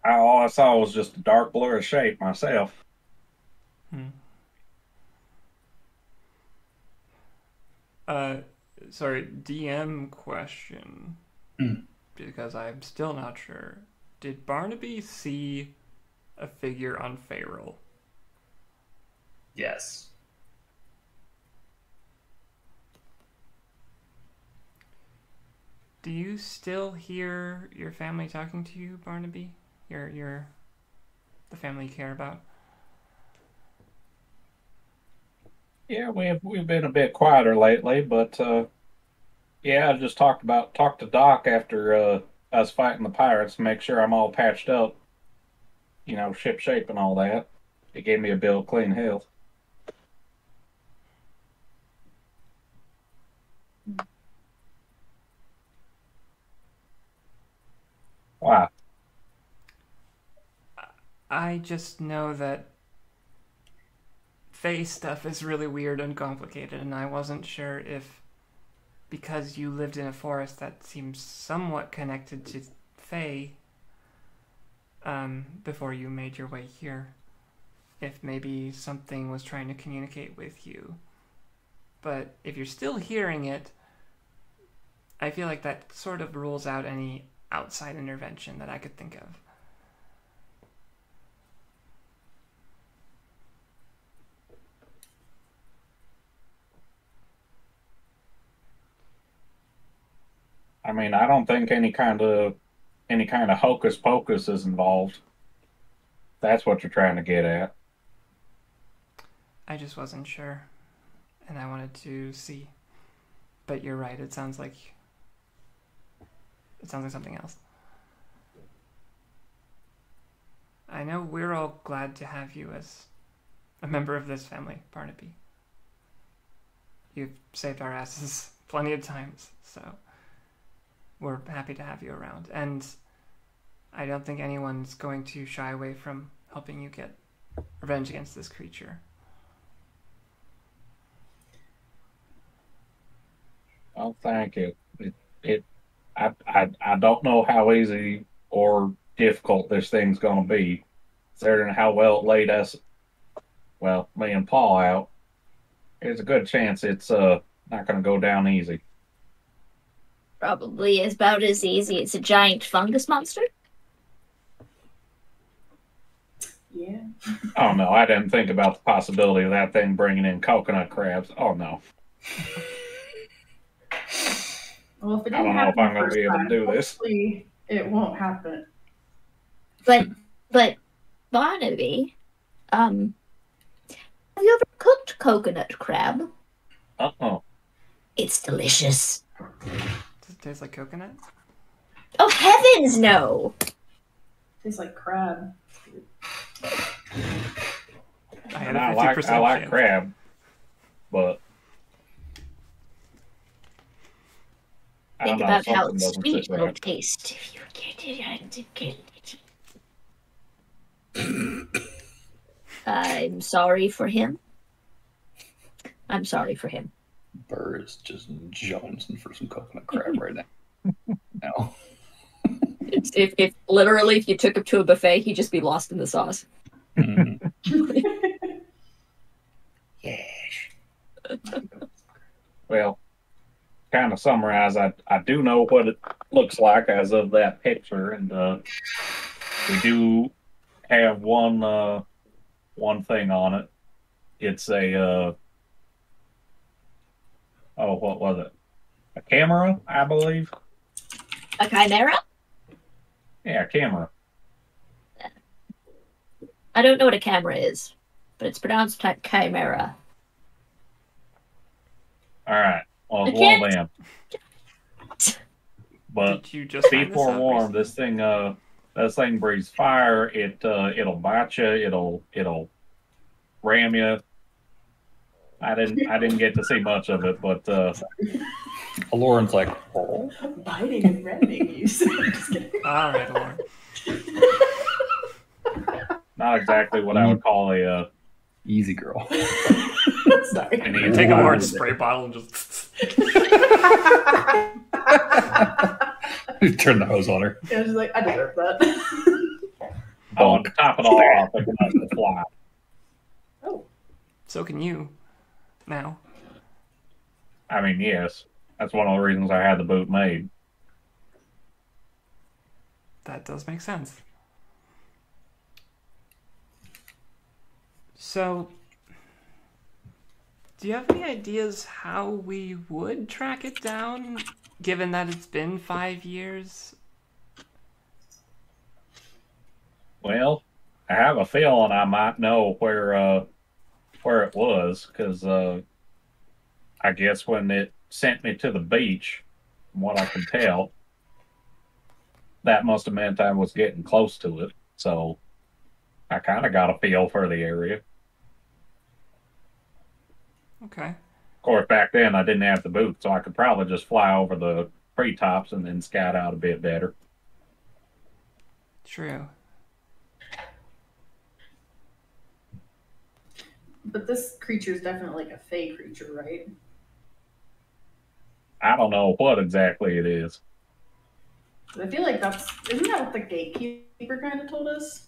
All I saw was just a dark blurry shape myself. Sorry, DM question. Because I'm still not sure. Did Barnaby see a figure on Feral? Yes. Do you still hear your family talking to you, Barnaby? The family you care about? Yeah, we've been a bit quieter lately, but yeah, I just talked to Doc after us fighting the pirates to make sure I'm all patched up, ship shape and all that. He gave me a bill of clean health. Why? I just know that Fae stuff is really weird and complicated, and I wasn't sure if, because you lived in a forest that seems somewhat connected to Fae, before you made your way here, if maybe something was trying to communicate with you. But if you're still hearing it, I feel like that sort of rules out any outside intervention that I could think of. I mean, I don't think any kind of hocus pocus is involved. That's what you're trying to get at. I just wasn't sure, and I wanted to see. But you're right, it sounds like something else. I know we're all glad to have you as a member of this family, Barnaby. You've saved our asses plenty of times, so we're happy to have you around. And I don't think anyone's going to shy away from helping you get revenge against this creature. Oh, thank you. I don't know how easy or difficult this thing's going to be, considering how well it laid us, well, me and Paul out. There's a good chance it's not going to go down easy. Probably about as easy as a giant fungus monster. Yeah. Oh no, I didn't think about the possibility of that thing bringing in coconut crabs. Oh no. Well, if it I didn't don't know if happen I'm the going to first be able to time, do this. hopefully it won't happen. But Barnaby, have you ever cooked coconut crab? Uh-oh. It's delicious. Does it taste like coconut? Oh heavens, no! Tastes like crab. I had And a I 50% like chance. crab, but I don't Think know, about how something doesn't sweet sit it'll right. taste if you get it. I'm sorry for him. I'm sorry for him. Burr is just jonesing for some coconut crab right now. No. If literally if you took him to a buffet, he'd just be lost in the sauce. Mhm. Well, kind of summarize, I do know what it looks like as of that picture, and we do have one thing on it. It's a what was it? A camera, I believe. A chimera? Yeah, a camera. I don't know what a camera is, but it's pronounced chimera. All right. Well, I well can't- then. But Did you just be find this out forewarned, recently? this thing breathes fire. It'll bite you. It'll ram you. I didn't get to see much of it, but Lauren's like, oh. Biting and ramming you. So I'm just kidding. All right, Lauren. not exactly what I would call a Easy girl. Sorry. an You easy take a one. large spray bottle and just. Turn the hose on her. Yeah, she's like, I deserve that. Oh, to top it all off, it can fly. Oh. So can you. Now. I mean, yes, that's one of the reasons I had the boot made. That does make sense. So, do you have any ideas how we would track it down, given that it's been 5 years? Well, I have a feeling I might know where it was, because I guess when it sent me to the beach, from what I can tell, that must have meant I was getting close to it. So I kind of got a feel for the area. Okay. Of course, back then I didn't have the boot, so I could probably just fly over the treetops and then scout out a bit better. True. But this creature is definitely like a fey creature, right? I don't know what exactly it is. I feel like isn't that what the gatekeeper kind of told us?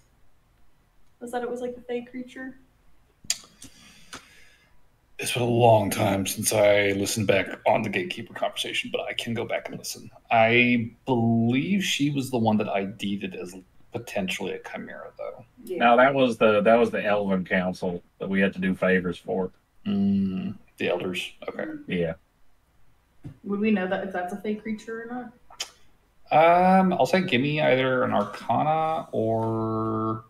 Was that it was like a fey creature? It's been a long time since I listened back on the gatekeeper conversation, but I can go back and listen. I believe she was the one that ID'd it as potentially a chimera, though. Yeah. No, that was the Elven Council that we had to do favors for. The elders. Okay. Yeah. Would we know that if that's a fey creature or not? I'll say give me either an Arcana or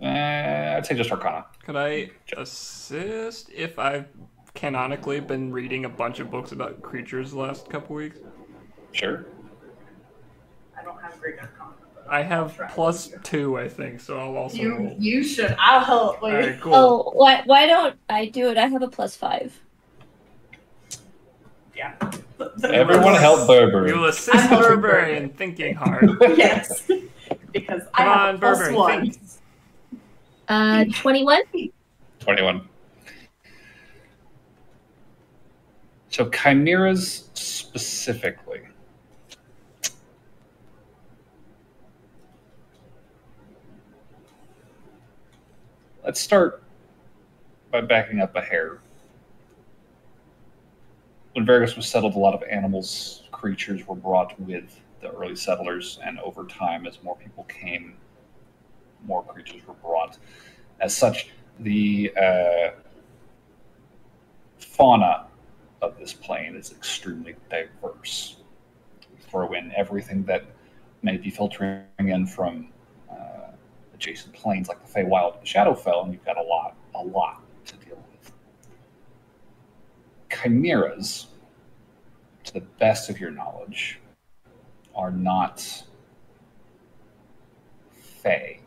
I'd say just Arcana. Could I assist if I've canonically been reading a bunch of books about creatures the last couple weeks? Sure. I don't have great Arcana. But I I'll have try. +2, I think, so I'll also roll. You should. I'll help. All right, cool. Oh, why don't I do it? I have a +5. Yeah. Everyone help Burberry. You will assist I'm helping Burberry in thinking hard. Yes. Because I Come have on, a Burberry, +1. think. 21? 21. So chimeras specifically, let's start by backing up a hair. When Vargas was settled, a lot of animals, creatures were brought with the early settlers, and over time, as more people came, more creatures were brought. As such, the fauna of this plane is extremely diverse. Throw in everything that may be filtering in from adjacent planes like the Feywild and Shadowfell, and you've got a lot to deal with. Chimeras, to the best of your knowledge, are not Fey.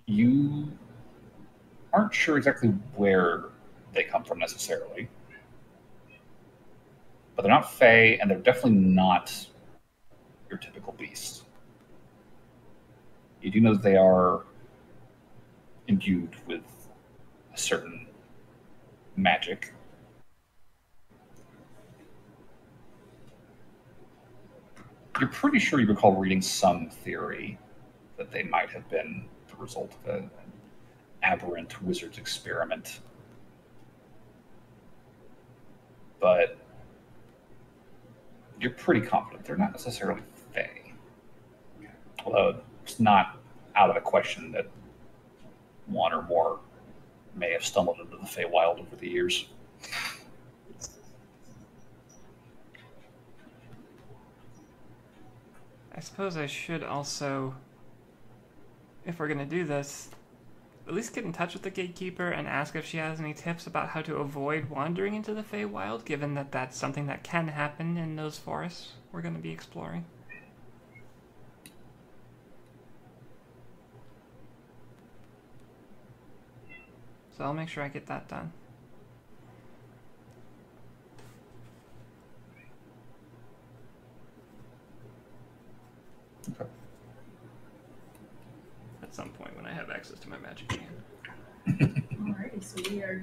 You aren't sure exactly where they come from necessarily, but they're not Fey, and they're definitely not your typical beast. You do know that they are imbued with a certain magic. You're pretty sure you recall reading some theory that they might have been the result of an aberrant wizard's experiment. But you're pretty confident they're not necessarily Fey. Although it's not out of the question that one or more may have stumbled into the Feywild over the years. I suppose I should also, if we're going to do this, at least get in touch with the gatekeeper and ask if she has any tips about how to avoid wandering into the Feywild, given that that's something that can happen in those forests we're going to be exploring. So I'll make sure I get that done. Okay. At some point when I have access to my magic hand. Alrighty, so we're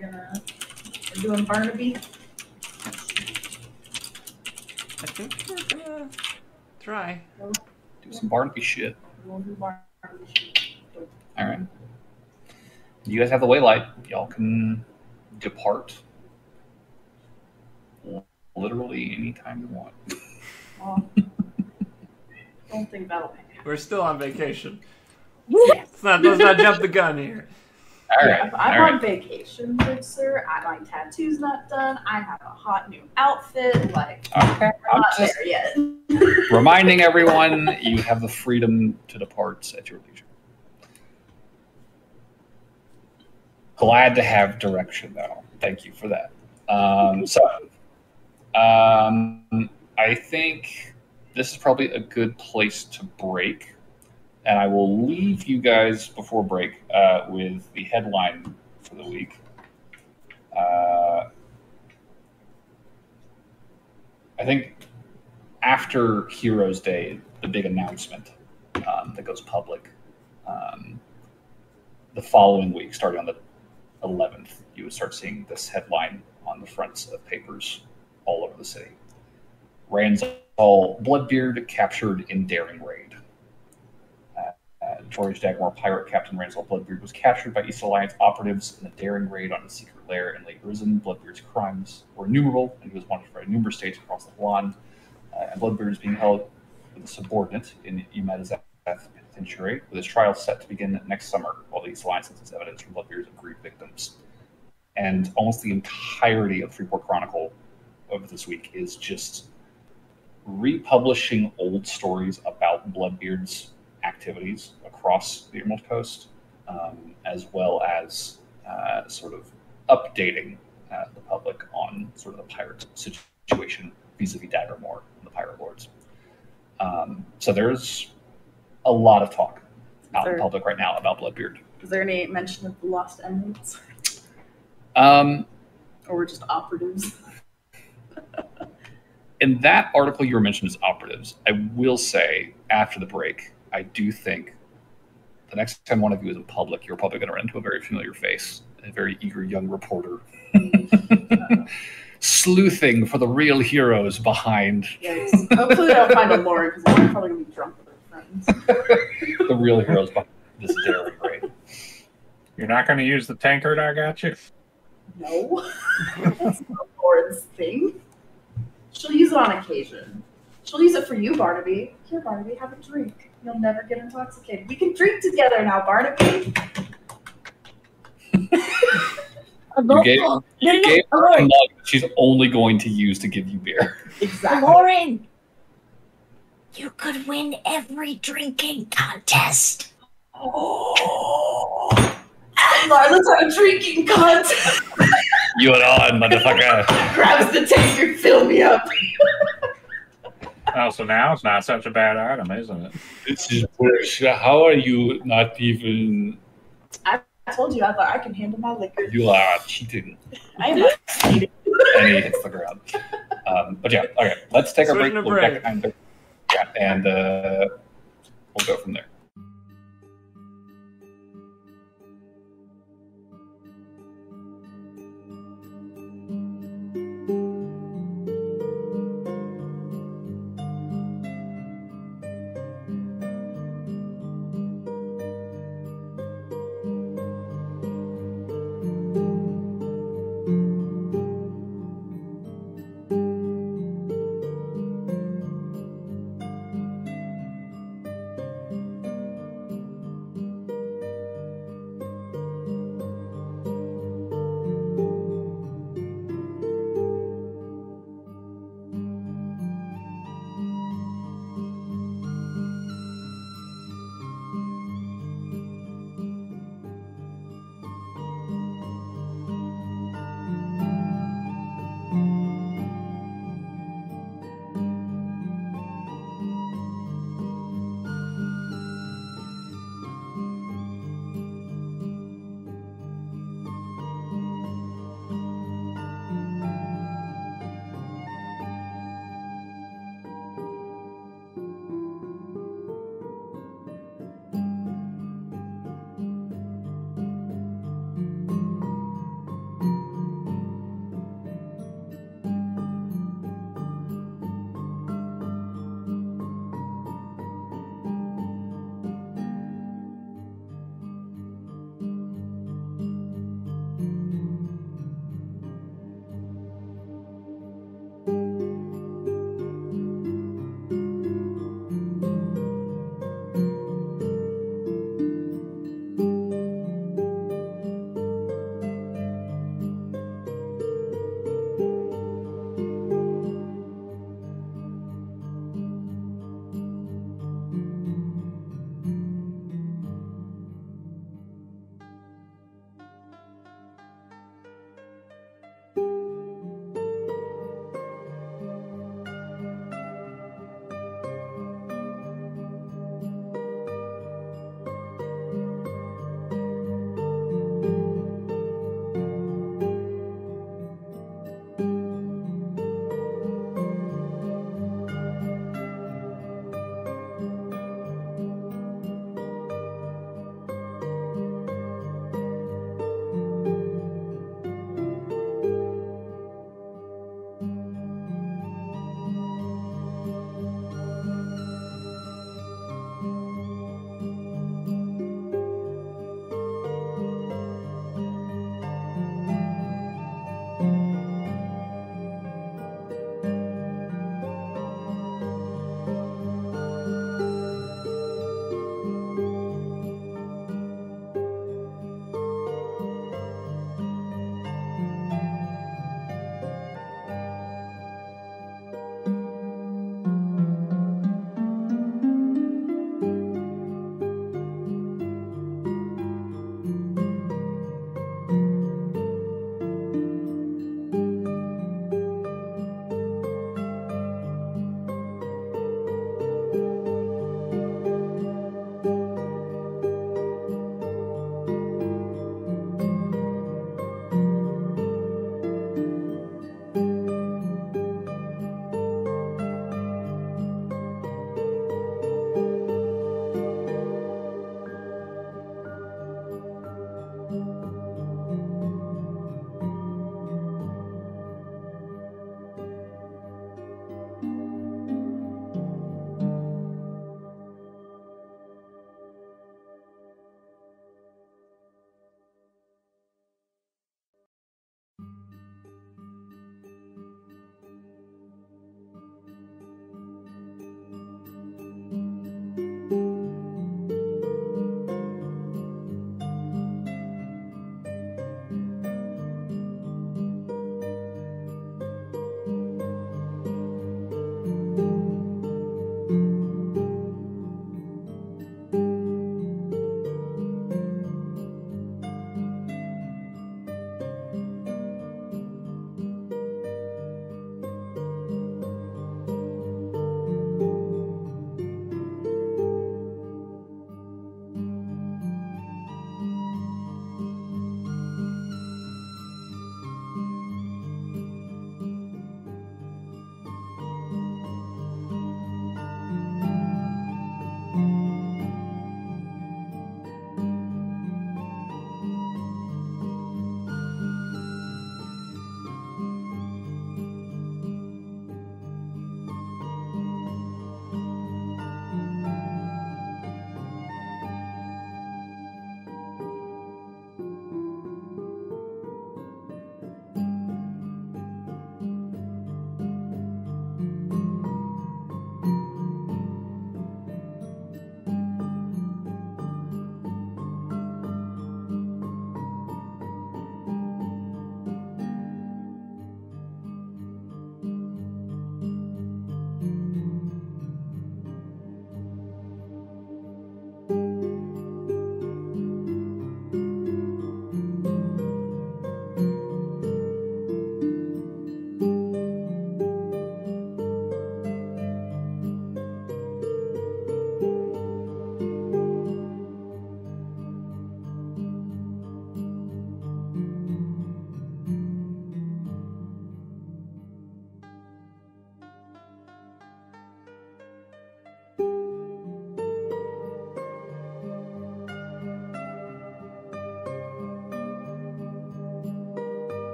doing Barnaby. I think we're gonna try. Do some Barnaby shit. We'll do Barnaby shit. All right. You guys have the waylight. Y'all can depart literally anytime you want. Well, don't think that'll pay. We're still on vacation. Yes. Let's not jump the gun here. All right. If I'm on vacation, good sir, my tattoo's not done. I have a hot new outfit. Like, Okay. I'm I'm not just there yet. reminding everyone you have the freedom to depart at your leisure. Glad to have direction, though. Thank you for that. I think this is probably a good place to break. And I will leave you guys before break with the headline for the week. I think after Heroes Day, the big announcement that goes public, the following week, starting on the 11th, you would start seeing this headline on the fronts of papers all over the city. Ranzal Bloodbeard captured in daring raid. George Dagmore, pirate Captain Ranzal Bloodbeard, was captured by East Alliance operatives in a daring raid on his secret lair in Lake Risen. Bloodbeard's crimes were innumerable, and he was wanted by numerous states across the land. And Bloodbeard is being held with a subordinate in Umadazath Penitentiary, with his trial set to begin next summer, while the East Alliance has evidence from Bloodbeard's aggrieved victims. And almost the entirety of the Freeport Chronicle over this week is just republishing old stories about Bloodbeard's activities across the Emerald Coast, as well as sort of updating the public on sort of the pirate situation vis-a-vis Daggermore and the Pirate Lords. So there's a lot of talk out in public right now about Bloodbeard. Is there any mention of the Lost Emeralds? Or just operatives? In that article you were mentioned as operatives, I will say after the break, I do think the next time one of you is in public, you're probably going to run into a very familiar face a very eager young reporter. Sleuthing for the real heroes behind. Yikes. Hopefully they'll find a Lauren, because Lauren's probably going to be drunk with her friends. The real heroes behind this dairy raid. You're not going to use the tankard I got you? No. That's not Lauren's thing. She'll use it on occasion. She'll use it for you, Barnaby. Here, Barnaby, have a drink. You'll never get intoxicated. We can drink together now, Barnaby. You gave her a mug that she's only going to use to give you beer. Exactly. Lauren, you could win every drinking contest. Oh. Lauren, let's have a drinking contest. You and on, motherfucker. Grabs the tankard, fill me up. Oh, so now it's not such a bad item, isn't it? This is bullshit. How are you not even... I told you, I thought I can handle my liquor. You are cheating. I am not cheating. And he hits the ground. But yeah, okay. Let's take our break. We'll be back behind and we'll go from there.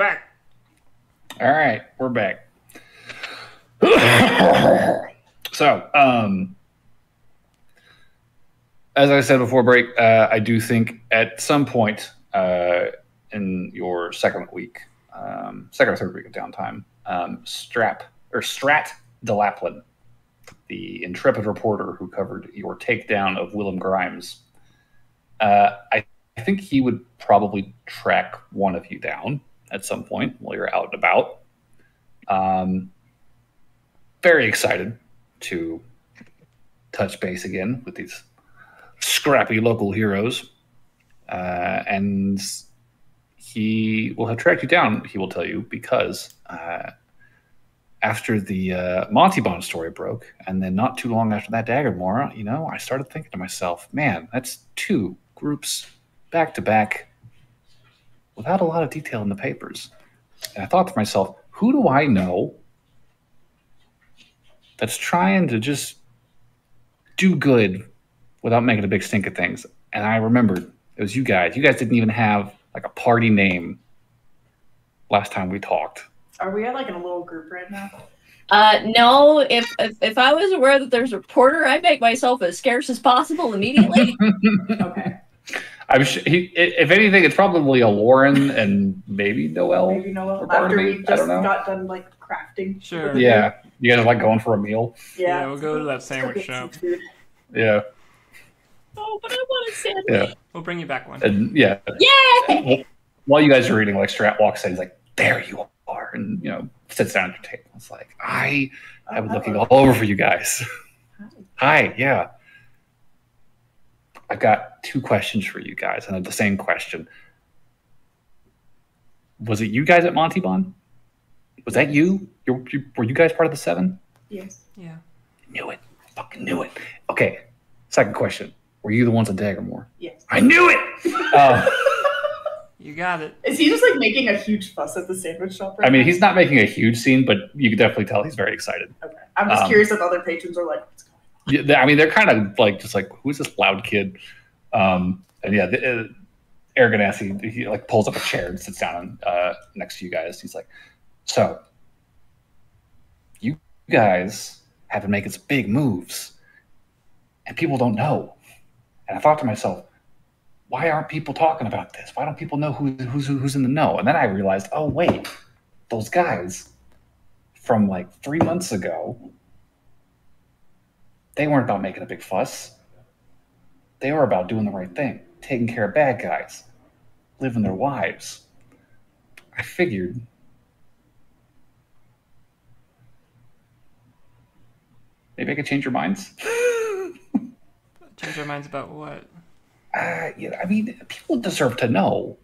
back. All right, we're back. So, as I said before break, I do think at some point in your second or third week of downtime, Strat DeLaplin, the intrepid reporter who covered your takedown of Willem Grimes, I think he would probably track one of you down at some point while you're out and about. Very excited to touch base again with these scrappy local heroes. And he will have tracked you down, he will tell you, because after the Monty Bond story broke, and then not too long after that Daggermore, I started thinking to myself, man, that's 2 groups back to back without a lot of detail in the papers. And I thought to myself, who do I know that's trying to just do good without making a big stink of things? And I remembered it was you guys. You guys didn't even have like a party name last time we talked. Are we at like in a little group right now? No. If I was aware that there's a reporter, I'd make myself as scarce as possible immediately. Okay. I'm sure if anything, it's probably a Lauren and maybe Noel. Maybe Noel. or After Barnaby. we I don't just know. got done like crafting. Sure. Yeah. You guys are like going for a meal? Yeah. We'll go to that sandwich shop. Food. Yeah. Oh, but I want a sandwich. Yeah. We'll bring you back one. And yeah. Yay! While you guys are eating, like Strat walks in, he's like, there you are. And, sits down at your table. It's like, I was looking all over for you guys. Hi, yeah. I've got 2 questions for you guys, and they're the same question. Was it you guys at Monty Bond? Was that you? Were you guys part of the 7? Yes. Yeah. Knew it. Fucking knew it. Okay. Second question. Were you the ones at Daggermore? Yes. I knew it! You got it. Is he just like making a huge fuss at the sandwich shop right I mean, now? he's not making a huge scene, but you can definitely tell he's very excited. Okay. I'm just curious if other patrons are like, what's going on? Yeah, I mean, they're kind of like, just like, who's this loud kid? And yeah, Eric Ganassi, he like pulls up a chair and sits down next to you guys. He's like, so, you guys have been making some big moves, and people don't know. And I thought to myself, why aren't people talking about this? Why don't people know who's in the know? And then I realized, oh, wait, those guys from like 3 months ago, they weren't about making a big fuss. They were about doing the right thing, taking care of bad guys, living their lives. I figured maybe I could change your minds. Change our minds about what? Yeah, I mean, people deserve to know,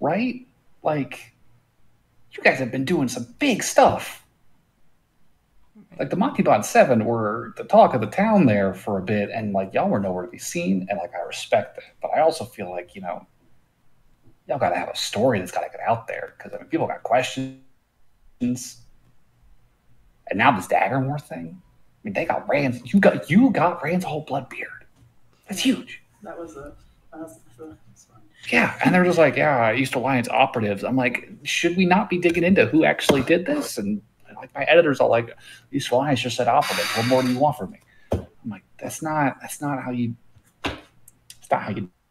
right? Like, you guys have been doing some big stuff. Like, the Monty Bond 7 were the talk of the town there for a bit, and, like, y'all were nowhere to be seen, and, like, I respect that. But I also feel like, y'all got to have a story that's got to get out there, because, I mean, people got questions. And now this Daggermore thing, I mean, they got Rand's, you got Rand's whole blood beard. That's huge. That was fun. Yeah, and they're just like, yeah, East Alliance operatives. I'm like, should we not be digging into who actually did this? And like my editors are like, East Alliance just said operatives. What more do you want from me? I'm like, that's not how you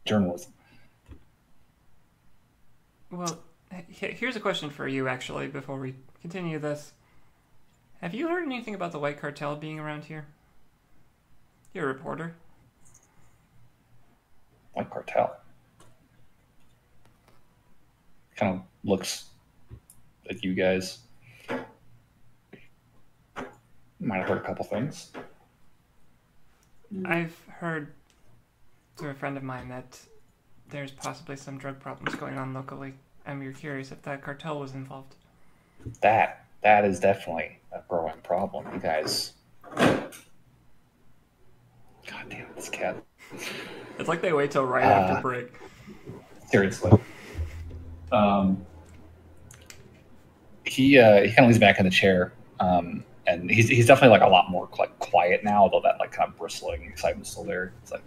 journalism. Well, here's a question for you, actually, before we continue this. Have you heard anything about the White Cartel being around here? You're a reporter. White Cartel. Kind of looks at you guys. Might have heard a couple things. I've heard through a friend of mine that there's possibly some drug problems going on locally. You're curious if that cartel was involved. That is definitely a growing problem. You guys. God damn, this cat. It's like they wait till right after break. Seriously. He kind of leans back in the chair, and he's definitely like a lot more like quiet now, although that like kind of bristling excitement's still there. It's like,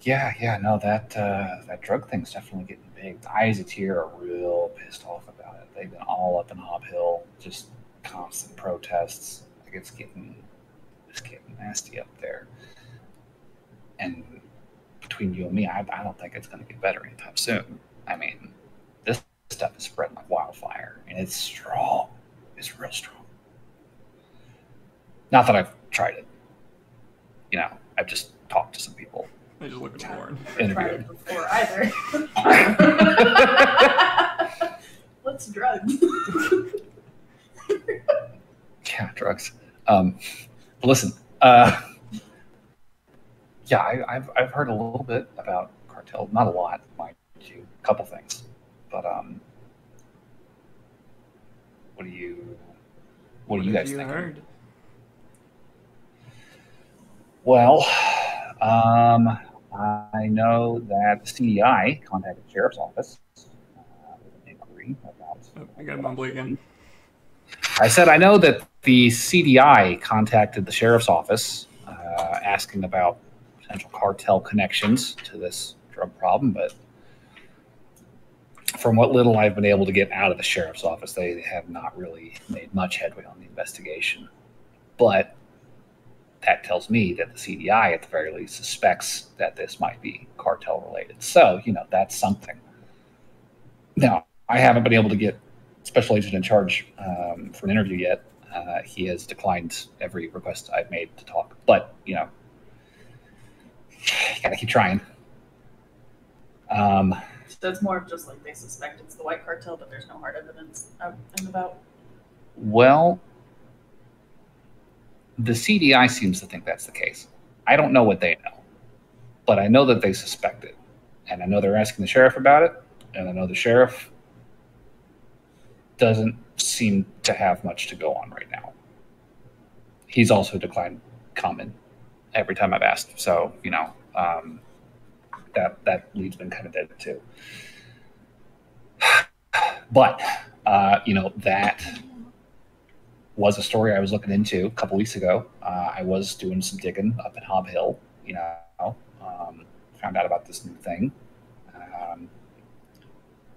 Yeah, no, that drug thing's definitely getting big. The Isaacs here are real pissed off about it. They've been all up in Hob Hill, just constant protests. Like it's getting nasty up there. And between you and me, I don't think it's going to get better anytime soon. I mean, this stuff is spreading like wildfire, and it's strong. It's real strong. Not that I've tried it. You know, I've just talked to some people. I just look at porn. Tried it before either. What's drugs? Yeah, drugs. Listen, yeah, I've heard a little bit about cartel. Not a lot, mind you. A couple things, but what do you guys think? Heard? Well, I know that the CDI contacted the sheriff's office with an inquiry about. Oh, I got mumbly again. I said I know that the CDI contacted the sheriff's office asking about potential cartel connections to this drug problem, but from what little I've been able to get out of the sheriff's office, they have not really made much headway on the investigation. But that tells me that the CDI, at the very least, suspects that this might be cartel related. So, you know, that's something. Now, I haven't been able to get Special Agent in charge for an interview yet. He has declined every request I've made to talk. But, you know, you got to keep trying. So it's more of just like they suspect it's the white cartel, but there's no hard evidence out and about. Well, the CDI seems to think that's the case. I don't know what they know, but I know that they suspect it. And I know they're asking the sheriff about it, and I know the sheriff doesn't seem to have much to go on right now. He's also declined comment every time I've asked. So, you know, that lead's been kind of dead too. But, you know, that was a story I was looking into a couple weeks ago. I was doing some digging up in Hob Hill, you know, found out about this new thing.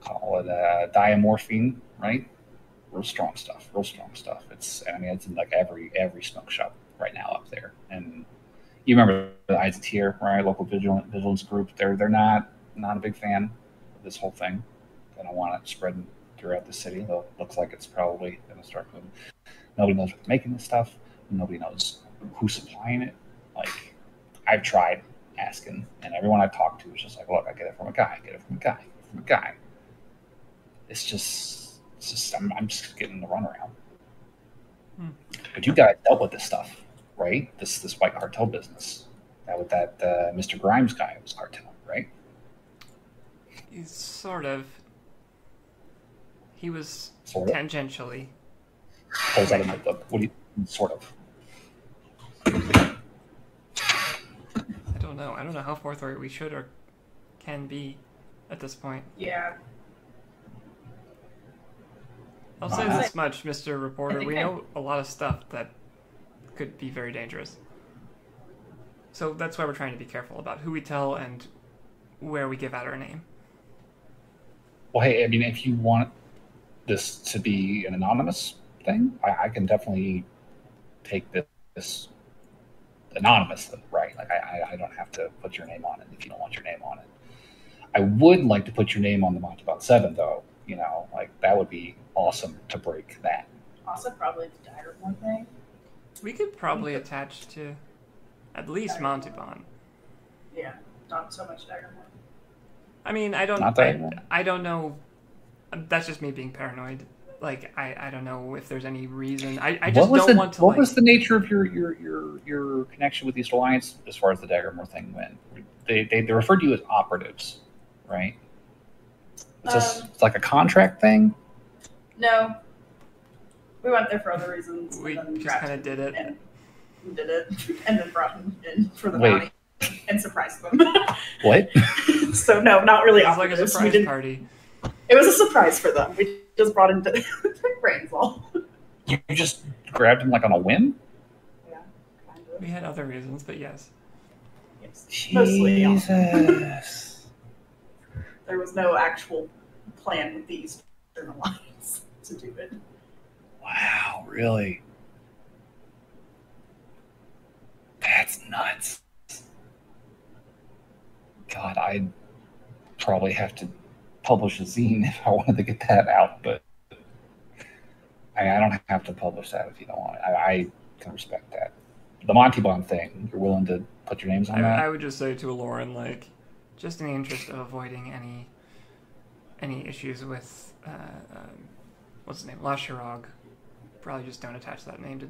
Call it diamorphine, right? Real strong stuff. It's in like every smoke shop right now up there. And you remember the Isaacs here, right? Local vigilance group. They're not a big fan of this whole thing. They don't want it spreading throughout the city. Though it looks like it's probably going to start moving. Nobody knows what's making this stuff. Nobody knows who's supplying it. Like, I've tried asking, and everyone I've talked to is just like, look, I get it from a guy. It's just I'm just getting the runaround. But you guys dealt with this stuff, right? This white cartel business. That Mr. Grimes guy was cartel, right? He's sort of. He was Sort of? tangentially. Pulls out a notebook. What do you sort of? I don't know. I don't know how forthright we should or can be at this point. Yeah. I'll say this much, Mr. Reporter. We know a lot of stuff that could be very dangerous. So that's why we're trying to be careful about who we tell and where we give out our name. Well, hey, I mean, if you want this to be an anonymous thing, I can definitely take this anonymously, right? Like, I don't have to put your name on it if you don't want your name on it. I would like to put your name on the Montalban 7, though. You know, like, that would be awesome to break that. Also, probably the Daggermore thing. We could probably attach to at least Montalban. Yeah, not so much Daggermore. I mean, I don't know. That's just me being paranoid. Like, I don't know if there's any reason. I just don't want to. What was the nature of your connection with the East Alliance as far as the Daggermore thing went? They referred to you as operatives, right? It's like a contract thing? No. We went there for other reasons. We just kind of did it. And then brought him in for the Wait. bounty and surprised them. What? So, no, not really It was like a operatives. surprise party. It was a surprise for them. We just brought him to brains all. You just grabbed him like on a whim? Yeah, kind of. We had other reasons, but yes. Yes. Mostly on. Jesus. There was no actual plan with the Eastern Alliance to do it. Wow, really? That's nuts. God, I'd probably have to publish a zine if I wanted to get that out, but I don't have to publish that if you don't want it. I can respect that. The Monty Bond thing, you're willing to put your names on that? I would just say to Lauren, like, just in the interest of avoiding any issues with what's his name, Lasharog, probably just don't attach that name to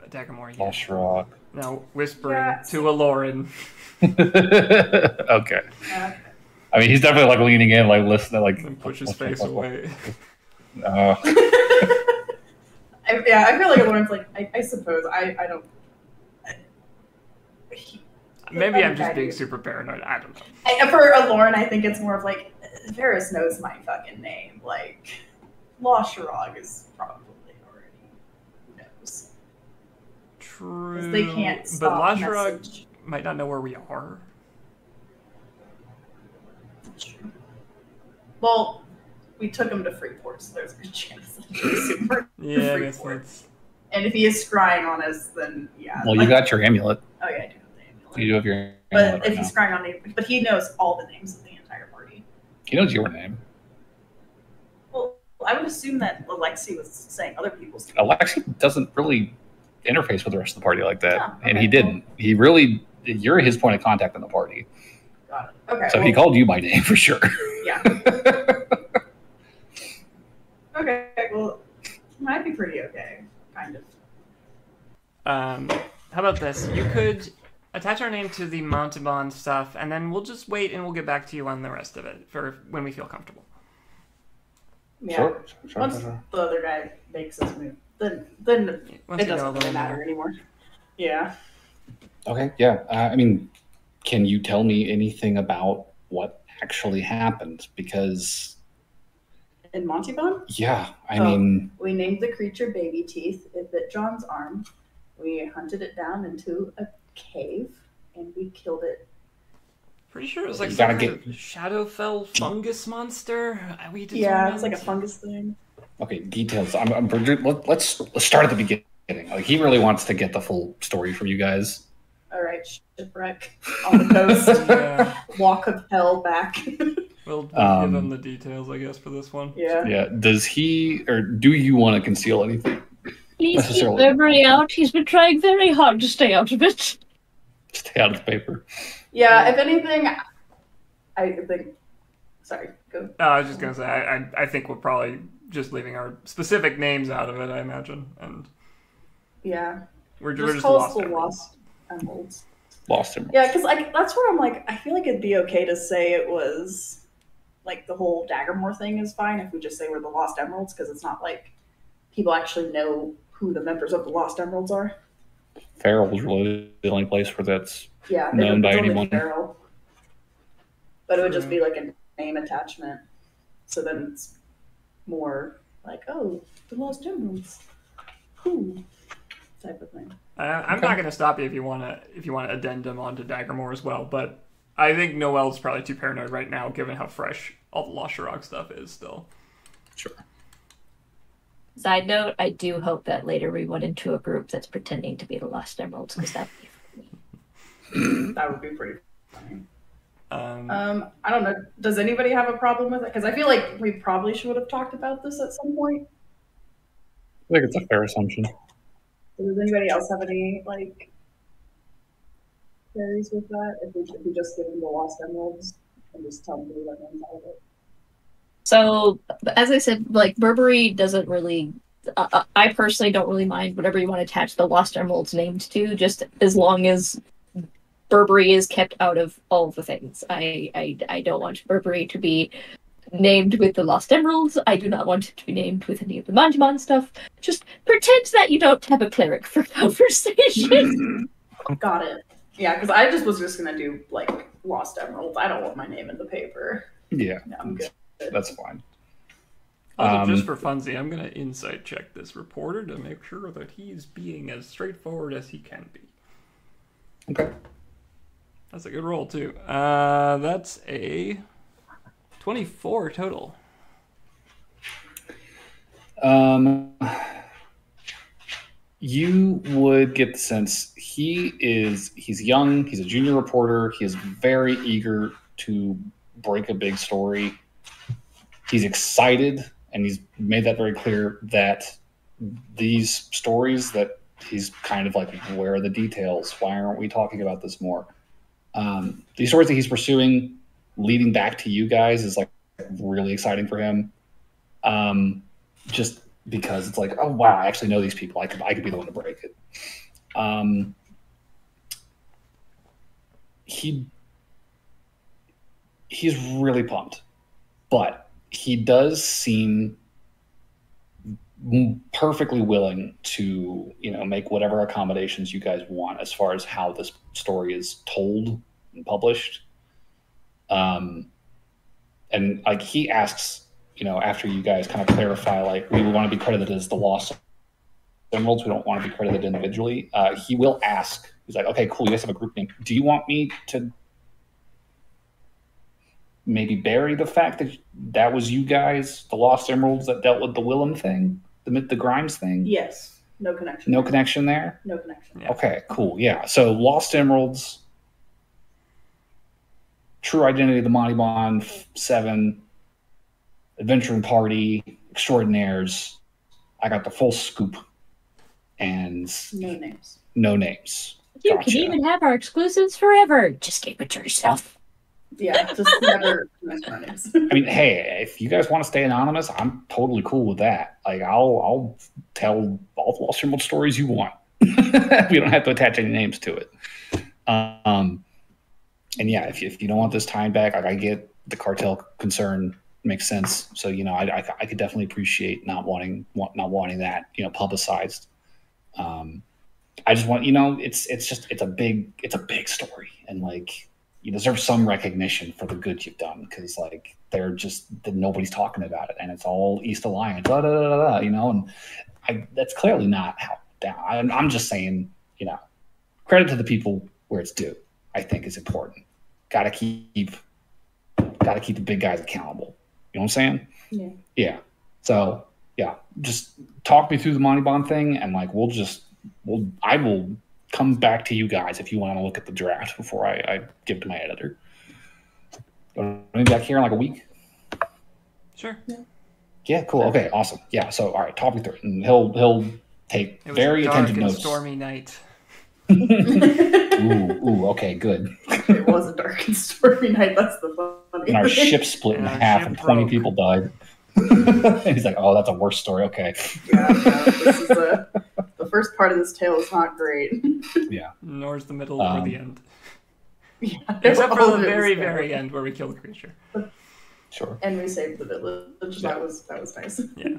Dagamore. Lasharog. No, whispering to a Lauren. Okay. I mean, he's definitely like leaning in, like listening, like and push his face away. I feel like Lauren's like, I suppose I don't. Maybe I'm just being super paranoid. I don't know. For a Lauren, I think it's more of like, Varys knows my fucking name. Like, Lasharog is probably already knows. True. They can't stop but Lasharog message. might not know where we are. Well, we took him to Freeport, so there's a good chance that he's super Yeah, I guess that's... And if he is scrying on us, then yeah. Well, you got your amulet. Oh yeah, I do have the amulet. You do have your amulet. But right if he's now. scrying on me, but he knows all the names of the entire party. He knows your name. Well, I would assume that Alexi was saying other people's names. Alexi doesn't really interface with the rest of the party like that, Oh, and okay, he didn't. He really, you're his point of contact in the party. Got it. Okay. So he called you by name for sure. Yeah. Okay. Well, might be pretty okay, kind of. How about this? You could attach our name to the Montalban stuff, and then we'll just wait and we'll get back to you on the rest of it for when we feel comfortable. Yeah. Sure. Once the other guy makes his move, then Once it you know a doesn't little really matter more. anymore. Yeah. Okay, yeah. I mean, can you tell me anything about what actually happened? Because, In Montalban? yeah, I Oh. mean, We named the creature Baby Teeth. It bit John's arm. We hunted it down into a cave, and we killed it. Pretty sure it was like You some gotta kind of Shadowfell fungus monster. We Yeah, it's like a determined. fungus thing. okay, details. Let's start at the beginning. Like, he really wants to get the full story from you guys. All right, shipwreck on the coast. Yeah. Walk of hell back. We'll give them the details, I guess, for this one. Yeah. Yeah. Does he or do you want to conceal anything? Please keep Necessarily. Burberry out. He's been trying very hard to stay out of it. Stay out of the paper. Yeah, if anything, I think. Sorry, go. I was just gonna say, I think we're probably just leaving our specific names out of it. I imagine, and Yeah. we're Just just call us lost. the everyone. Lost Emeralds. Lost him. Yeah, because that's where I'm like, I feel like it'd be okay to say it was, like, the whole Daggermore thing is fine if we just say we're the Lost Emeralds, because it's not like people actually know who the members of the Lost Emeralds are. Farrell's really the only place where that's Yeah, known by it's only anyone. Feral. But it would just True. be like a name attachment. So then it's more like, oh, the Lost Emeralds. Cool. Type of thing. I'm not going to stop you if you want to addendum onto Daggermore as well, but I think Noel's probably too paranoid right now, given how fresh all the Lasharog stuff is still. Sure. Side note, I do hope that later we run into a group that's pretending to be the Lost Emeralds, because that'd be funny. That would be pretty funny. Um, I don't know. Does anybody have a problem with it? Because I feel like we probably should have talked about this at some point. I think it's a fair assumption. Does anybody else have any, like, theories with that? If we just give them the Lost Emeralds and just tell them to leave our names out of it? So, as I said, like, Burberry doesn't really... I personally don't really mind whatever you want to attach the Lost Emeralds named to, just as long as Burberry is kept out of all the things. I don't want Burberry to be named with the Lost Emeralds. I do not want it to be named with any of the Mantimon stuff. Just pretend that you don't have a cleric for conversation. Got it. Yeah, because I was just going to do, like, Lost Emeralds. I don't want my name in the paper. Yeah, No, I'm good. that's fine. also, just for funsies, I'm going to insight check this reporter to make sure that he's being as straightforward as he can be. Okay. That's a good roll, too. That's a 24 total. You would get the sense he's young, he's a junior reporter, he is very eager to break a big story. He's excited, and he's made that very clear that these stories that he's kind of like, where are the details? Why aren't we talking about this more? These stories that he's pursuing leading back to you guys is like really exciting for him. Just because it's like, oh wow, I actually know these people. I could be the one to break it. He's really pumped, but he does seem perfectly willing to, make whatever accommodations you guys want as far as how this story is told and published. And like he asks, after you guys kind of clarify, like, we want to be credited as the Lost Emeralds, we don't want to be credited individually. He will ask. He's like, okay, cool. You guys have a group name. Do you want me to maybe bury the fact that was you guys, the Lost Emeralds, that dealt with the Willem thing, the Grimes thing? Yes. No connection. No connection there? No connection. Yeah. Okay, cool. Yeah. So Lost Emeralds, True Identity of the Monty Bond, 7, Adventuring Party, Extraordinaires. I got the full scoop. And no names. No names. You can even have our exclusives forever. Just keep it to yourself. Yeah, just never mention our names. I mean, hey, if you guys want to stay anonymous, I'm totally cool with that. Like, I'll tell all the Lost Emerald stories you want. We don't have to attach any names to it. And yeah, if you don't want this time back, like, I get the cartel concern, makes sense. So I could definitely appreciate not wanting that publicized. I just want it's a big story, and like, you deserve some recognition for the good you've done, because like nobody's talking about it, and it's all East Alliance, and that's clearly not how down. I'm just saying, credit to the people where it's due. I think is important. Got to keep the big guys accountable. You know what I'm saying? Yeah. Yeah. So yeah, just talk me through the Monty Bond thing, and like I will come back to you guys if you want to look at the draft before I give it to my editor. Maybe back here in like a week. Sure. Yeah. Cool. Okay. Awesome. Yeah. So all right, talk me through it, and he'll take very attentive notes. Stormy night. Ooh. Okay. Good. It was a dark and stormy night. That's the funny And our thing. ship split in half, and 20 people died. He's like, oh, that's a worse story. Okay. Yeah, no, this is the first part of this tale is not great. Yeah. Nor is the middle or the end. Yeah, Except for all the of it very, was very end where we kill the creature. Sure. And we saved the village. Yeah. That was nice. Yeah.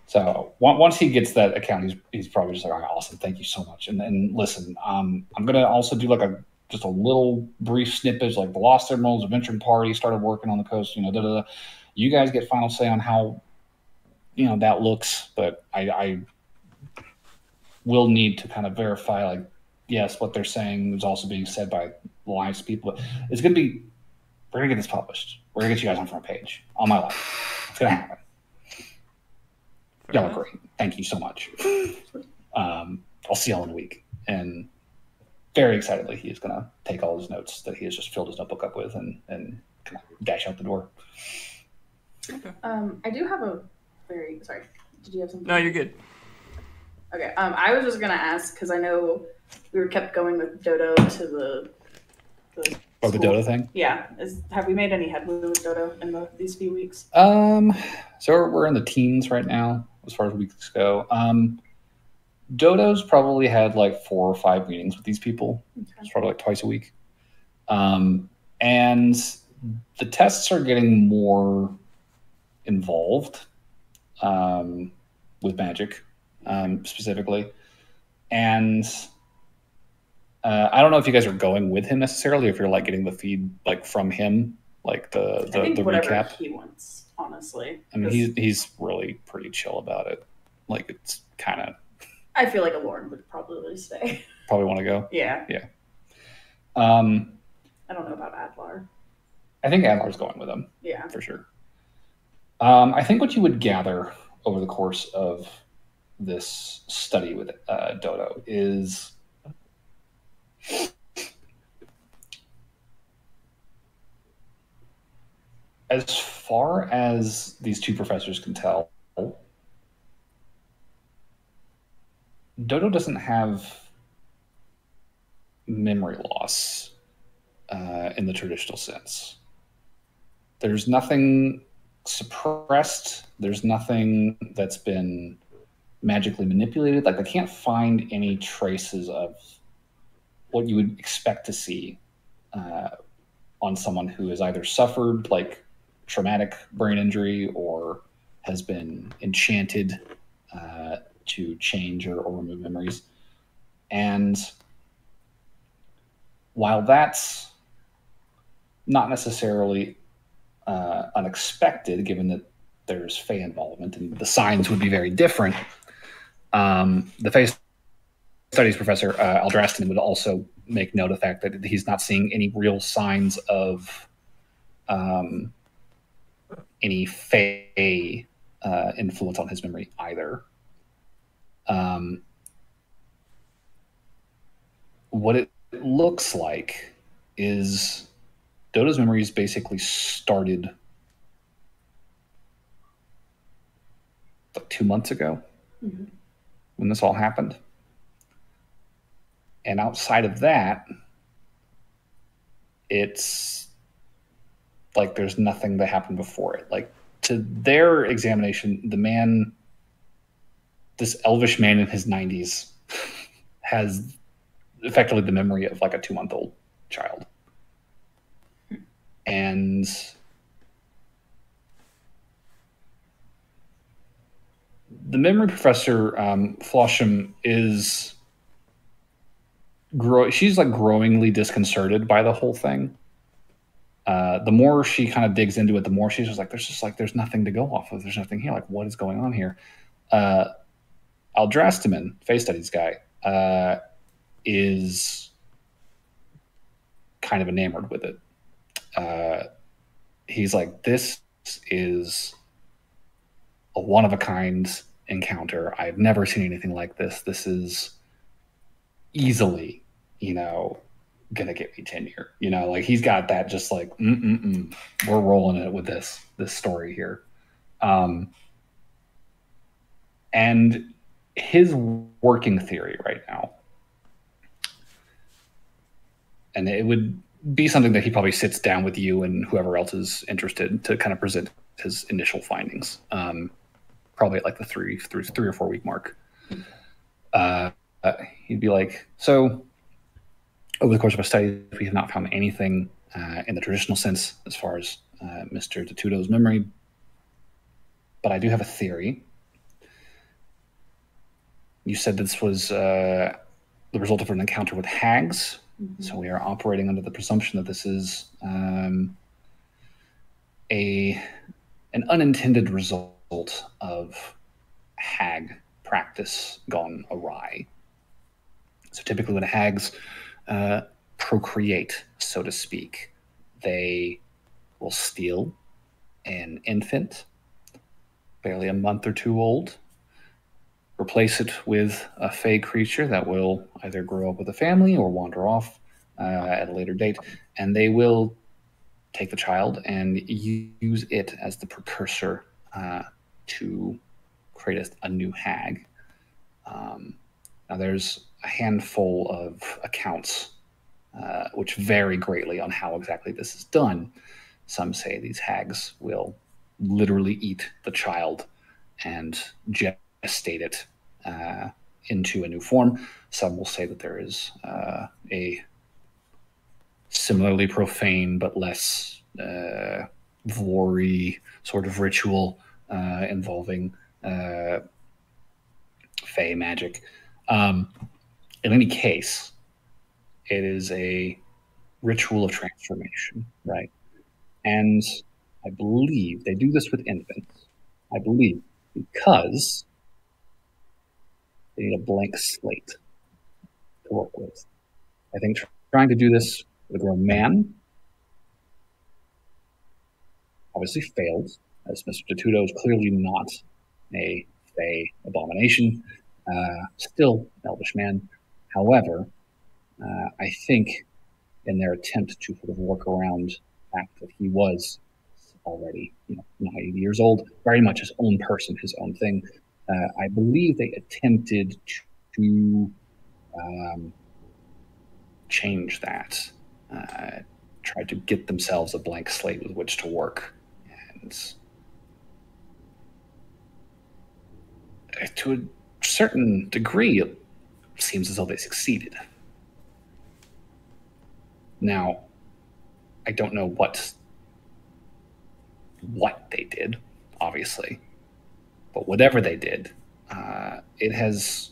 So once he gets that account, he's probably just like, oh, awesome, thank you so much. And listen, I'm gonna also do like just a little brief snippet, like the Lost Emeralds, Adventuring Party started working on the coast. You guys get final say on how that looks, but I will need to kind of verify, like, yes, what they're saying is also being said by Alliance people. We're gonna get this published. We're gonna get you guys on front page. All my life, it's gonna happen. Y'all are great. Thank you so much. I'll see y'all in a week. And very excitedly, he is going to take all his notes that he has just filled his notebook up with and kind of dash out the door. Okay. I do have sorry. Did you have something? No, you're good. Okay. I was just gonna ask, because I know we were kept going with Dodo to the The Dodo thing? Yeah. Have we made any headway with Dodo in these few weeks? So we're in the teens right now as far as weeks go. Dodo's probably had like 4 or 5 meetings with these people. Okay. It's probably like twice a week. And the tests are getting more involved with magic specifically. And I don't know if you guys are going with him necessarily, if you're like getting the feed like from him, like the whatever recap. He wants, honestly. I mean, he's really pretty chill about it. Like, it's kind of. I feel like Lauren would probably stay. Probably want to go. Yeah. Yeah. I don't know about Adlar. I think Adlar's going with him. Yeah. For sure. I think what you would gather over the course of this study with Dodo is as far as these two professors can tell, Dodo doesn't have memory loss in the traditional sense. There's nothing suppressed. There's nothing that's been magically manipulated. Like, they can't find any traces of what you would expect to see on someone who has either suffered like traumatic brain injury or has been enchanted to change or remove memories. And while that's not necessarily unexpected, given that there's Fey involvement and the signs would be very different, the Fey Studies professor, Aldrastin, would also make note of the fact that he's not seeing any real signs of any Fey influence on his memory either. What it looks like is Dodo's memories basically started like 2 months ago when this all happened. And outside of that, it's like there's nothing that happened before it. Like, to their examination, the man, this elvish man in his 90s, has effectively the memory of like a 2-month-old child. And the memory professor, Flosham, is she's like growingly disconcerted by the whole thing. The more she kind of digs into it, the more she's just like, there's nothing to go off of. There's nothing here. Like, what is going on here? Aldrastiman, Fey Studies guy, is kind of enamored with it. He's like, this is a one-of-a-kind encounter. I've never seen anything like this. This is easily, gonna get me tenure. Like, he's got that just like, we're rolling it with this story here. And his working theory right now, and it would be something that he probably sits down with you and whoever else is interested to kind of present his initial findings, probably at like the 3 or 4 week mark. He'd be like, so over the course of a study, we have not found anything in the traditional sense as far as Mr. Tatuto's memory, but I do have a theory. You said this was the result of an encounter with hags, so we are operating under the presumption that this is an unintended result of hag practice gone awry. So typically when hags procreate, so to speak, they will steal an infant, barely a month or two old, replace it with a fey creature that will either grow up with a family or wander off at a later date, and they will take the child and use it as the precursor to create a new hag. Now, there's a handful of accounts which vary greatly on how exactly this is done. Some say these hags will literally eat the child and gestate it into a new form. Some will say that there is a similarly profane but less vori sort of ritual involving fey magic. In any case, it is a ritual of transformation, right? And I believe they do this with infants. I believe because they need a blank slate to work with. I think trying to do this with a grown man obviously failed, as Mr. Tatuto is clearly not a Fey abomination, still an elvish man. However, I think in their attempt to sort of work around the fact that he was already 90 years old, very much his own person, his own thing, I believe they attempted to change that, tried to get themselves a blank slate with which to work. And to a certain degree, it seems as though they succeeded. Now, I don't know what they did, obviously, but whatever they did, it has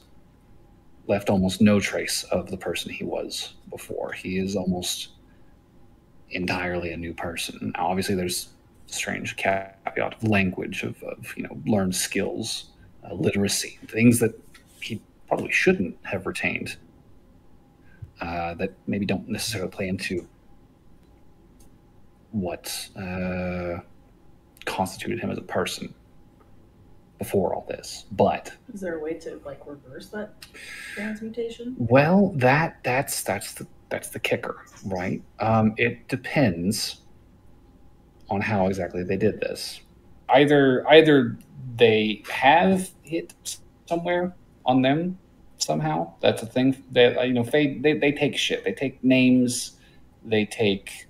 left almost no trace of the person he was before. He is almost entirely a new person. Now, obviously, there's a strange caveat of language, of learned skills, literacy, things that he probably shouldn't have retained, that maybe don't necessarily play into what constituted him as a person before all this. But is there a way to reverse that transmutation? Well, that's the kicker, right? It depends on how exactly they did this. Either they have hit somewhere on them somehow. That's a thing that they take shit. They take names. They take.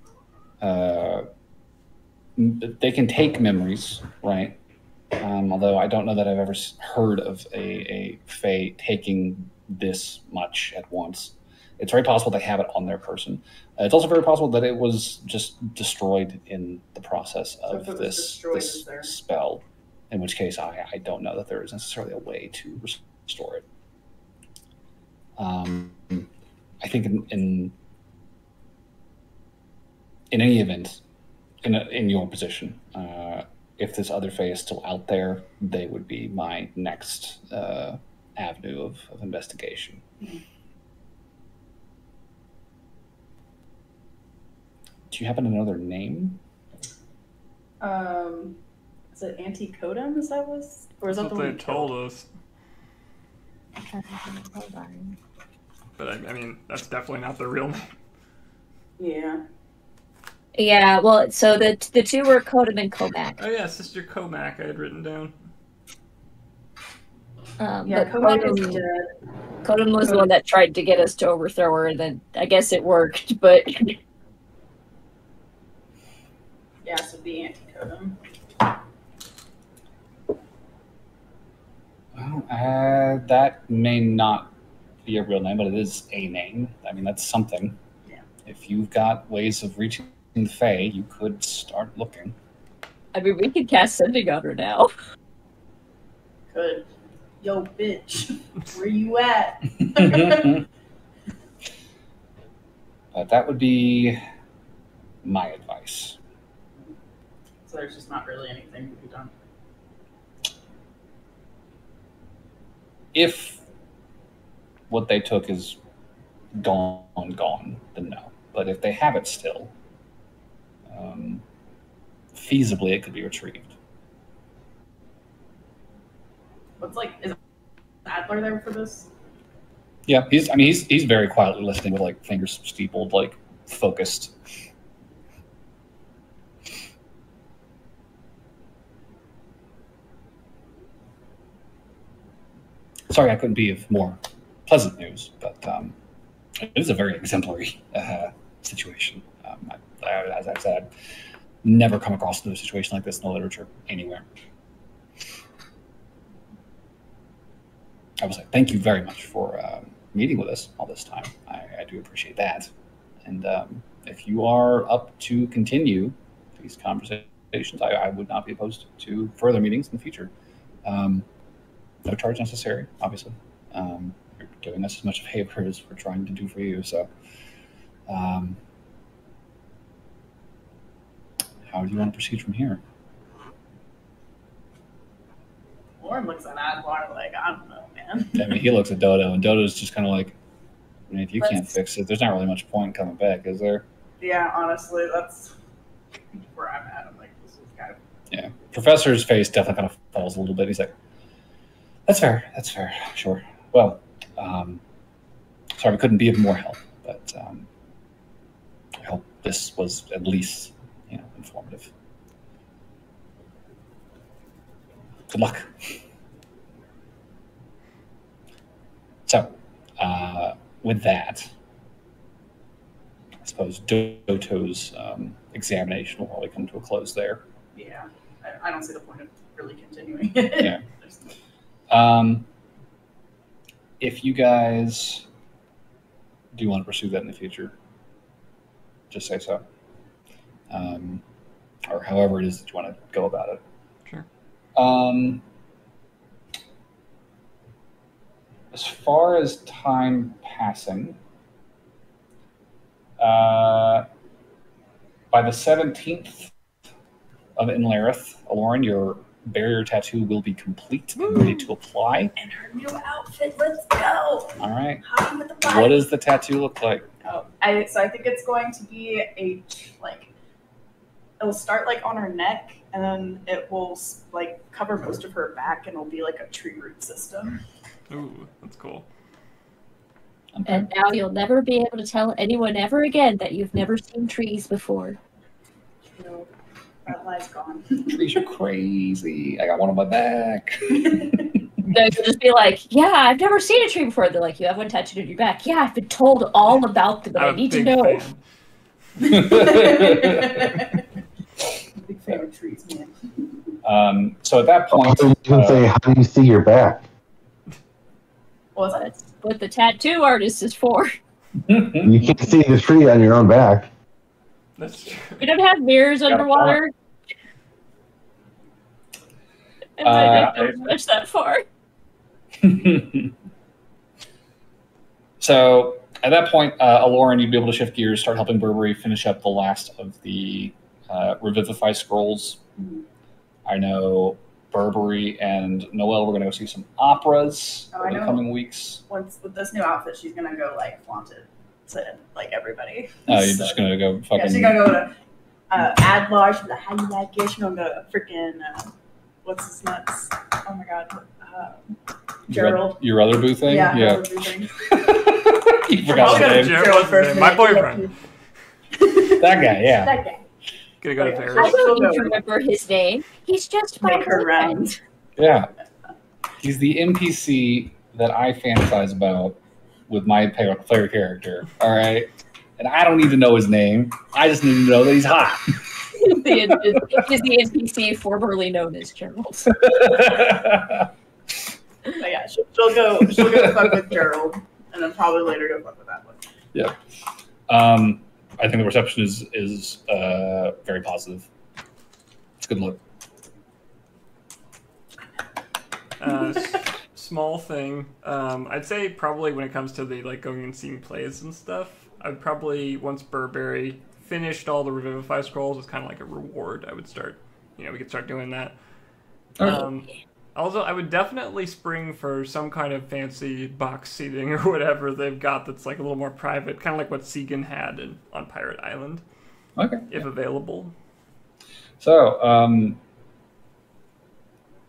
They can take memories, right? Although I don't know that I've ever heard of a Fae taking this much at once. It's very possible they have it on their person. It's also very possible that it was just destroyed in the process of this spell, in which case I don't know that there is necessarily a way to restore it. I think in any event, in your position, if this other Fae is still out there, they would be my next avenue of investigation. Mm-hmm. Do you happen to know their name? Is it Anticotum? Is that was, or is that the one they told us? But I mean, that's definitely not their real name. Yeah. Yeah, well, so the two were Kodum and Komak. Oh yeah, Sister Komak I had written down. Yeah, Komak is dead. Kodum was the one that tried to get us to overthrow her, and then I guess it worked, but... Yeah, so the Anticotum. Well, that may not be a real name, but it is a name. I mean, that's something. Yeah. If you've got ways of reaching the Fae, you could start looking. I mean, we could cast Sending on her now. Good. Yo, bitch, where you at? That would be my advice. So there's just not really anything to be done. If what they took is gone, then no. But if they have it still, feasibly it could be retrieved. Is Adler there for this? Yeah, he's very quietly listening with fingers steepled, focused. Sorry, I couldn't be of more pleasant news, but it is a very exemplary situation. As I've said, I've never come across a situation like this in the literature anywhere. I was like, thank you very much for meeting with us all this time. I do appreciate that. And if you are up to continue these conversations, I would not be opposed to further meetings in the future. No charge necessary, obviously. You're giving us as much of a favor as we're trying to do for you. So, how do you want to proceed from here? Lauren looks at Adler like, I don't know, man. I mean, he looks at Dodo, and Dodo's just kind of like, I mean, if you can't fix it, there's not really much point coming back, is there? Yeah, honestly, that's where I'm at. I'm like, this has got Yeah. Professor's face definitely kind of falls a little bit. He's like, that's fair. That's fair. Sure. Well, sorry we couldn't be of more help, but I hope this was at least, informative. Good luck. So, with that, I suppose Doto's examination will probably come to a close there. Yeah, I don't see the point of really continuing. Yeah. If you guys do want to pursue that in the future, just say so. Or however it is that you want to go about it. Sure. As far as time passing, by the 17th of Inlarith, Aloran, your barrier tattoo will be complete and ready to apply. And her new outfit, let's go. All right. Hot with the body. What does the tattoo look like? Oh, I think it's going to be it'll start on her neck, and then it will cover most of her back, and it'll be like a tree root system. Ooh, that's cool. Okay. And now you'll never be able to tell anyone ever again that you've never seen trees before. No, that lie's gone. Trees are crazy. I got one on my back. They'll just be like, yeah, I've never seen a tree before. They're like, you have one tattooed on your back. Yeah, I've been told all about them, but I I'm a need to big know. fan. Big fan of trees, man. So at that point, You can say, how do you see your back? What was that? That's what the tattoo artist is for. You can't see the tree on your own back. That's true. We don't have mirrors Got a underwater. And I don't push that far. So at that point, Aloran, you'd be able to shift gears, start helping Burberry finish up the last of the Revivify scrolls. I know Burberry and Noelle, we're going to go see some operas Oh, over I the know. coming weeks. Once with this new outfit, she's gonna go flaunt it to everybody. Oh, you're So- just going to go Yeah, fucking... she's gonna go to ad law. She's like, how you like it? She's gonna go to freaking what's his nuts? Oh my god, Gerald. Your other boo thing? Yeah. You Probably forgot go to his name. Gerald. Gerald first. My and then boyfriend. That guy, yeah. That guy. Gonna go to Yeah. I Paris. don't need to remember his name. He's just my Make her boyfriend. round. Yeah. He's the NPC that I fantasize about with my player character, all right? And I don't need to know his name. I just need to know that he's hot. He's the NPC formerly known as Gerald. But yeah, she'll go fuck with Gerald, and then probably later go fuck with that one. Yeah. I think the reception is very positive. It's a good look. Small thing. I'd say probably when it comes to the going and seeing plays and stuff, I'd probably, once Burberry finished all the Revivify scrolls, it's kind of like a reward. I would start, we could start doing that. Also, I would definitely spring for some kind of fancy box seating or whatever they've got that's a little more private, kind of like what Segan had on Pirate Island, Okay. if available. So,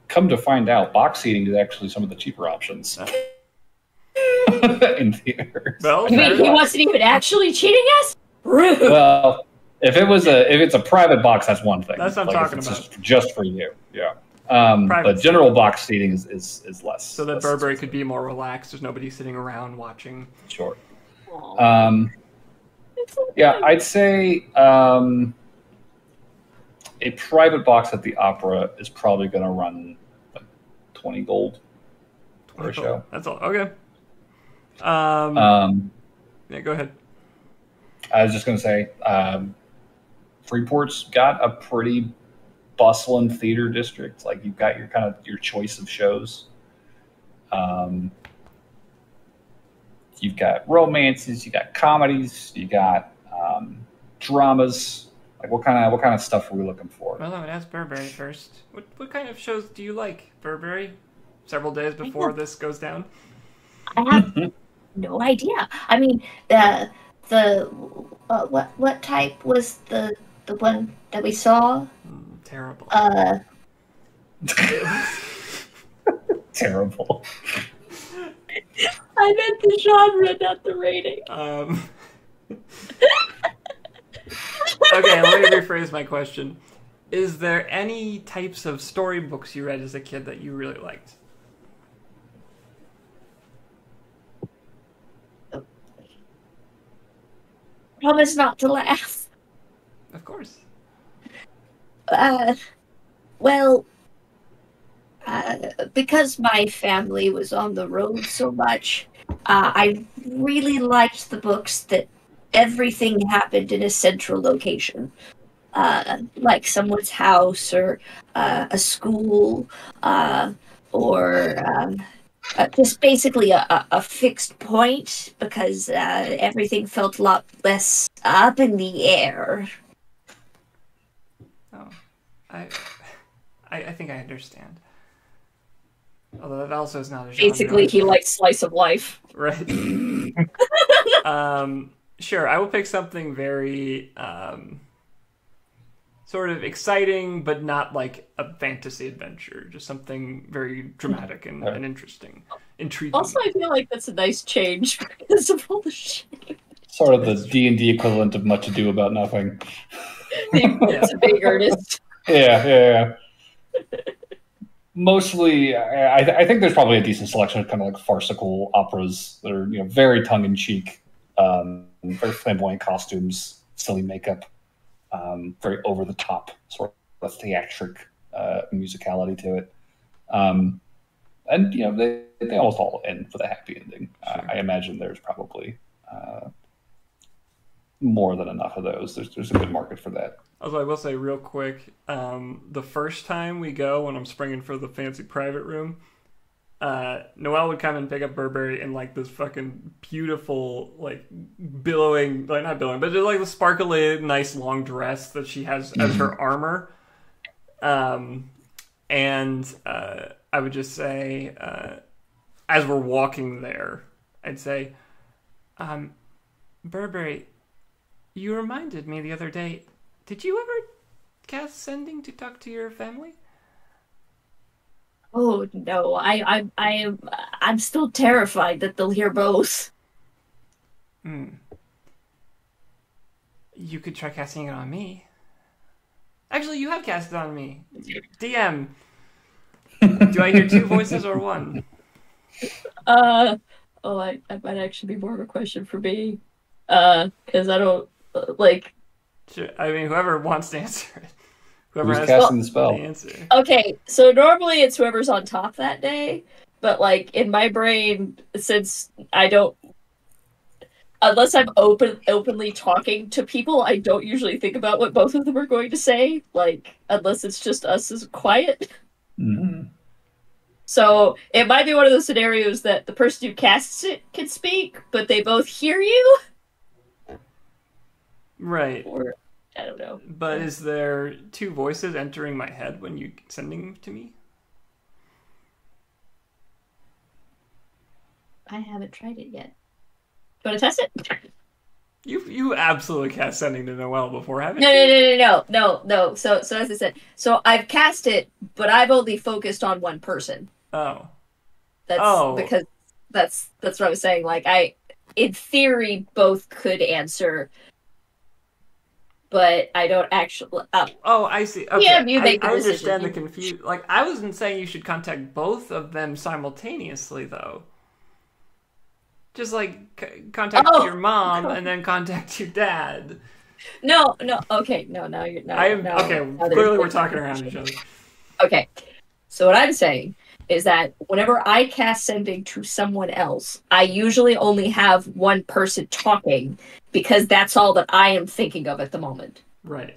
come to find out, box seating is actually some of the cheaper options in theaters. Well, You mean he wasn't even actually cheating us? Rude. Well, if it's a private box, that's one thing. That's what I'm talking if it's about. just for you, yeah. Private But general box seating is less. so that less Burberry expensive. could be more relaxed. There's nobody sitting around watching. Sure. Aw. It's so Yeah, nice. I'd say a private box at the opera is probably going to run 20 gold for a show. That's all. Okay. Yeah, go ahead. I was just going to say, Freeport's got a pretty bustling theater district. You've got your choice of shows. You've got romances, you got comedies, you got dramas. What kind of stuff are we looking for? Well, I would ask Burberry first. What kind of shows do you like, Burberry? Several days before this goes down. I have no idea. I mean, what type was the one that we saw? terrible. Terrible. I meant the genre, not the rating. Okay, let me rephrase my question. Is there any types of storybooks you read as a kid that you really liked? Promise not to laugh. Of course. Well, because my family was on the road so much, I really liked the books that everything happened in a central location. Like someone's house or a school or just basically a fixed point because everything felt a lot less up in the air. Oh, I think I understand. Although that also is not a genre. Basically, he likes slice of life. Right. Sure, I will pick something very sort of exciting, but not like a fantasy adventure. Just something very dramatic and interesting, intriguing. Also, I feel like that's a nice change because of all the shit. Sort of the D&D equivalent of Much Ado About Nothing. It's a big artist. Yeah. Mostly, I think there's probably a decent selection of kind of like farcical operas that are very tongue-in-cheek, very flamboyant costumes, silly makeup, very over-the-top sort of theatric musicality to it, and they almost all end with a happy ending. Sure. I imagine there's probably more than enough of those. There's a good market for that. Also, I will say real quick, the first time we go, when I'm springing for the fancy private room, Noelle would come and pick up Burberry in like this fucking beautiful, like billowing, like not billowing, but just like the sparkly, nice long dress that she has as her armor. And I would just say, as we're walking there, I'd say, Burberry, you reminded me the other day, did you ever cast sending to talk to your family? Oh no, I'm still terrified that they'll hear both. You could try casting it on me. Actually, you have cast it on me. DM. Do I hear two voices or one? I might actually be more of a question for me. Because I don't like. Sure. I mean, whoever wants to answer it. Whoever Who's has casting the spell? the answer. Okay, so normally it's whoever's on top that day, but like in my brain, since I don't, unless I'm openly talking to people, I don't usually think about what both of them are going to say. Like unless it's just us as quiet. Mm-hmm. So it might be one of those scenarios that the person who casts it can speak, but they both hear you. Right. Or I don't know. But is there two voices entering my head when you sending to me? I haven't tried it yet. Want to test it? You absolutely cast sending to Noelle before, haven't No. So as I said, so I've cast it, but I've only focused on one person. Oh. Because that's what I was saying. Like in theory, both could answer. But I don't actually. Oh, I see. Okay. Yeah, you make the I decision. understand the confusion. Like, I wasn't saying you should contact both of them simultaneously, though. Just like contact your mom and then contact your dad. No. Okay, no. Now you're not. Clearly, we're talking around each other. Okay, so what I'm saying is that whenever I cast sending to someone else, I usually only have one person talking because that's all that I am thinking of at the moment. Right.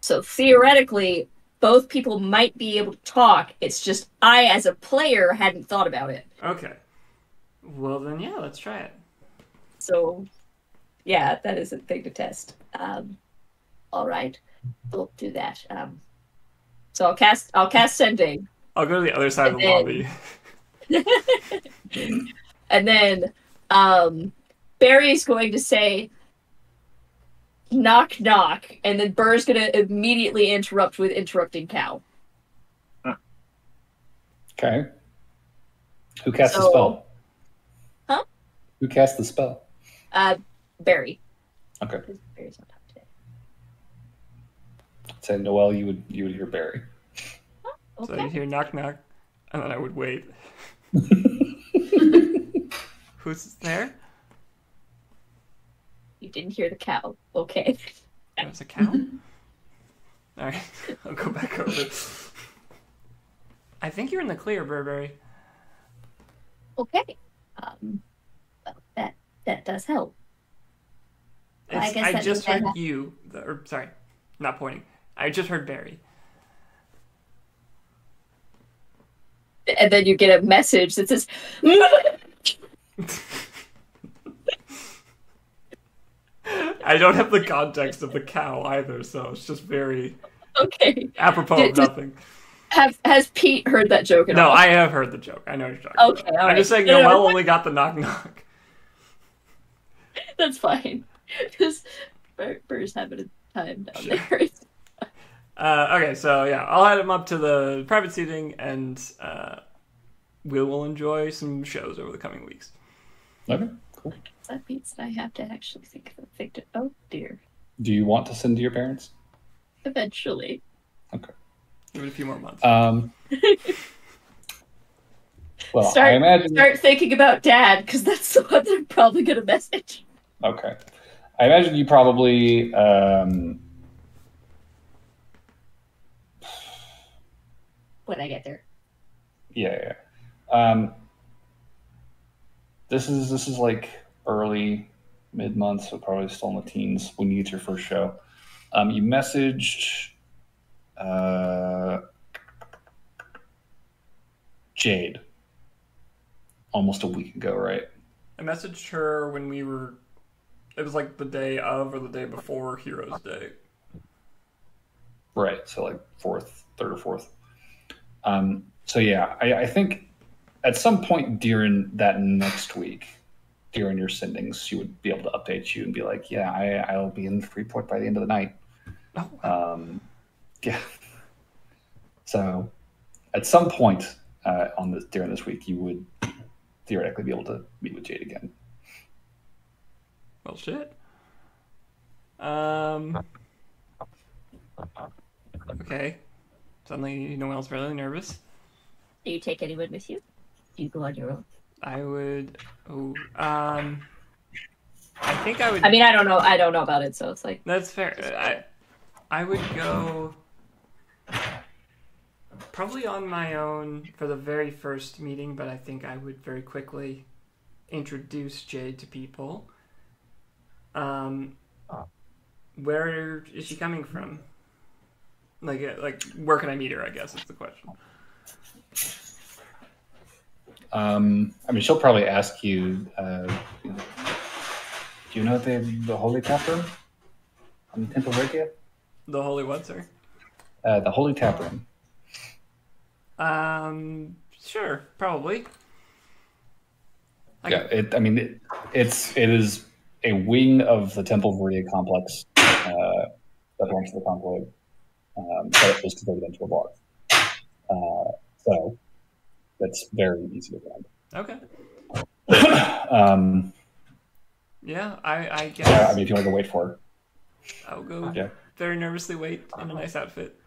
So theoretically, both people might be able to talk. It's just I, as a player, hadn't thought about it. Okay. Well, then, yeah, let's try it. So, yeah, that is a thing to test. All right, we'll do that. So I'll cast sending. I'll go to the other side of the lobby. And then Barry's going to say, knock knock, and then Burr's gonna immediately interrupt with interrupting cow. Okay. Who cast the So- spell? Huh? Who cast the spell? Barry. Okay. Barry's on top today. Say Noelle, you would hear Barry. So Okay. you'd hear knock knock, and then I would wait. Who's there? You didn't hear the cow. Okay. There's a cow? Alright, I'll go back over. I think you're in the clear, Burberry. Okay. Well, that does help. I guess I that just means heard you. Sorry, not pointing. I just heard Barry. And then you get a message that says, I don't have the context of the cow either, so it's just very okay. apropos of nothing. Has Pete heard that joke at No, all? I have heard the joke. I know what you're talking Okay, about. all I'm just right. saying No, Noelle only got the knock knock. That's fine. Because Burr's having a time down there. Okay, so yeah, I'll head him up to the private seating, and we will enjoy some shows over the coming weeks. Okay, cool. That means that I have to actually think of a victim. Oh dear. Do you want to send to your parents? Eventually. Okay. Give it a few more months. Well, Start- I imagine. Start thinking about Dad, because that's the one that I'm probably going to message. Okay. I imagine you probably. When I get there. Yeah. This is like early, mid-month, so probably still in the teens when you get your first show. You messaged Jade almost a week ago, right? I messaged her when we were. It was like the day of or the day before Heroes Day. Right. So like third or fourth. So yeah, I think at some point during that next week, during your sendings, she would be able to update you and be like, yeah, I'll be in Freeport by the end of the night. Oh. Yeah. So at some point during this week, you would theoretically be able to meet with Jade again. Well, shit. Okay. Suddenly, Noelle's really nervous. Do you take anyone with you? Do you go on your own? I would. Oh. I think I would. I mean, I don't know about it, so it's like. That's fair. I would go probably on my own for the very first meeting, but I think I would very quickly introduce Jade to people. Where is she coming from? Like, where can I meet her? I guess is the question. I mean, she'll probably ask you. Do you know the Holy Tap Room on the Temple Verde? The Holy what, sir? The Holy Tap Room. Sure, probably. It is a wing of the Temple Verde complex that belongs to the Conclave, but it was converted into a bar. So that's very easy to find. Okay. I Yeah, I guess. mean, if you want to go wait for her. I'll go Yeah. very nervously wait in a nice outfit.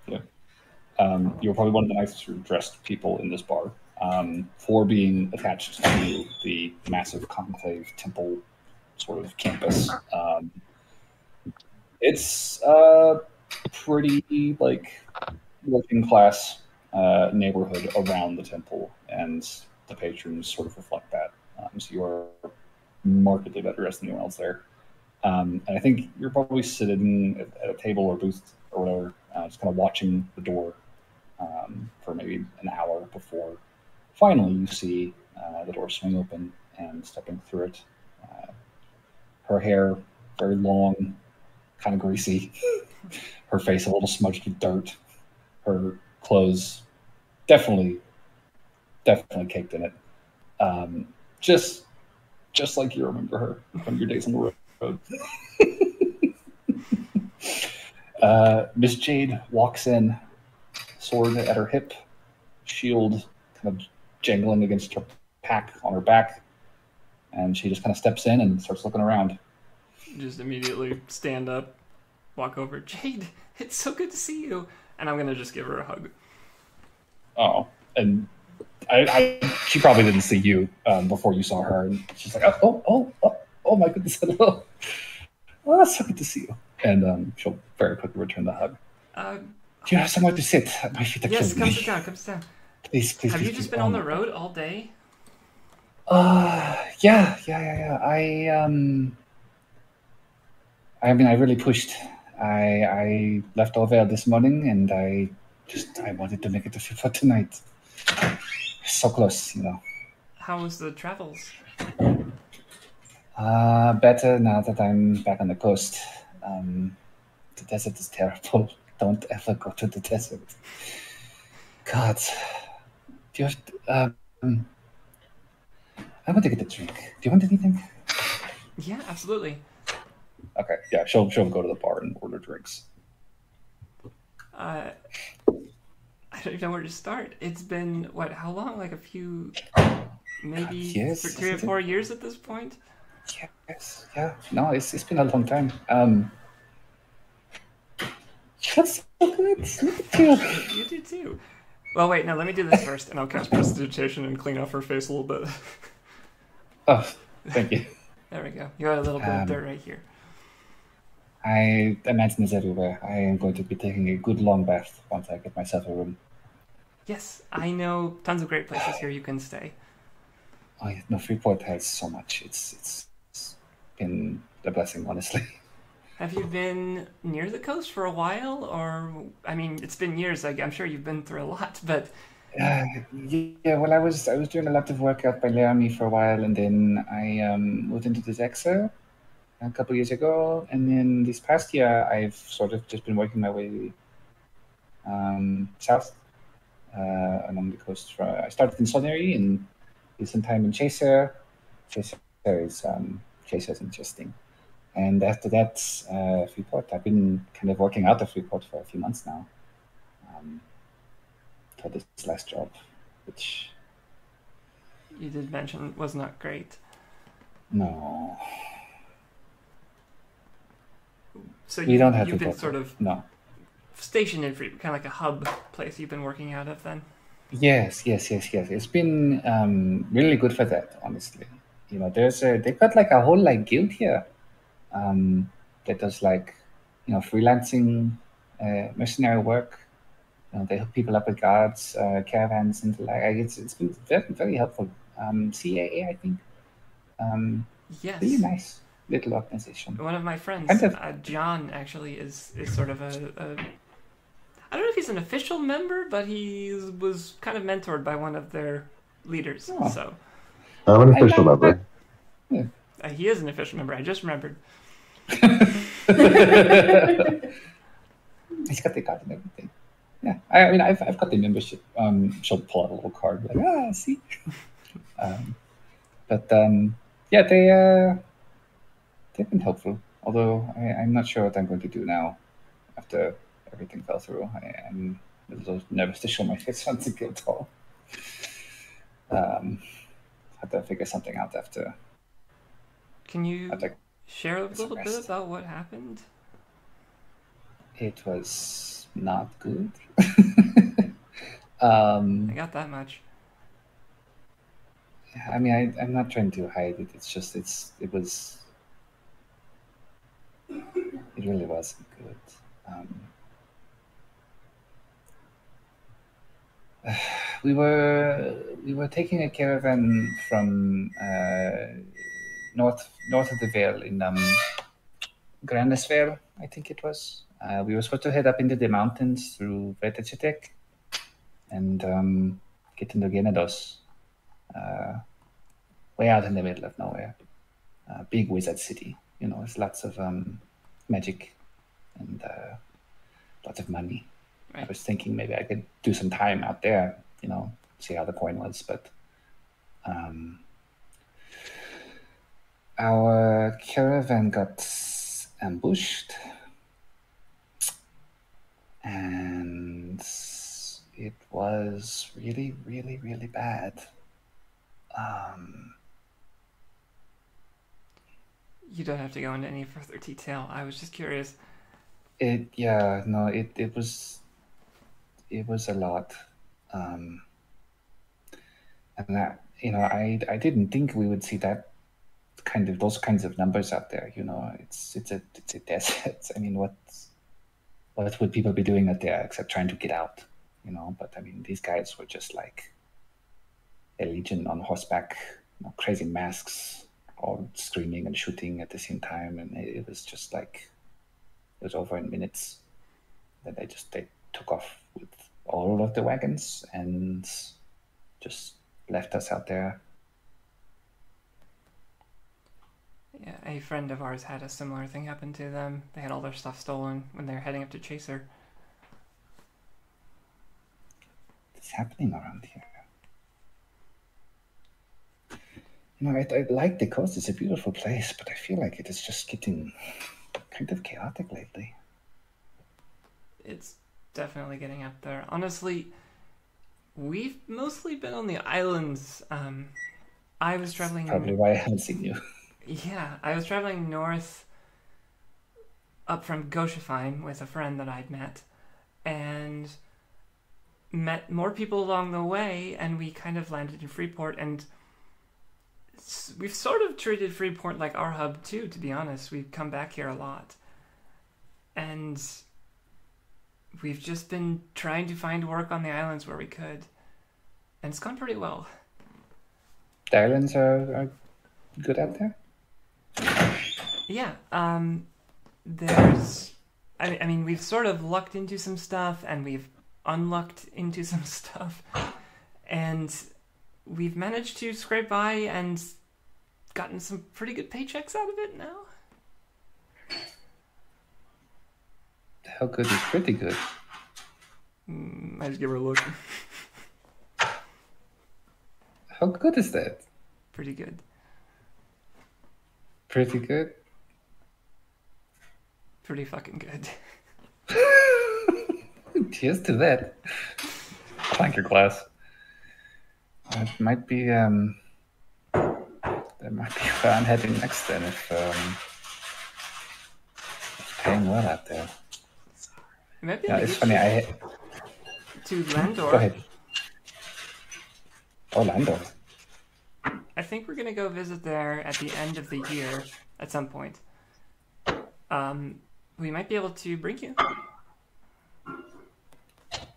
Yeah. You're probably one of the nicest dressed people in this bar for being attached to the massive conclave temple sort of campus. It's a pretty working class neighborhood around the temple, and the patrons sort of reflect that. So you are markedly better dressed than anyone else there. And I think you're probably sitting at a table or booth or whatever, just kind of watching the door for maybe an hour before finally you see the door swing open, and stepping through it, her hair very long, kind of greasy, her face a little smudged with dirt, her clothes definitely caked in it. Just like you remember her from your days on the road. Miss Jade walks in, sword at her hip, shield kind of jangling against her pack on her back, and she just kind of steps in and starts looking around. Just immediately stand up, walk over. Jade, it's so good to see you. And I'm going to just give her a hug. Oh, and she probably didn't see you before you saw her. And she's like, oh my goodness, hello. Oh, that's so good to see you. And she'll very quickly return the hug. Do you have somewhere to sit? My feet are yes, killing me. Come sit down. Please. Have you just been on the road all day? Yeah. I mean, I really pushed. I left Orville this morning, and I wanted to make it to Freeport tonight. So close, you know. How was the travels? Better now that I'm back on the coast. The desert is terrible. Don't ever go to the desert. God. Do you have... I want to get a drink. Do you want anything? Yeah, absolutely. Okay, yeah, she'll go to the bar and order drinks. I don't even know where to start. It's been, how long? Like a few, maybe yes, 3 or 4 years at this point? Yes, yeah. No, it's been a long time. That's so good. Look at you. You do too. Well, wait, no, let me do this first, and I'll cast Prestidigitation and clean off her face a little bit. Oh, thank you. There we go. You got a little bit of dirt right here. I imagine it's everywhere. I am going to be taking a good long bath once I get myself a room. Yes, I know tons of great places here you can stay. Oh, yeah, no, Freeport has so much. It's been a blessing, honestly. Have you been near the coast for a while? Or, I mean, it's been years. I'm sure you've been through a lot, but... Yeah, well, I was doing a lot of work out by Laramie for a while, and then I moved into this Exa a couple years ago, and then this past year I've sort of just been working my way south along the coast. I started in Sonnery and did some time in Chaser. Chaser is interesting. And after that, Freeport. I've been kind of working out of Freeport for a few months now. For this last job, which you did mention was not great. No. So you don't have you've to been sort of stationed in Freeport, kind of like a hub place you've been working out of then? Yes. It's been really good for that, honestly. You know, they've got like a whole like guild here that does like, you know, freelancing mercenary work. You know, they hook people up with guards, caravans, and like it's been very, very helpful. CAA, I think. Yes. Really nice little organization. One of my friends, John, actually is sort of a I don't know if he's an official member, but he was kind of mentored by one of their leaders. Oh. So I'm an official member. Yeah. He is an official member. I just remembered. He's got the card and everything. Yeah, I mean, I've got the membership. She'll pull out a little card, like, see. Yeah, they've been helpful. Although I'm not sure what I'm going to do now after everything fell through. I'm a little nervous to show my face on the guild hall. Have to figure something out after. Can you share a little bit about what happened? It was not good. I got that much. I mean, I'm not trying to hide it. It's just, it really wasn't good. We were taking a caravan from north of the Vale in Granisvale, I think it was. We were supposed to head up into the mountains through Vetachetek and get into Genedos, way out in the middle of nowhere. Big wizard city, you know, there's lots of magic and lots of money. Right. I was thinking maybe I could do some time out there, you know, see how the coin was, but our caravan got ambushed and it was really, really, really bad. You don't have to go into any further detail. I was just curious. It was a lot. And that, I didn't think we would see those kinds of numbers out there. It's a desert. I mean, what would people be doing out there except trying to get out? But I mean, these guys were just like a legion on horseback, crazy masks, all screaming and shooting at the same time, and it was just like it was over in minutes. Then they took off with all of the wagons and just left us out there. Yeah, a friend of ours had a similar thing happen to them. They had all their stuff stolen when they were heading up to Chaser. It's happening around here. I like the coast. It's a beautiful place, but I feel like it is just getting kind of chaotic lately. It's definitely getting up there. Honestly, we've mostly been on the islands. I was traveling... Probably why I haven't seen you. Yeah, I was traveling north up from Goshafine with a friend that I'd met, and met more people along the way, and we kind of landed in Freeport, and we've sort of treated Freeport like our hub too, to be honest. We've come back here a lot. And we've just been trying to find work on the islands where we could. And it's gone pretty well. The islands are good out there? Yeah. There's... I mean, we've sort of lucked into some stuff, and we've unlucked into some stuff. And we've managed to scrape by and gotten some pretty good paychecks out of it now. How good is pretty good? I just give her a look. How good is that? Pretty good. Pretty good? Pretty fucking good. Cheers to that. Thank your glass. It might be there might be where I'm heading next then if it's paying well out there. Maybe It's funny. to Landor. Go ahead. Oh, Landor. I think we're gonna go visit there at the end of the year at some point. We might be able to bring you.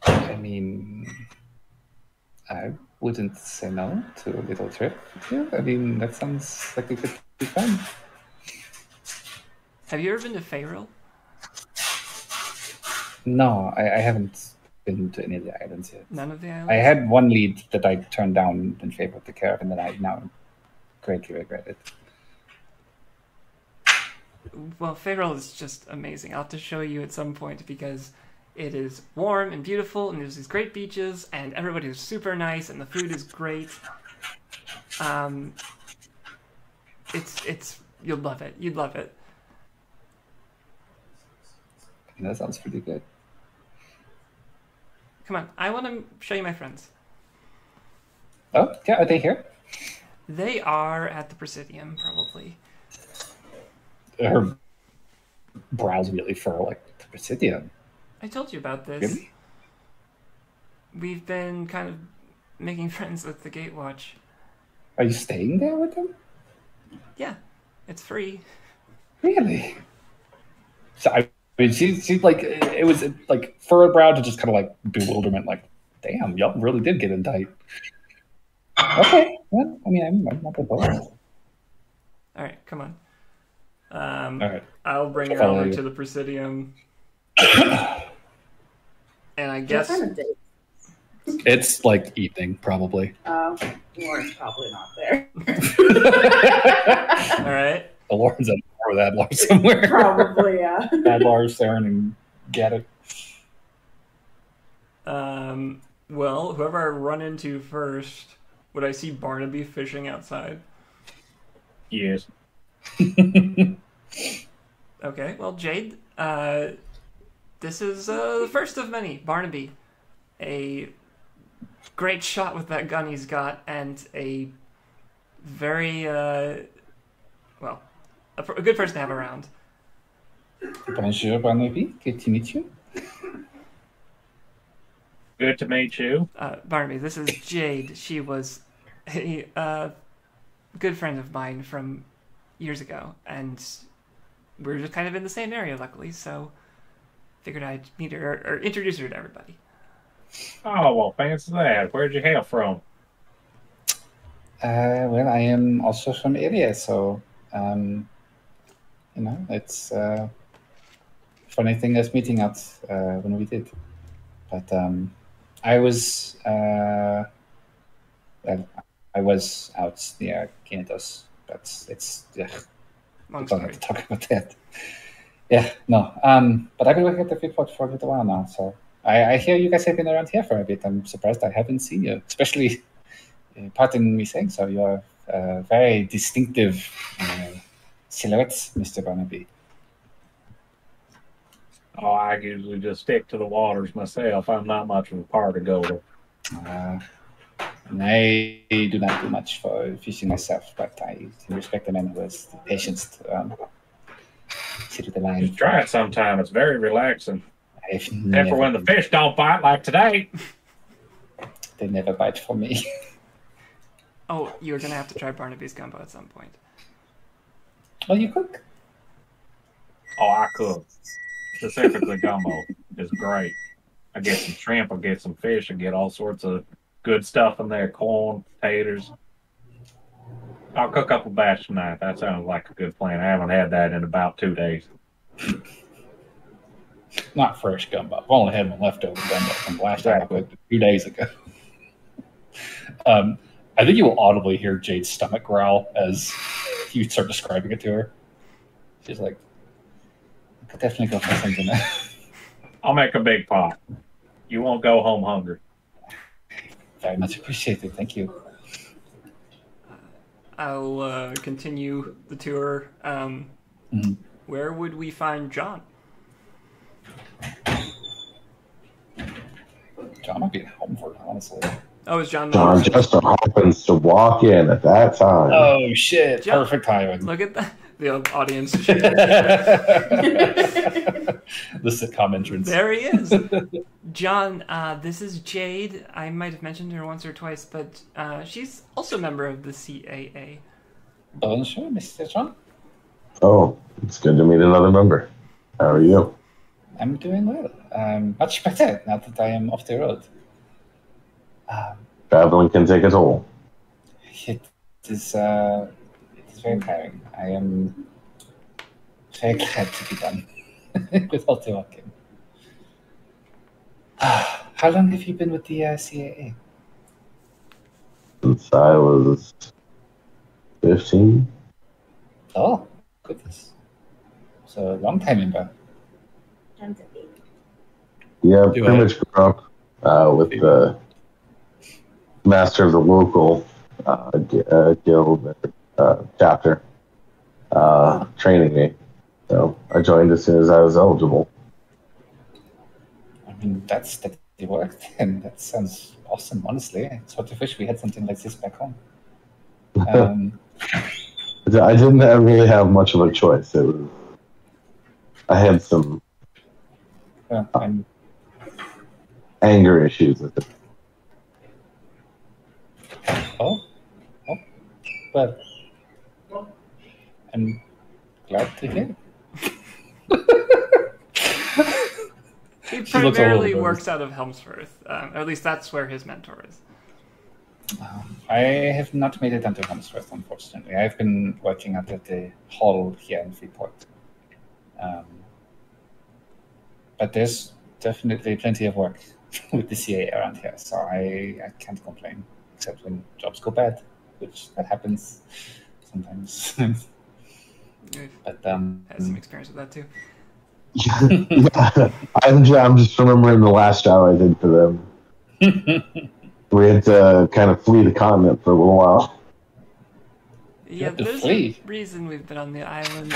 I mean, I wouldn't say no to a little trip. Yeah, I mean, that sounds like it could be fun. Have you ever been to Faeril? No, I haven't been to any of the islands yet. None of the islands? I had one lead that I turned down in favor of the caravan that I now greatly regret it. Well, Faeril is just amazing. I'll have to show you at some point because it is warm and beautiful, and there's these great beaches, and everybody is super nice, and the food is great. It's you'll love it. You'd love it. That sounds pretty good. Come on, I want to show you my friends. Oh, yeah, are they here? They are at the Presidium, probably. Her brows really furrow, like, the Presidium. I told you about this. Really? We've been kind of making friends with the Gatewatch. Are you staying there with them? Yeah, it's free. Really? So I mean, she's like, it was like furrowed brow to just kind of like bewilderment, like, damn, y'all really did get in tight. Okay, well, I mean, I'm not opposed. All right, come on. All right, I'll bring you Follow over you. to the Presidium. And I guess What time of day? it's like evening, probably. Lauren's probably not there. all right. Lauren's at with Adlar somewhere. Probably, yeah. Adlar, Saren, and Gadget. Well, whoever I run into first, would I see Barnaby fishing outside? Yes. Okay, well, Jade, this is the first of many. Barnaby, a great shot with that gun he's got, and a very, well, a good person to have around. Bonjour, Barnaby. Good to meet you. Good to meet you. Barnaby, this is Jade. She was a good friend of mine from years ago, and we were just kind of in the same area, luckily, so figured I'd meet her, or introduce her to everybody. Oh, well, fancy that. Where'd you hail from? Well, I am also from the area, so, it's funny thing us meeting out when we did. But I was, I was out near Kinatos, but it's, yeah, I don't have to talk about that. Yeah, no. But I've been working at the Freeport for a little while now, so I hear you guys have been around here for a bit. I'm surprised I haven't seen you, especially, pardon me saying so, you're very distinctive silhouettes, Mr. Barnaby. Oh, I usually just stick to the waters myself. I'm not much of a party goer. And I do not do much for fishing myself, but I respect the man who has the patience to sit with the line. Just try it sometime. It's very relaxing. Except Except for when the fish don't bite like today. They never bite for me. Oh, you're going to have to try Barnaby's gumbo at some point. Oh, you cook? Oh, I cook. Specifically gumbo is great. I get some shrimp, I get some fish, I get all sorts of good stuff in there, corn, potatoes. I'll cook up a batch tonight. That sounds like a good plan. I haven't had that in about 2 days. Not fresh gumbo. I've only had one leftover gumbo from last time I cooked it 2 days ago. I think you will audibly hear Jade's stomach growl as you start describing it to her. She's like, I could definitely go for something. I'll make a big pot. You won't go home hungry. Very much appreciated. Thank you. I'll continue the tour. Where would we find John? John might be at Homeford, honestly. Oh, is John? John just so happens to walk in at that time. Oh shit! John, perfect timing. Look at that. The audience. The sitcom entrance. There he is. John, this is Jade. I might have mentioned her once or twice, but she's also a member of the CAA. Bonjour, Mr. John. Oh, it's good to meet another member. How are you? I'm doing well. Much better now that I am off the road. Traveling can take a toll. It is very tiring. I am very glad to be done with all the walking. How long have you been with the CAA? Since I was 15. Oh, goodness. So a long time member. Yeah, pretty much grew up with the master of the local guild chapter training me. So I joined as soon as I was eligible. I mean, that's steady work, and that sounds awesome, honestly. I sort of wish we had something like this back home. I didn't really have much of a choice. I had some anger issues with it. Oh, well, I'm glad to hear. He primarily works out of Helmsworth. At least that's where his mentor is. I have not made it onto Helmsworth, unfortunately. I've been working out at the hall here in Freeport. But there's definitely plenty of work with the CA around here, so I can't complain, except when jobs go bad, which that happens sometimes. But had some experience with that too. I'm just remembering the last job I did for them. We had to kind of flee the continent for a little while. Yeah, there's a reason we've been on the island.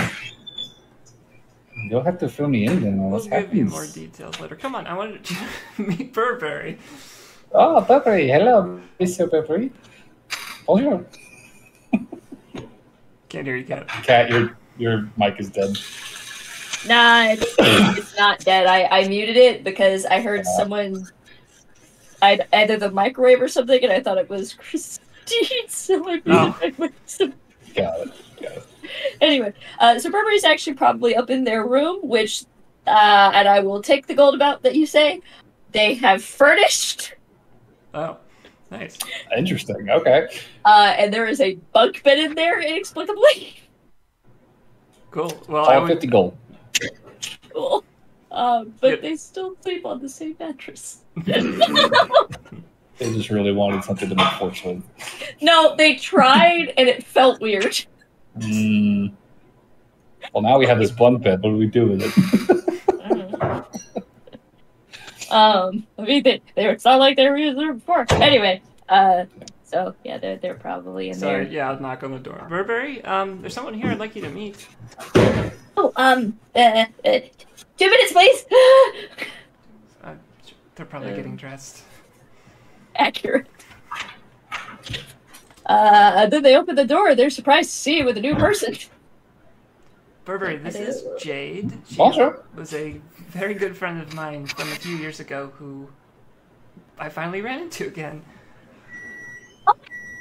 You'll have to fill me in then. We'll What's give you happening? more details later. Come on, I wanted to meet Burberry. Oh, Burberry. Hello, Mr. Burberry. Bonjour. Can't hear you, Cat. Cat, your mic is dead. Nah, it's not dead. I muted it because I heard someone, either the microwave or something, and I thought it was Christine, so I muted myself. Got it. Anyway, so Burberry's actually probably up in their room, which, and I will take the gold amount that you say, they have furnished. Oh, nice. Interesting. Okay. And there is a bunk bed in there, inexplicably. Cool. Well, All 50 gold. Cool. But they still sleep on the same mattress. They just really wanted something to make force with. No, they tried, and it felt weird. Well, now we have this bunk bed. What do we do with it? I mean, it's not like they were using it before. Anyway, so yeah, they're probably in there. Sorry, yeah, I'll knock on the door. Burberry, there's someone here I'd like you to meet. Oh, 2 minutes, please. They're probably getting dressed. Accurate. Then they open the door. They're surprised to see you with a new person. Burberry, this is Jade. She Bonjour. was a very good friend of mine from a few years ago who I finally ran into again. Oh,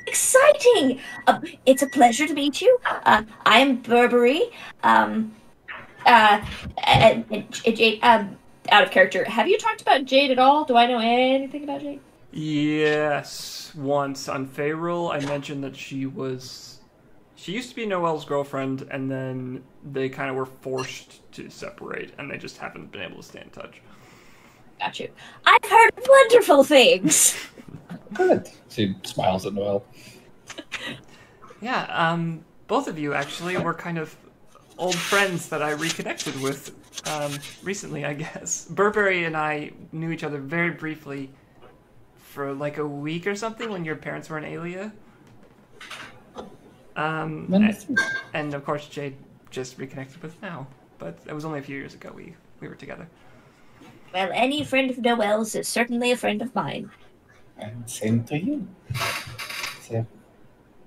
exciting! It's a pleasure to meet you. I am Burberry. Jade, out of character. Have you talked about Jade at all? Do I know anything about Jade? Yes, once on Faerul, I mentioned that she used to be Noelle's girlfriend, and then they kind of were forced to separate, and they just haven't been able to stay in touch. Got you. I've heard wonderful things. Good. She smiles at Noelle. Yeah, both of you actually were kind of old friends that I reconnected with recently, I guess. Burberry and I knew each other very briefly for like a week or something when your parents were in Aelia. And of course Jade just reconnected with now, but it was only a few years ago we were together. Well, any friend of Noelle's is certainly a friend of mine. And same to you. So,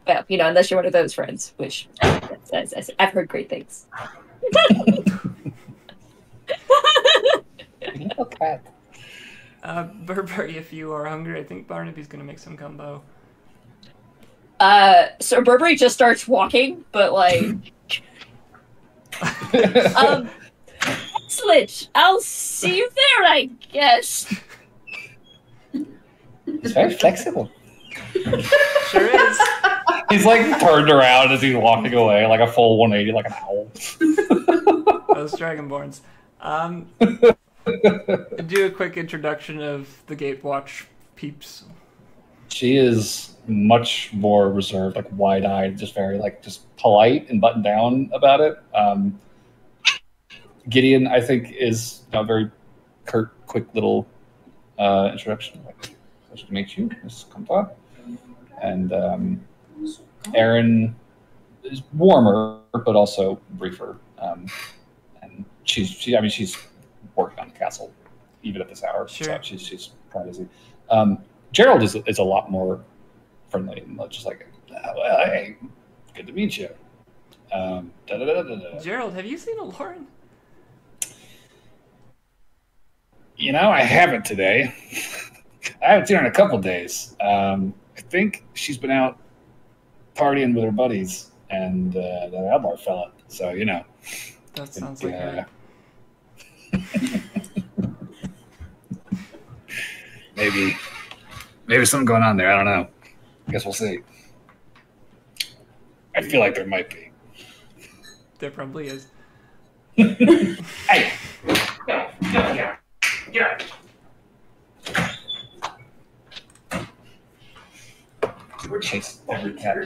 Well, unless you're one of those friends, which I've heard great things. little cat. Burberry, if you are hungry, I think Barnaby's gonna make some gumbo. So Burberry just starts walking, but like, excellent. I'll see you there, I guess. It's very flexible. Sure is. He's like turned around as he's walking away, like a full 180, like an owl. Those Dragonborns. Do a quick introduction of the Gatewatch peeps. She is much more reserved, like wide-eyed, just very just polite and buttoned down about it. Gideon, I think, is a very curt, quick little introduction. Like, pleasure to meet you, Miss Compa. And Erin is warmer, but also briefer. And she's working on the castle even at this hour. Sure. So she's quite busy. Gerald is a lot more friendly and just like, well, hey, good to meet you. Gerald, have you seen a Lauren? I haven't today. I haven't seen her in a couple days. I think she's been out partying with her buddies and that Adlar fella. So, That sounds like her. Maybe something going on there. I don't know. I guess we'll see. I feel like there might be. There probably is. Hey! Yeah. We're chasing every cat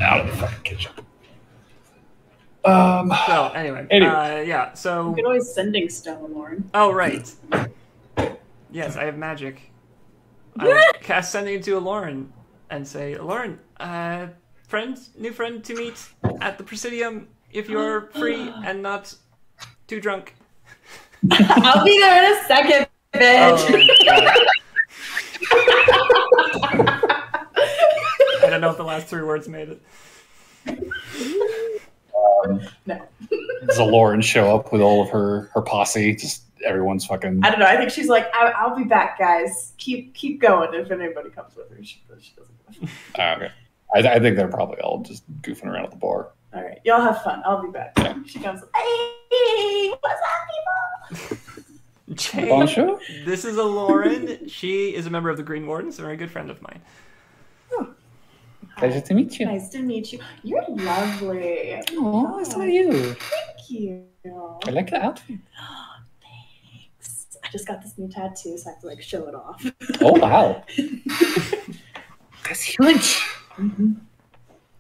out of the fucking kitchen. So, anyway. Yeah, so... You can always sending stone, Lauren. Oh, right. Yes, I have magic. I will cast sending into Lauren and say, Lauren, new friend to meet at the Presidium if you're free and not Too drunk. I'll be there in a second, bitch. I don't know if the last 3 words made it. No. Does Lauren show up with all of her posse? Just everyone's fucking. I don't know. I think she's like, I'll be back, guys. Keep going. If anybody comes with her, she doesn't. Okay. I think they're probably all just goofing around at the bar. All right, y'all have fun. I'll be back. Yeah. She comes. Hey, what's up, people? Jay, Bonjour. this is a Lauren. She is a member of the Green Wardens, a very good friend of mine. Pleasure to meet you. Nice to meet you. You're lovely. Oh, so are you. Thank you. I like the outfit. Thanks. I just got this new tattoo, so I have to like show it off. Oh wow. That's huge. Mm-hmm.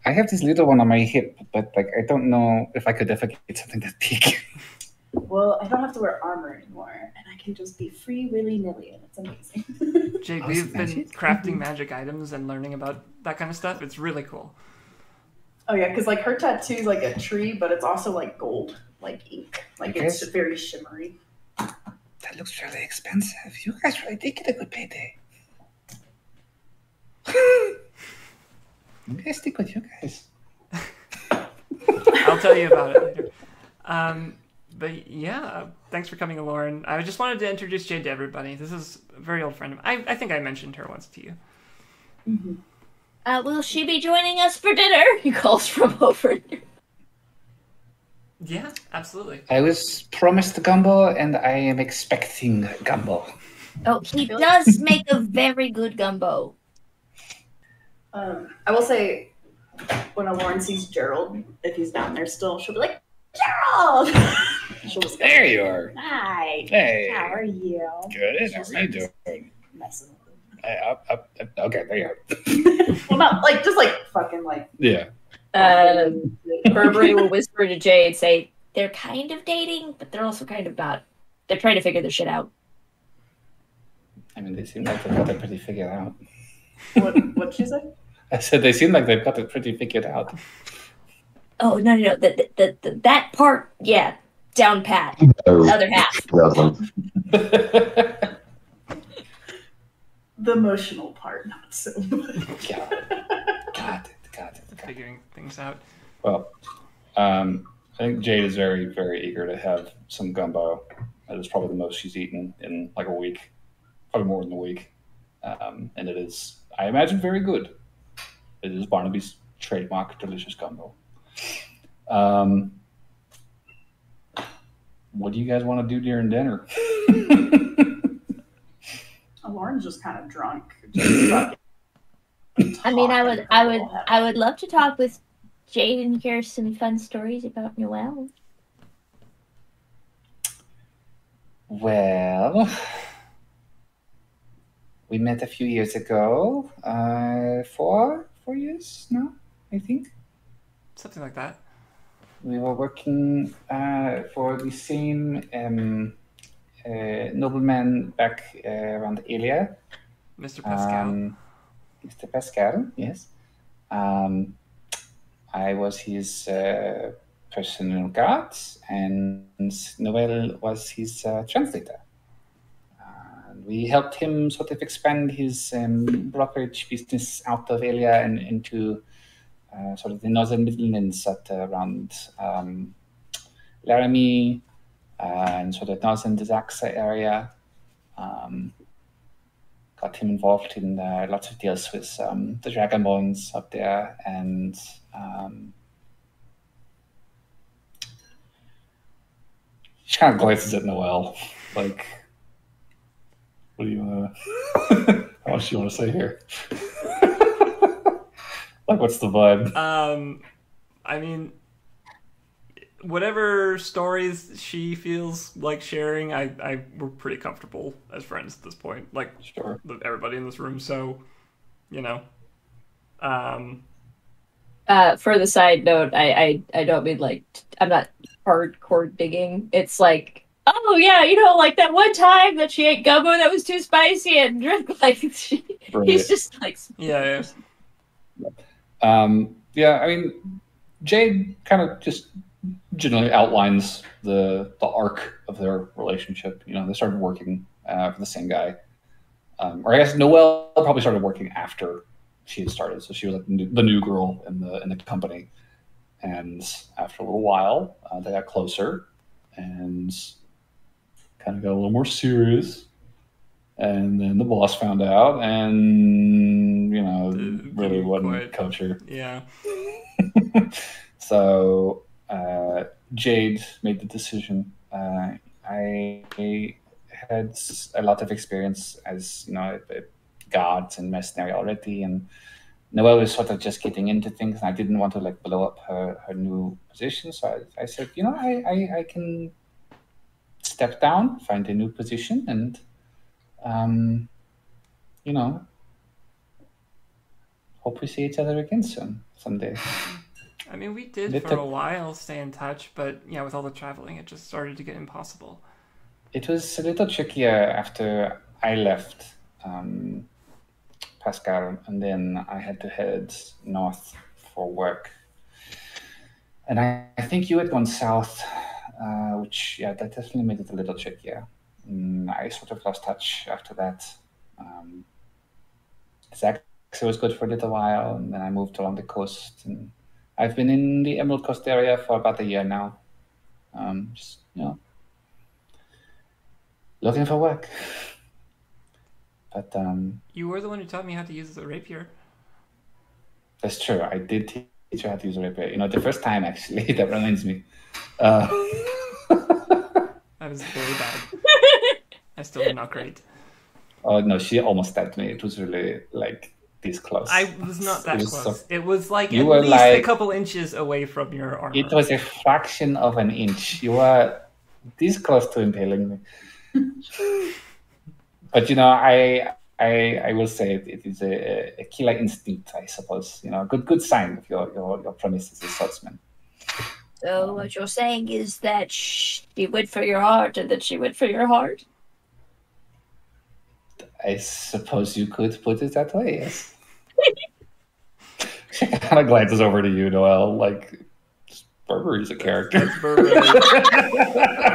I have this little one on my hip, but like I don't know if I could ever get something that big. Well, I don't have to wear armor anymore, and I can just be free willy-nilly, and it's amazing. Jake, we've been crafting magic items and learning about that kind of stuff. It's really cool. Oh yeah, because like her tattoo's like a tree, but it's also like gold, like ink. Like it's very shimmery. That looks really expensive. You guys really did get a good payday. Maybe I stick with you guys. I'll tell you about it later. But yeah, thanks for coming, Lauren. I just wanted to introduce Jade to everybody. This is a very old friend of mine. I think I mentioned her once to you. Mm-hmm. Will she be joining us for dinner? He calls from over here. Yeah, absolutely. I was promised gumbo, and I am expecting gumbo. Oh, he does make a very good gumbo. I will say, when Lauren sees Gerald, if he's down there still, she'll be like, Gerald! She'll just go, There you are. Hi. Hey. How are you? Good. How are you doing? Messing with Okay, there you are. well, not like, just like fucking like. Yeah. Burberry will whisper to Jay and say, They're kind of dating, but they're also kind of not. They're trying to figure their shit out. I mean, they seem like they've got it pretty figured out. What'd she say? I said they seem like they've got it pretty figured out. Oh, no. That part, yeah, down pat. The other half. The emotional part, not so much. Got it. Figuring things out. Well, I think Jade is very, very eager to have some gumbo. That is probably the most she's eaten in like a week, probably more than a week. And it is, I imagine, very good. It is Barnaby's trademark delicious gumbo. What do you guys want to do during dinner? Lauren's just kind of drunk. I mean, I would love to talk with Jade and hear some fun stories about Noelle. Well, we met a few years ago. 4 years now, I think. Something like that. We were working for the same nobleman back around Ilia. Mr. Pascal. Mr. Pascal, yes. I was his personal guard, and Noel was his translator. We helped him sort of expand his brokerage business out of Ilia and into sort of the northern Midlands at around Laramie and sort of northern Dazaxa area. Got him involved in lots of deals with the Dragonborns up there, and she kind of glances at Noelle, like, what do you want to, how much do you want to say here? Like, what's the vibe? I mean, whatever stories she feels like sharing, we're pretty comfortable as friends at this point. Like, sure, everybody in this room. So, you know. for the side note, I don't mean like I'm not hardcore digging. It's like, oh yeah, you know, like that one time that she ate gumbo that was too spicy and drank like he's just like yeah. Yeah, I mean, Jade kind of just generally outlines the arc of their relationship. You know, they started working for the same guy, or I guess Noelle probably started working after she had started, so she was like the new girl in the company. And after a little while, they got closer and kind of got a little more serious. And then the boss found out, and really wouldn't coach her. Yeah. So Jade made the decision. I had a lot of experience as a guard and mercenary already, and Noelle was sort of just getting into things, and I didn't want to blow up her new position. So I said, I can step down, find a new position, and hope we see each other again someday. I mean, we did for a while stay in touch, but yeah, with all the traveling, it just started to get impossible. It was a little trickier after I left Pascal, and then I had to head north for work. And I think you had gone south, which, that definitely made it a little trickier. I sort of lost touch after that. Zach was good for a little while, and then I moved along the coast, and I've been in the Emerald Coast area for about a year now. Just, looking for work. But you were the one who taught me how to use the rapier. That's true. I did teach you how to use a rapier. The first time, actually. That reminds me. That was very bad. I still am not great. Oh no, she almost stabbed me. It was really this close. I was not that close. It was at you were least a couple inches away from your armor. It was a fraction of an inch. You were this close to impaling me. But I will say it is a killer instinct, I suppose. Good sign of your promise as a swordsman. So what you're saying is that she went for your heart and that she went for your heart? I suppose you could put it that way, yes. She kind of glances over to you, Noelle, Burberry's a character. I feel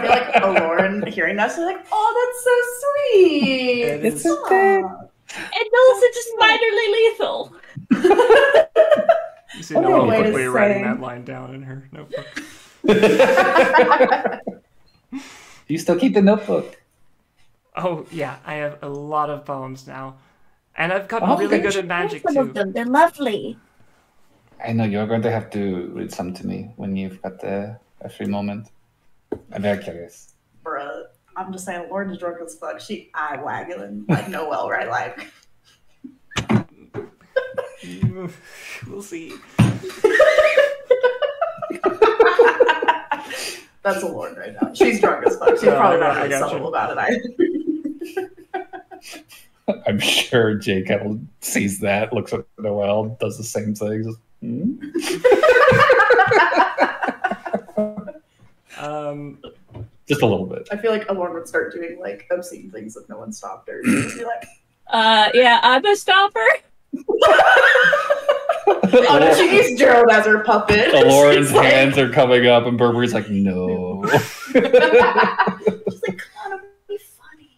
like Lauren hearing that, she's like, "Oh, that's so sweet." It's okay. And Melissa just minorly lethal. You see Noelle quickly writing that line down in her notebook. You still keep the notebook? Oh, yeah. I have a lot of poems now. And I've gotten really good at magic, some too. of them. They're lovely. I know you're going to have to read some to me when you've got a free moment. I'm very curious. Bruh, I'm just saying, Lauren's drunk as fuck. She eye-waggling like Noelle, right? We'll see. That's a Lauren right now. She's drunk as fuck. She's probably not really subtle about it either. I'm sure Jake sees that, looks at Noelle, does the same thing. Just, just a little bit. I feel like Lauren would start doing obscene things if no one stopped her. She'd just be like, yeah, I'm a stopper. oh no, she used Gerald as her puppet. Lauren's hands are coming up, and Burberry's like, no. She's like, come on, be funny.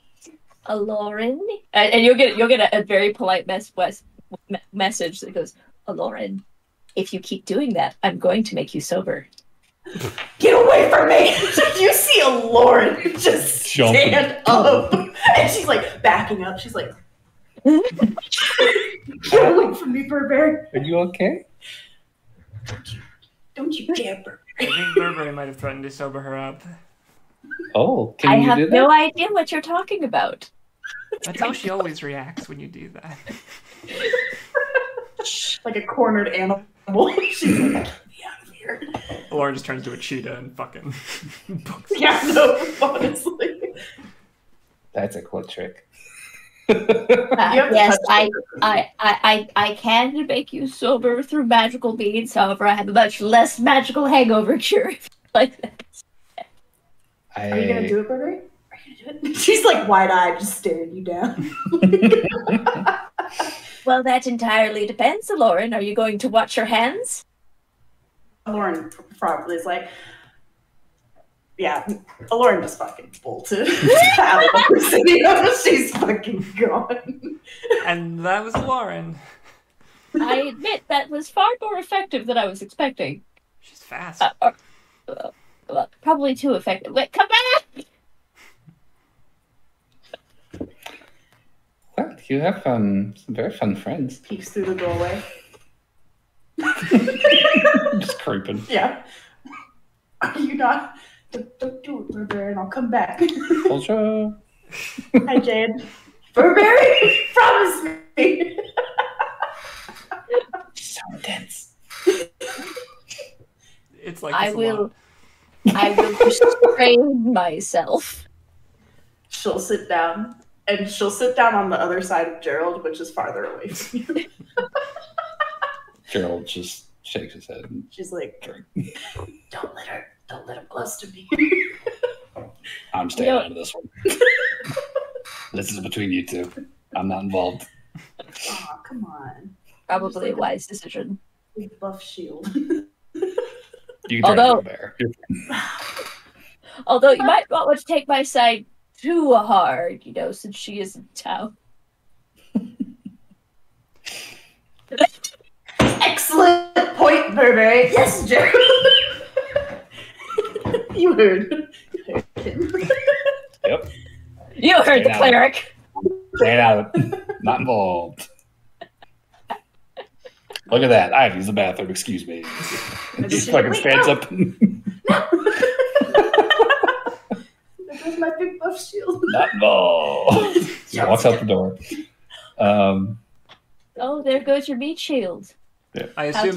Lauren, and you'll get a very polite message that goes, Lauren, if you keep doing that, I'm going to make you sober. Get away from me! You see a Lauren just stand up, and she's backing up. She's like, get away from me, Burberry. Are you okay? Don't you dare, Burberry. I think Burberry might have threatened to sober her up. Oh, I have no idea what you're talking about. That's how she always reacts when you do that. Like a cornered animal. She's like, get me out of here. Lauren just turns into a cheetah and fucking books. Yeah, no, honestly. That's a cool trick. Yes, I can make you sober through magical means. However, I have a much less magical hangover cure. Like that. Are you gonna do it, Burberry? Are you gonna do it? She's wide-eyed, just staring you down. Well, that entirely depends, Lauren. Are you going to watch your hands? Lauren probably is like, Yeah, Lauren just fucking bolted out of the city. She's fucking gone. And that was Lauren. I admit that was far more effective than I was expecting. She's fast. Probably too effective. Wait, come back! Well, you have some very fun friends. Peeks through the doorway. Just creeping. Yeah. Are you not? Don't do it, Burberry, and I'll come back. Bonjour. Hi, Jade. Burberry, promise me. So intense. It's like I will restrain myself. She'll sit down, and she'll sit down on the other side of Gerald, which is farther away from you. Gerald just shakes his head and She's like, drink. don't let him close to me. I'm staying out of this one. This is between you two. I'm not involved. Aw, come on. Probably a wise decision. Big buff shield. You can turn into a bear. Although you might not want to take my side too hard, since she is in town. Excellent point, Burberry. Yes, Gerald. You heard him. Yep. You heard the cleric. Stay out. Not involved. Look at that. I have to use the bathroom. Excuse me. Just fucking stands up. There goes my big buff shield. Not involved. Just walks out the door. Oh, there goes your meat shield. Yeah. I assume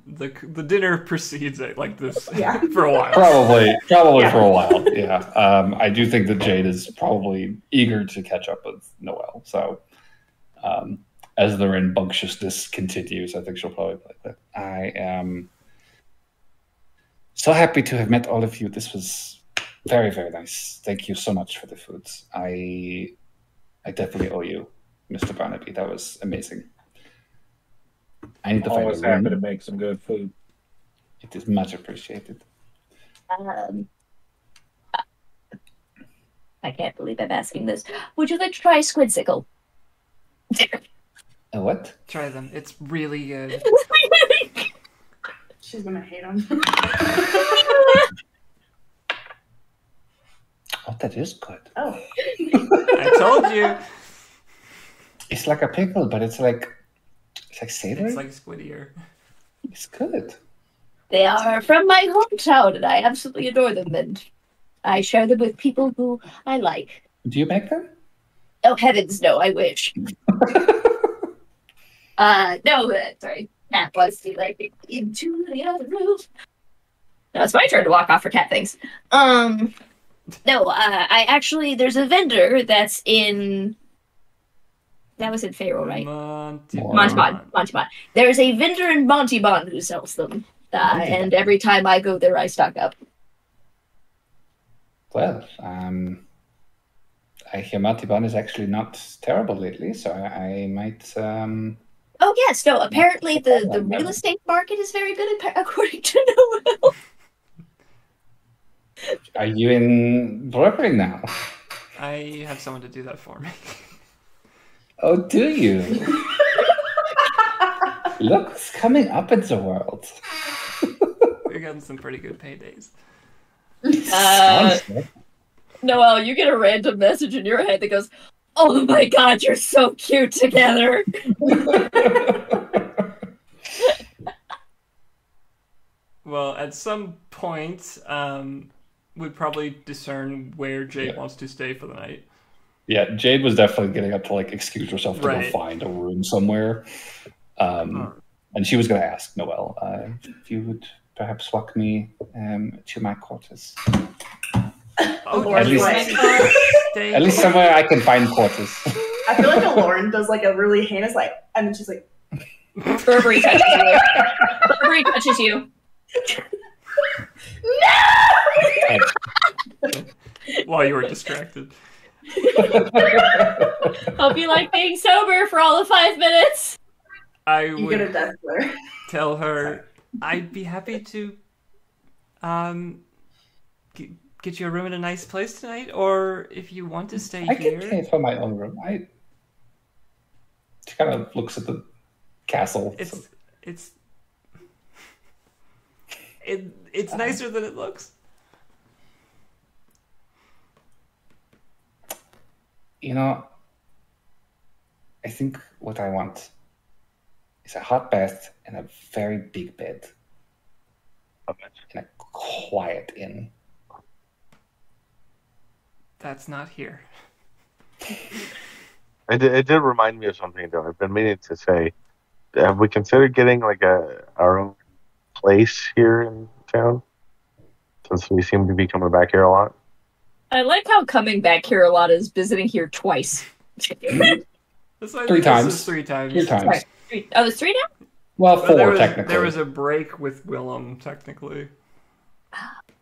the dinner proceeds like this for a while. Probably for a while. Yeah. I do think that Jade is probably eager to catch up with Noelle. So, as the rambunctiousness continues, I think she'll probably play that. I am so happy to have met all of you. This was very, very nice. Thank you so much for the foods. I definitely owe you, Mr. Barnaby. That was amazing. I need to find always a room. happy to make some good food. It is much appreciated. I can't believe I'm asking this. Would you like to try squidsicle? A what? Try them. It's really good. She's gonna hate him. Oh, that is good. Oh. I told you. It's like a pickle, but it's like savory. It's like squiddier. It's good. They are from my hometown, and I absolutely adore them, and I share them with people who I like. Do you make them? Oh, heavens, no, I wish. Sorry. Cat was like into the other room. Now it's my turn to walk off for cat things. I actually, there's a vendor that's in... That was in Faro, right? Montemont. There's a vendor in Montemont who sells them. And every time I go there, I stock up. Well, I hear Montemont is actually not terrible lately, so I might... Oh, yes. No, apparently the real estate market is very good, according to Noelle. Are you in brokering now? I have someone to do that for me. Oh, do you? Look what's coming up in the world. We're getting some pretty good paydays. Noelle, you get a random message in your head that goes, "Oh my god, you're so cute together." Well, at some point, we'd probably discern where Jade wants to stay for the night. Yeah, Jade was definitely getting up to excuse herself to go find a room somewhere. And she was going to ask Noelle if you would perhaps walk me to my quarters. At least somewhere I can find quarters. I feel like Lauren does a really heinous and then she's like, Burberry touches you. Burberry touches you. No! While you were distracted. Hope you like being sober for all of 5 minutes. You get a death glare. Tell her I'd be happy to get you a room in a nice place tonight, or if you want to stay I here. can pay for my own room. She kind of looks at the castle. It's nicer than it looks. I think what I want is a hot bath and a very big bed. And a quiet inn. That's not here. It did remind me of something, though. I've been meaning to say, have we considered getting like our own place here in town? Since we seem to be coming back here a lot. I like how coming back here a lot is visiting here twice. Three times. Three times. Sorry. Oh, it's 3 now? Well, 4 technically. There was a break with Willem, technically.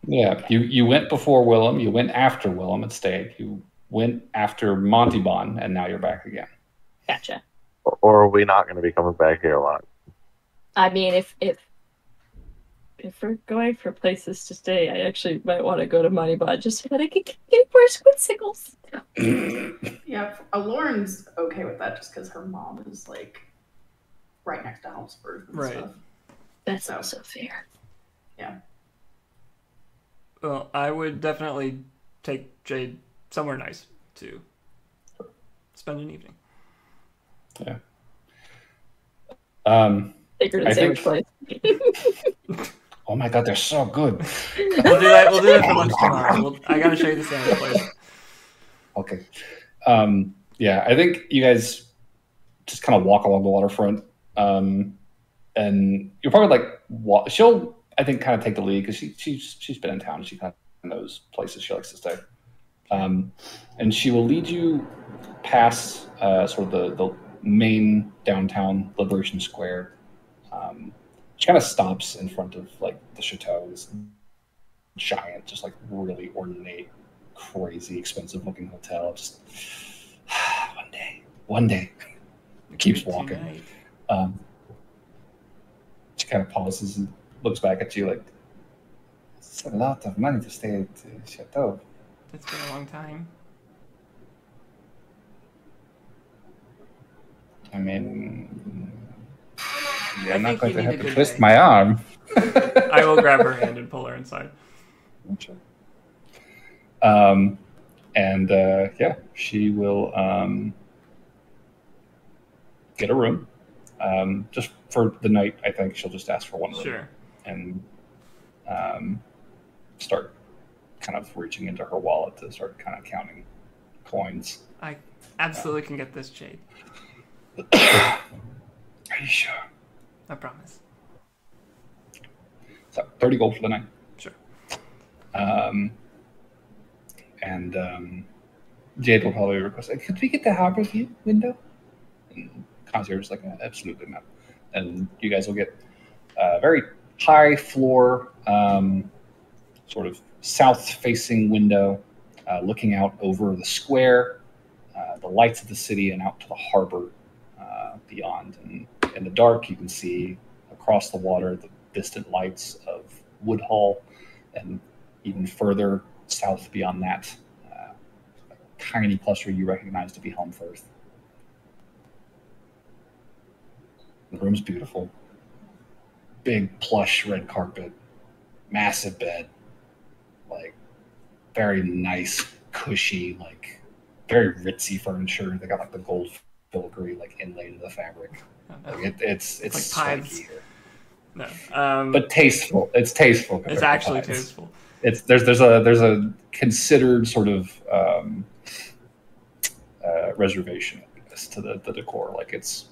Yeah, you went before Willem, you went after Willem and stayed. You went after Montybon, and now you're back again. Gotcha. Or are we not going to be coming back here a lot? I mean, if we're going for places to stay, I actually might want to go to Moneybot just so that I can get more squidsicles. Yeah, Lauren's okay with that just because her mom is like right next to Helmsburg and stuff. That's also fair. Yeah. Well, I would definitely take Jade somewhere nice to spend an evening. Yeah. Take her to the sandwich place. Oh my god, they're so good. We'll do that for lunch tomorrow. I gotta show you the sandwich place. Okay. Yeah, I think you guys just kind of walk along the waterfront. And you'll probably she'll, I think, kind of take the lead because she's been in town. She kind of knows places she likes to stay. And she will lead you past sort of the main downtown Liberation Square. She kind of stops in front of like the chateau, this giant, just like really ornate, crazy, expensive looking hotel. Just one day. It keeps walking. She kind of pauses and looks back at you like, it's a lot of money to stay at the chateau. It's been a long time. I mean, I'm not going think you to need have a to good twist day. my arm. I will grab her hand and pull her inside. Yeah, she will get a room. Just for the night, I think she'll just ask for one room. Sure. And start kind of reaching into her wallet to start kind of counting coins. I absolutely can get this, Jade. Are you sure? I promise. So 30 gold for the night. Sure. Jade will probably request, could we get the harbor view window? And concierge is like, absolutely not. And you guys will get a very high floor, sort of south-facing window, looking out over the square, the lights of the city, and out to the harbor beyond. And in the dark, you can see across the water the distant lights of Woodhall, and even further south beyond that, a tiny cluster you recognize to be Helmfirth. The room's beautiful. Big plush red carpet, massive bed, like very nice, cushy, like very ritzy furniture. They got like the gold filigree like inlaid into the fabric. Like it's like spiky tithes. here. No, but tasteful. It's tasteful. It's actually tasteful. There's a considered sort of reservation to the decor. Like it's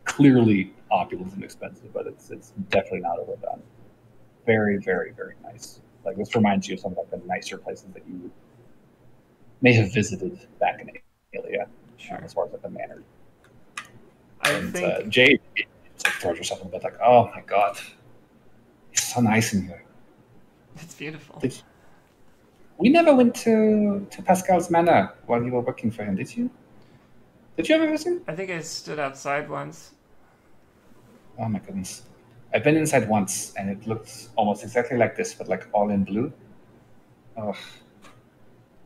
clearly opulent and expensive, but it's definitely not overdone. Very, very, very nice. Like this reminds you of some of like the nicer places that you may have visited back in Aelia, as far as like the manor. I think Jade just like throws herself in the bed like, oh my god, it's so nice in here. It's beautiful. We never went to Pascal's manor while you were working for him, did you? Did you ever visit? I think I stood outside once. Oh my goodness. I've been inside once, and it looks almost exactly like this, but like all in blue. Oh,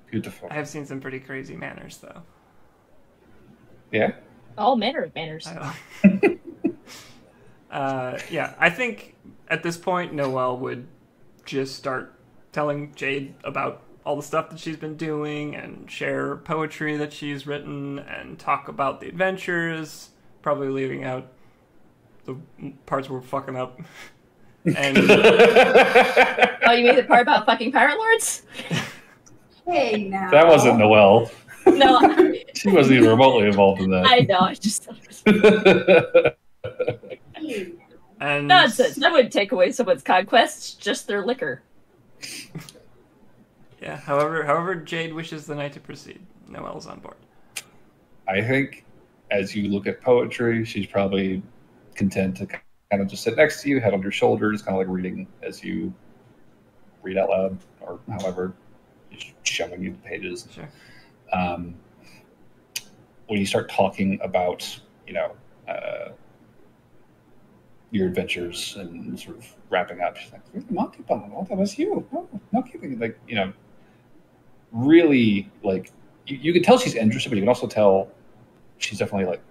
beautiful. I have seen some pretty crazy manners, though. Yeah? All manner of manners. Yeah, I think at this point, Noelle would just start telling Jade about all the stuff that she's been doing and share poetry that she's written and talk about the adventures, probably leaving out the parts we're fucking up. And Oh, you mean the part about fucking pirate lords? Hey, now. That wasn't Noelle. No, She wasn't even remotely involved in that. I know. I just and nonsense. That wouldn't take away someone's conquests, just their liquor. Yeah, however Jade wishes the night to proceed, Noelle's on board. I think as you look at poetry, she's probably content to kind of just sit next to you, head on your shoulders, kind of like reading as you read out loud, or however, just showing you the pages. Sure. When you start talking about, your adventures and sort of wrapping up, she's like, "Monkey Ball, oh, that was you. Oh, no kidding." Like, really, like, you can tell she's interested, but you can also tell she's definitely, like,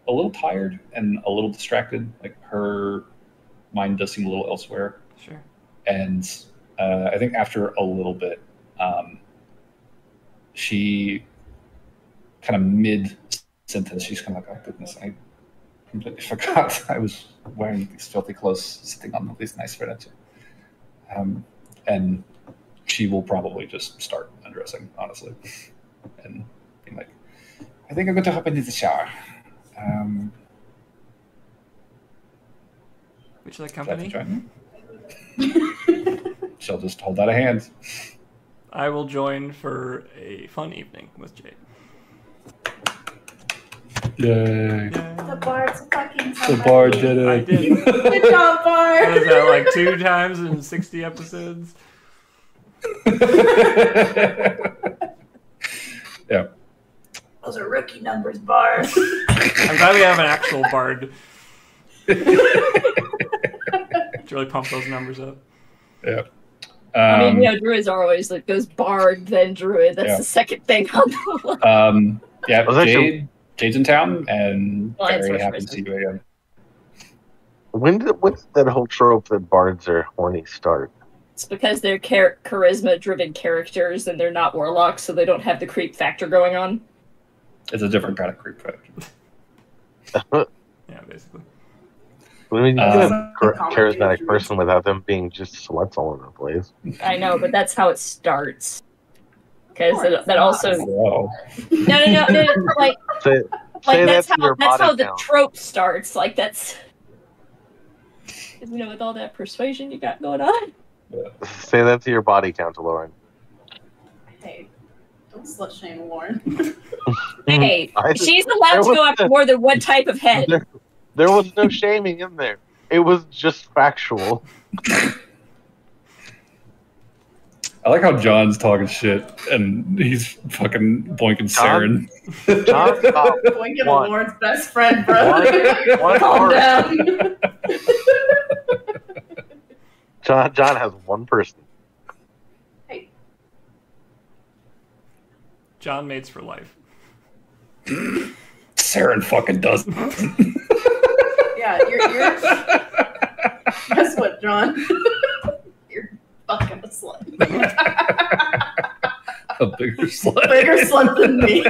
a little tired and a little distracted. Like, her mind does seem a little elsewhere. Sure. And I think after a little bit, she kind of mid-sentence, she's kind of like, "Oh, goodness, I completely forgot I was wearing these filthy clothes sitting on these nice furniture." And she will probably just start undressing, honestly, and being like, "I think I'm going to hop into the shower." Would you like Would you like company? to join me? She'll just hold out a hand. I will join for a fun evening with Jade. Yay. The bard's fucking The bard did it. I did. Good job, What is bard. that, like 2 times in 60 episodes? Yeah. Those are rookie numbers, bard. I'm glad we have an actual bard to really pump those numbers up. Yeah. I mean, druids are always like goes bard, then druid. That's Yeah. the second thing on the list. Yeah, Was that Jade's in town, and Well, that's very first happy to person. see you again. When did that whole trope that bards are horny start? It's because they're charisma-driven characters and they're not warlocks, so they don't have the creep factor going on. It's a different kind of creep factor. Yeah, basically. I mean, you can have a complicated charismatic druids. person without them being just sluts all over the place. I know, but that's how it starts. Because that also Whoa. no, like Say that's that to your how body the count. trope starts. Like that's with all that persuasion you got going on. Say that to your body count, Lauren. Hey, don't slut shame Lauren. Hey, I- she's allowed to there go was after more than one type of head. There was no shaming in there. It was just factual. I like how John's talking shit, and he's fucking boinking Saren. John's about Boinking one. Lauren's best friend, bro. One Calm part. down. John has one person. John mates for life. Saren fucking does. Yeah, you're guess what, John? You're fucking a slut. A bigger slut. Bigger slut than me.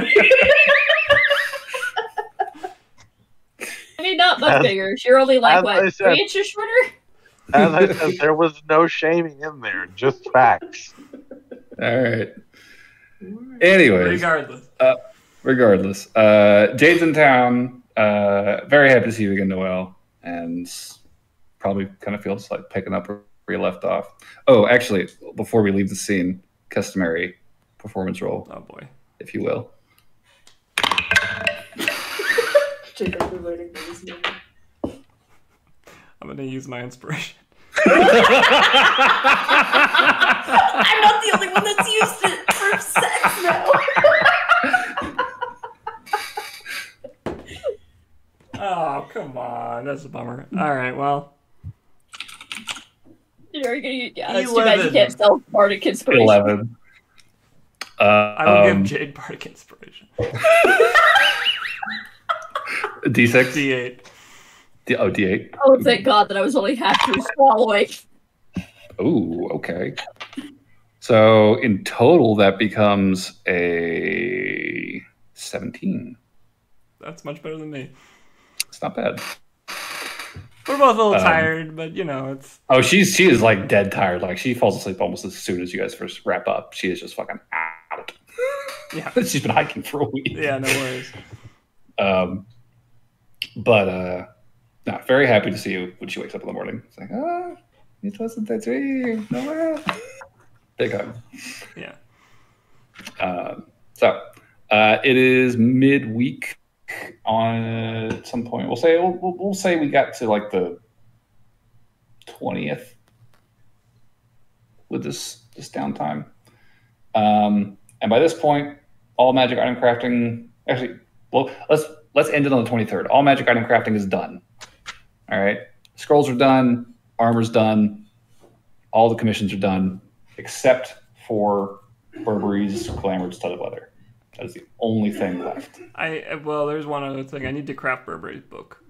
I mean, not much bigger. You're only like As I what, said- 3 inches shorter? As I said, there was no shaming in there, just facts. All right. Anyways, regardless, Jade's in town. Very happy to see you again, Noelle, and probably kind of feels like picking up where you left off. Oh, actually, before we leave the scene, customary performance roll, Oh boy. if you will. Jacob's been waiting for this moment. I'm gonna use my inspiration. I'm not the only one that's used it for sex now. Oh, come on. That's a bummer. All right, well. You're are you gonna? Yeah, it's too bad you can't sell bardic inspiration. 11. I will give Jade bardic inspiration. D6? D8. D8. Oh, thank God that I was only half through swallowing. Ooh, okay. So in total, that becomes a 17. That's much better than me. It's not bad. We're both a little tired, but you know, it's... Oh, she is like dead tired. Like she falls asleep almost as soon as you guys first wrap up. She is just fucking out. Yeah. She's been hiking for a week. Yeah, no worries. But no, very happy to see you when she wakes up in the morning. It's like, it wasn't a dream. No way. Big hug. Yeah. So it is midweek on some point. We'll say we got to like the 20th with this downtime. And by this point, all magic item crafting let's end it on the 23rd. All magic item crafting is done. All right. Scrolls are done, armor's done, all the commissions are done, except for Burberry's Glamored Studded Leather. That is the only thing left. Well, there's one other thing. I need to craft Burberry's book.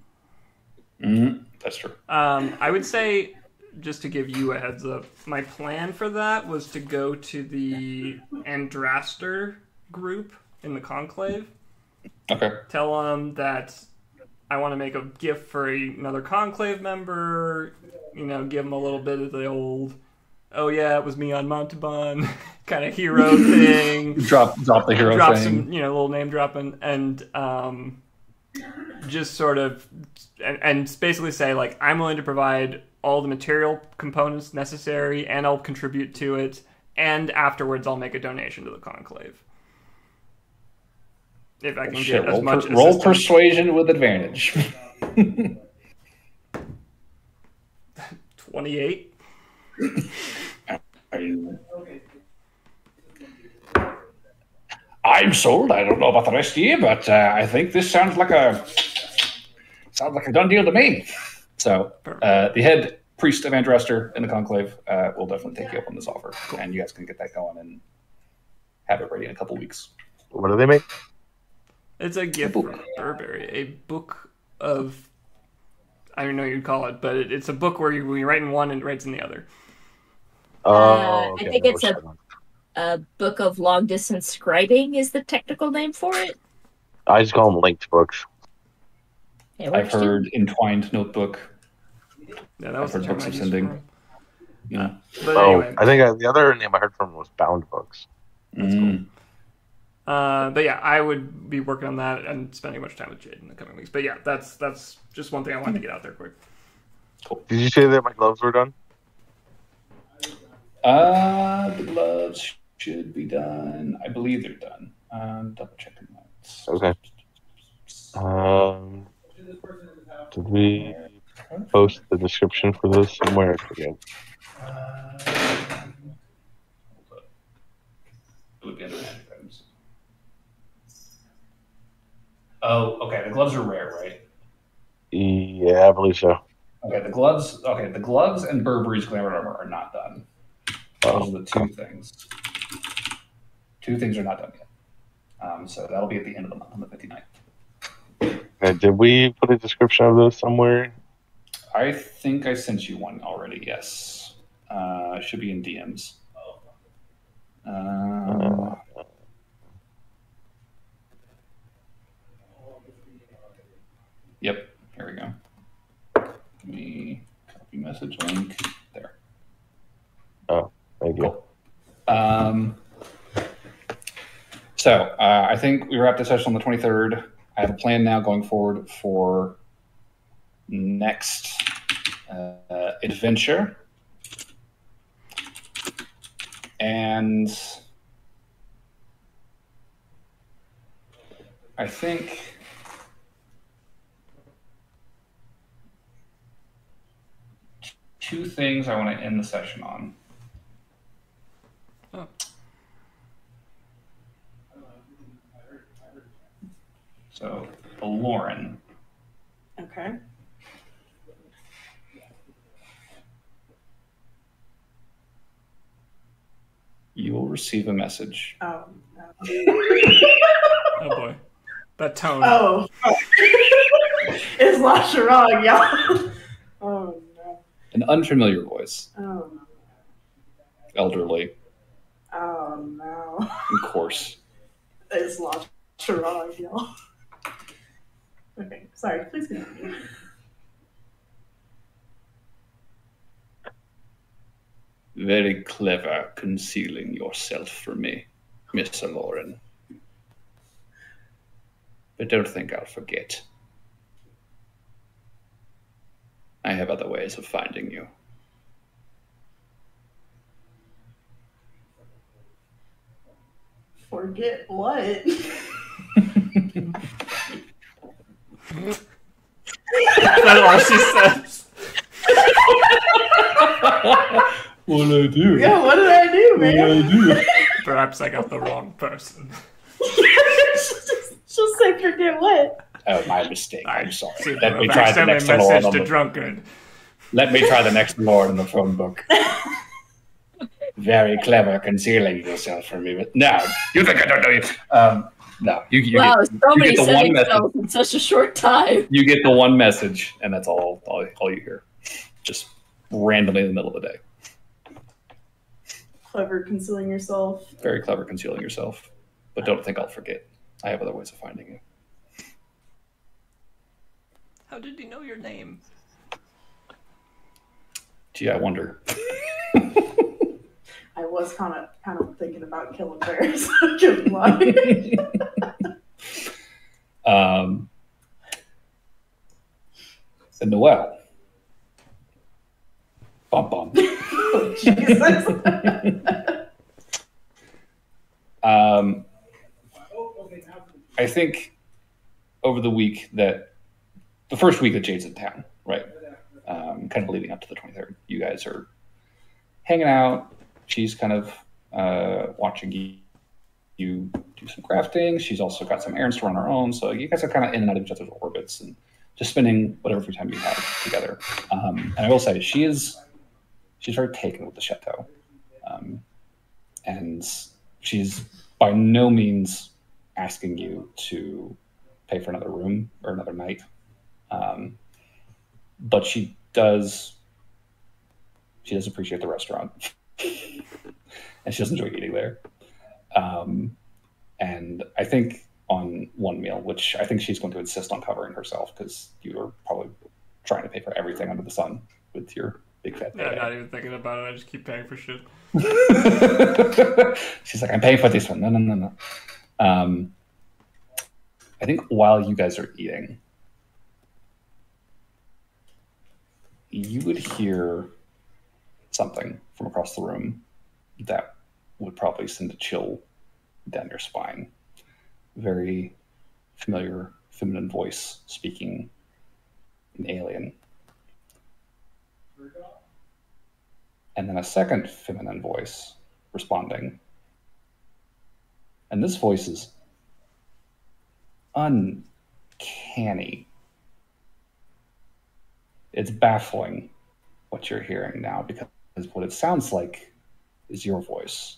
That's true. I would say, just to give you a heads up, my plan for that was to go to the Andraster group in the Conclave. Okay. Tell them that I want to make a gift for another Conclave member. You know, give them a little bit of the old, oh yeah, it was me on Montalban kind of hero thing. Drop the hero drop thing. Some, little name dropping, and just sort of, and basically say, like, I'm willing to provide all the material components necessary, and I'll contribute to it, and afterwards I'll make a donation to the Conclave. If I can get as much roll persuasion with advantage. 28. I'm sold. I don't know about the rest of you, but I think this sounds like a done deal to me. So the head priest of Andraster in the Conclave will definitely take you up on this offer, and you guys can get that going and have it ready in a couple weeks. What do they make? It's a gift from Burberry, a book of, I don't know what you'd call it, but it's a book where you write in one and it writes in the other. Oh, okay. I think it's a book of long distance scribing is the technical name for it. I just call them linked books. Yeah, I've heard entwined notebook. Yeah, that was I've heard books of sending. Yeah. But anyway. I think the other name I heard from was bound books. That's cool. But yeah, I would be working on that and spending much time with Jade in the coming weeks. But yeah, that's just one thing I wanted to get out there quick. Cool. Did you say that my gloves were done? The gloves should be done. I believe they're done. Double checking that. Okay. Did we post the description for this somewhere? I forget. It would be under magic items. Oh, okay. The gloves are rare, right? Yeah, I believe so. Okay, the gloves and Burberry's Glamour Armor are not done. Those are the two things. Two things are not done yet. So that'll be at the end of the month on the 59th. Did we put a description of this somewhere? I think I sent you one already, yes. Should be in DMs. Yep, here we go. Let me copy message link. There. Oh, thank you. Cool. So I think we wrap this session on the 23rd. I have a plan now going forward for next adventure. And I think two things I want to end the session on. Oh. So, Lauren. Okay. you will receive a message. Oh, no. Oh boy. That tone. Oh, fuck. It's La Sharag, y'all. Oh, no. An unfamiliar voice. Oh, no. Elderly. Oh, no. And coarse. It's La Sharag, y'all. Okay, sorry, please continue. Very clever concealing yourself from me, Mr. Lauren. But don't think I'll forget. I have other ways of finding you. Forget what? That's all she says. What did I do? Yeah, what did I do, man? What did I do? Perhaps I got the wrong person. She'll say forget what? Oh, my mistake. I'm sorry. See, Let me try the next Lord message on to the... drunkard. Let me try the next Lord in the phone book. Very clever concealing yourself from me. But no, you think I don't know you. No, you Wow, get, so you many get the one setting message. spells in such a short time. You get the one message, and that's all you hear. Just randomly in the middle of the day. Clever concealing yourself. Very clever concealing yourself. But don't think I'll forget. I have other ways of finding you. How did he know your name? Gee, I wonder. I was kind of thinking about killing bears. I can't lie. And Noel. Bum bum. Oh, Jesus. I think over the week the first week that Jade's in town, right? Kind of leading up to the 23rd, you guys are hanging out. She's kind of watching you do some crafting. She's also got some errands to run her own. So you guys are kind of in and out of each other's orbits and just spending whatever free time you have together. And I will say she's very taken with the chateau. And she's by no means asking you to pay for another room or another night. But she does appreciate the restaurant. And she does enjoy eating there. And I think on one meal, which I think she's going to insist on covering herself because you are probably trying to pay for everything under the sun with your big fat Yeah, payday. not even thinking about it. I just keep paying for shit. She's like, I'm paying for this one. No. I think while you guys are eating, you would hear something from across the room that would probably send a chill down your spine. Very familiar feminine voice speaking in alien. And then a second feminine voice responding. And this voice is uncanny. It's baffling what you're hearing now because what it sounds like is your voice.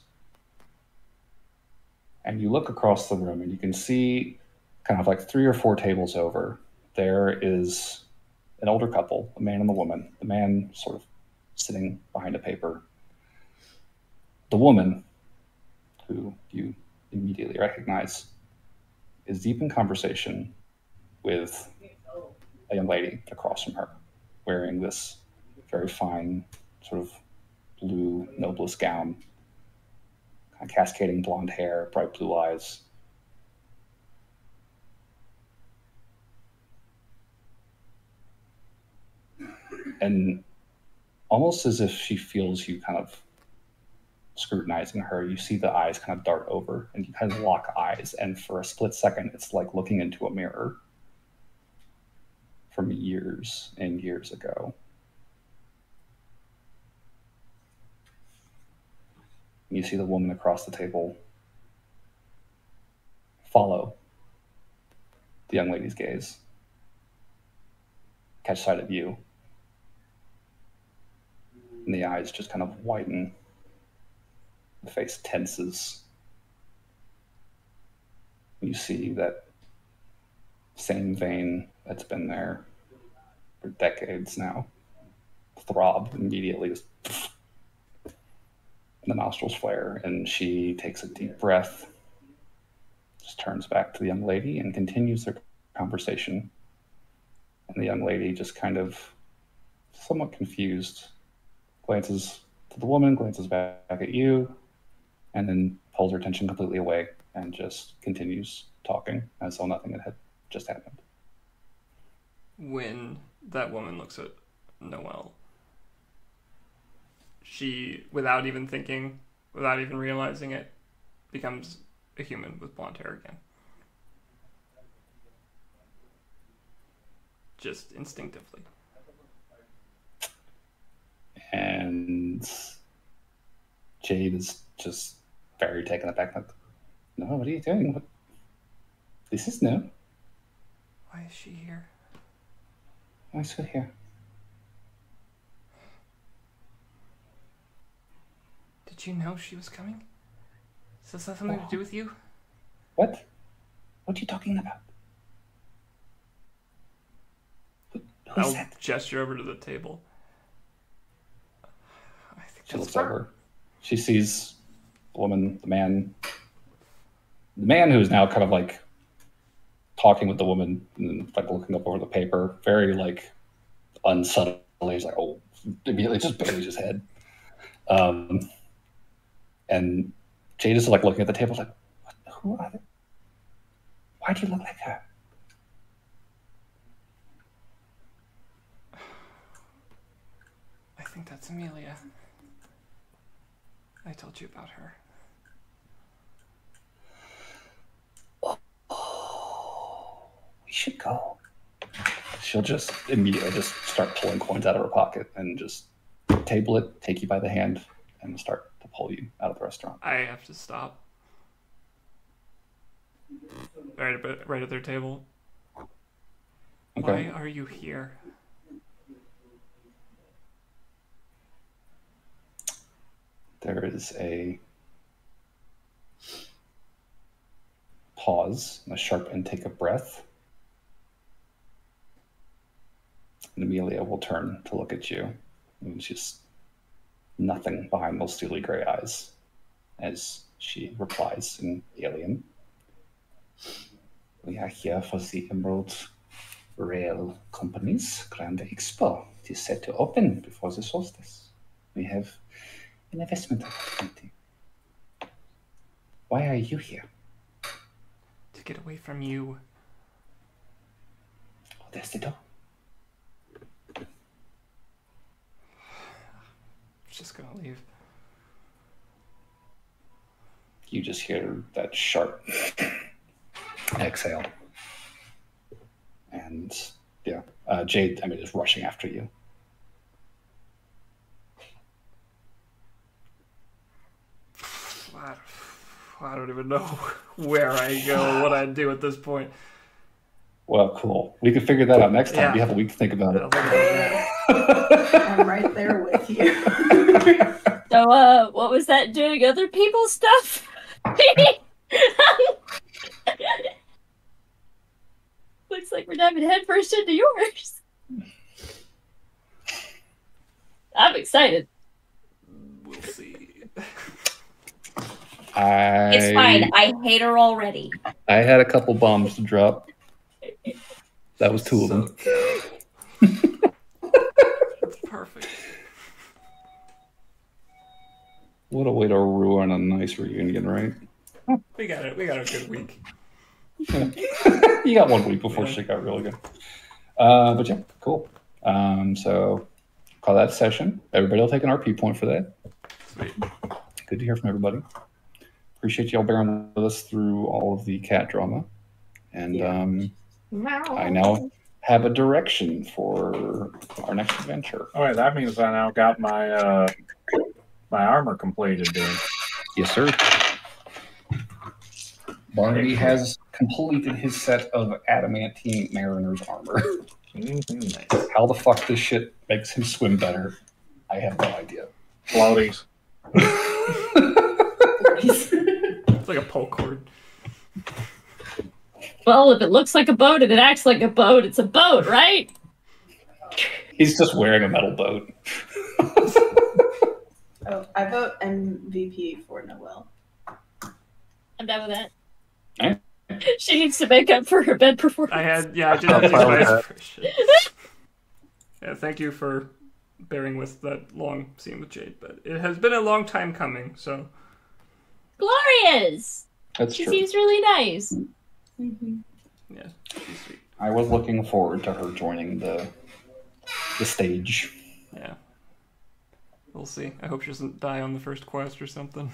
And you look across the room and you can see kind of like 3 or 4 tables over, there is an older couple, a man and a woman. The man sort of sitting behind a paper. The woman, who you immediately recognize, is deep in conversation with a young lady across from her, wearing this very fine sort of blue noblesse gown, kind of cascading blonde hair, bright blue eyes. And almost as if she feels you kind of scrutinizing her, you see the eyes kind of dart over and you kind of lock eyes. And for a split second, it's like looking into a mirror from years and years ago. You see the woman across the table follow the young lady's gaze, catch sight of you, and the eyes just kind of widen The face tenses. You see that same vein that's been there for decades now throb immediately. Just the nostrils flare, and she takes a deep breath, just turns back to the young lady and continues their conversation. And the young lady just kind of somewhat confused glances to the woman, glances back at you, and then pulls her attention completely away and just continues talking as though nothing had just happened. When that woman looks at Noelle, she, without even thinking, without even realizing it, becomes a human with blonde hair again. Just instinctively. And Jade is just very taken aback. Like, no, what are you doing? What? This is new. Why is she here? Why is she here? Did you know she was coming? Does this have something to do with you? What? What are you talking about? Who's I'll that? gesture over to the table. I think She that's looks over. She sees the woman, the man who's now kind of like talking with the woman and like looking up over the paper, very like unsubtly. He's like, oh, immediately just buries his head. And Jade is like looking at the table, like, what, who are they? Why do you look like her? I think that's Amelia. I told you about her. Oh, we should go. She'll just immediately just start pulling coins out of her pocket and just table it, take you by the hand, and start to pull you out of the restaurant. I have to stop. Right at their table. Okay. Why are you here? There is a pause and a sharp intake of breath. And Amelia will turn to look at you. And she's nothing behind those steely gray eyes as she replies in alien. We are here for the Emerald Rail Company's Grand Expo. It is set to open before the solstice. We have an investment opportunity. Why are you here? To get away from you. Oh, there's the door. Just gonna leave. You just hear that sharp exhale. And yeah, Jade, is rushing after you. I don't even know where I go, what I do at this point. Well, cool. We can figure that out next time. Yeah. You have a week to think about it. I'm right there with you. So, what was that, doing other people's stuff? Looks like we're diving headfirst into yours. I'm excited. We'll see. It's fine. I hate her already. I had a couple bombs to drop. That was two of them. That's perfect. What a way to ruin a nice reunion, right? We got it. We got a good week. You got 1 week before shit got really good. But yeah, cool. So call that a session. Everybody will take an RP point for that. Sweet. Good to hear from everybody. Appreciate y'all bearing with us through all of the cat drama. And I now have a direction for our next adventure. All right, that means I now got my my armor completed, dude. Yes, sir. Barnaby has completed his set of adamantine mariner's armor. Mm-hmm. How the fuck this shit makes him swim better, I have no idea. Floaties. Nice. It's like a pull cord. Well, if it looks like a boat and it acts like a boat, it's a boat, right? He's just wearing a metal boat. Oh, I vote MVP for Noelle. I'm done with that. Alright. She needs to make up for her bed performance. I did have to use my expression. Yeah, thank you for bearing with that long scene with Jade, but it has been a long time coming, so... Glorious! That's She true. seems really nice. Yeah, she's sweet. I was looking forward to her joining the stage. Yeah. We'll see. I hope she doesn't die on the first quest or something.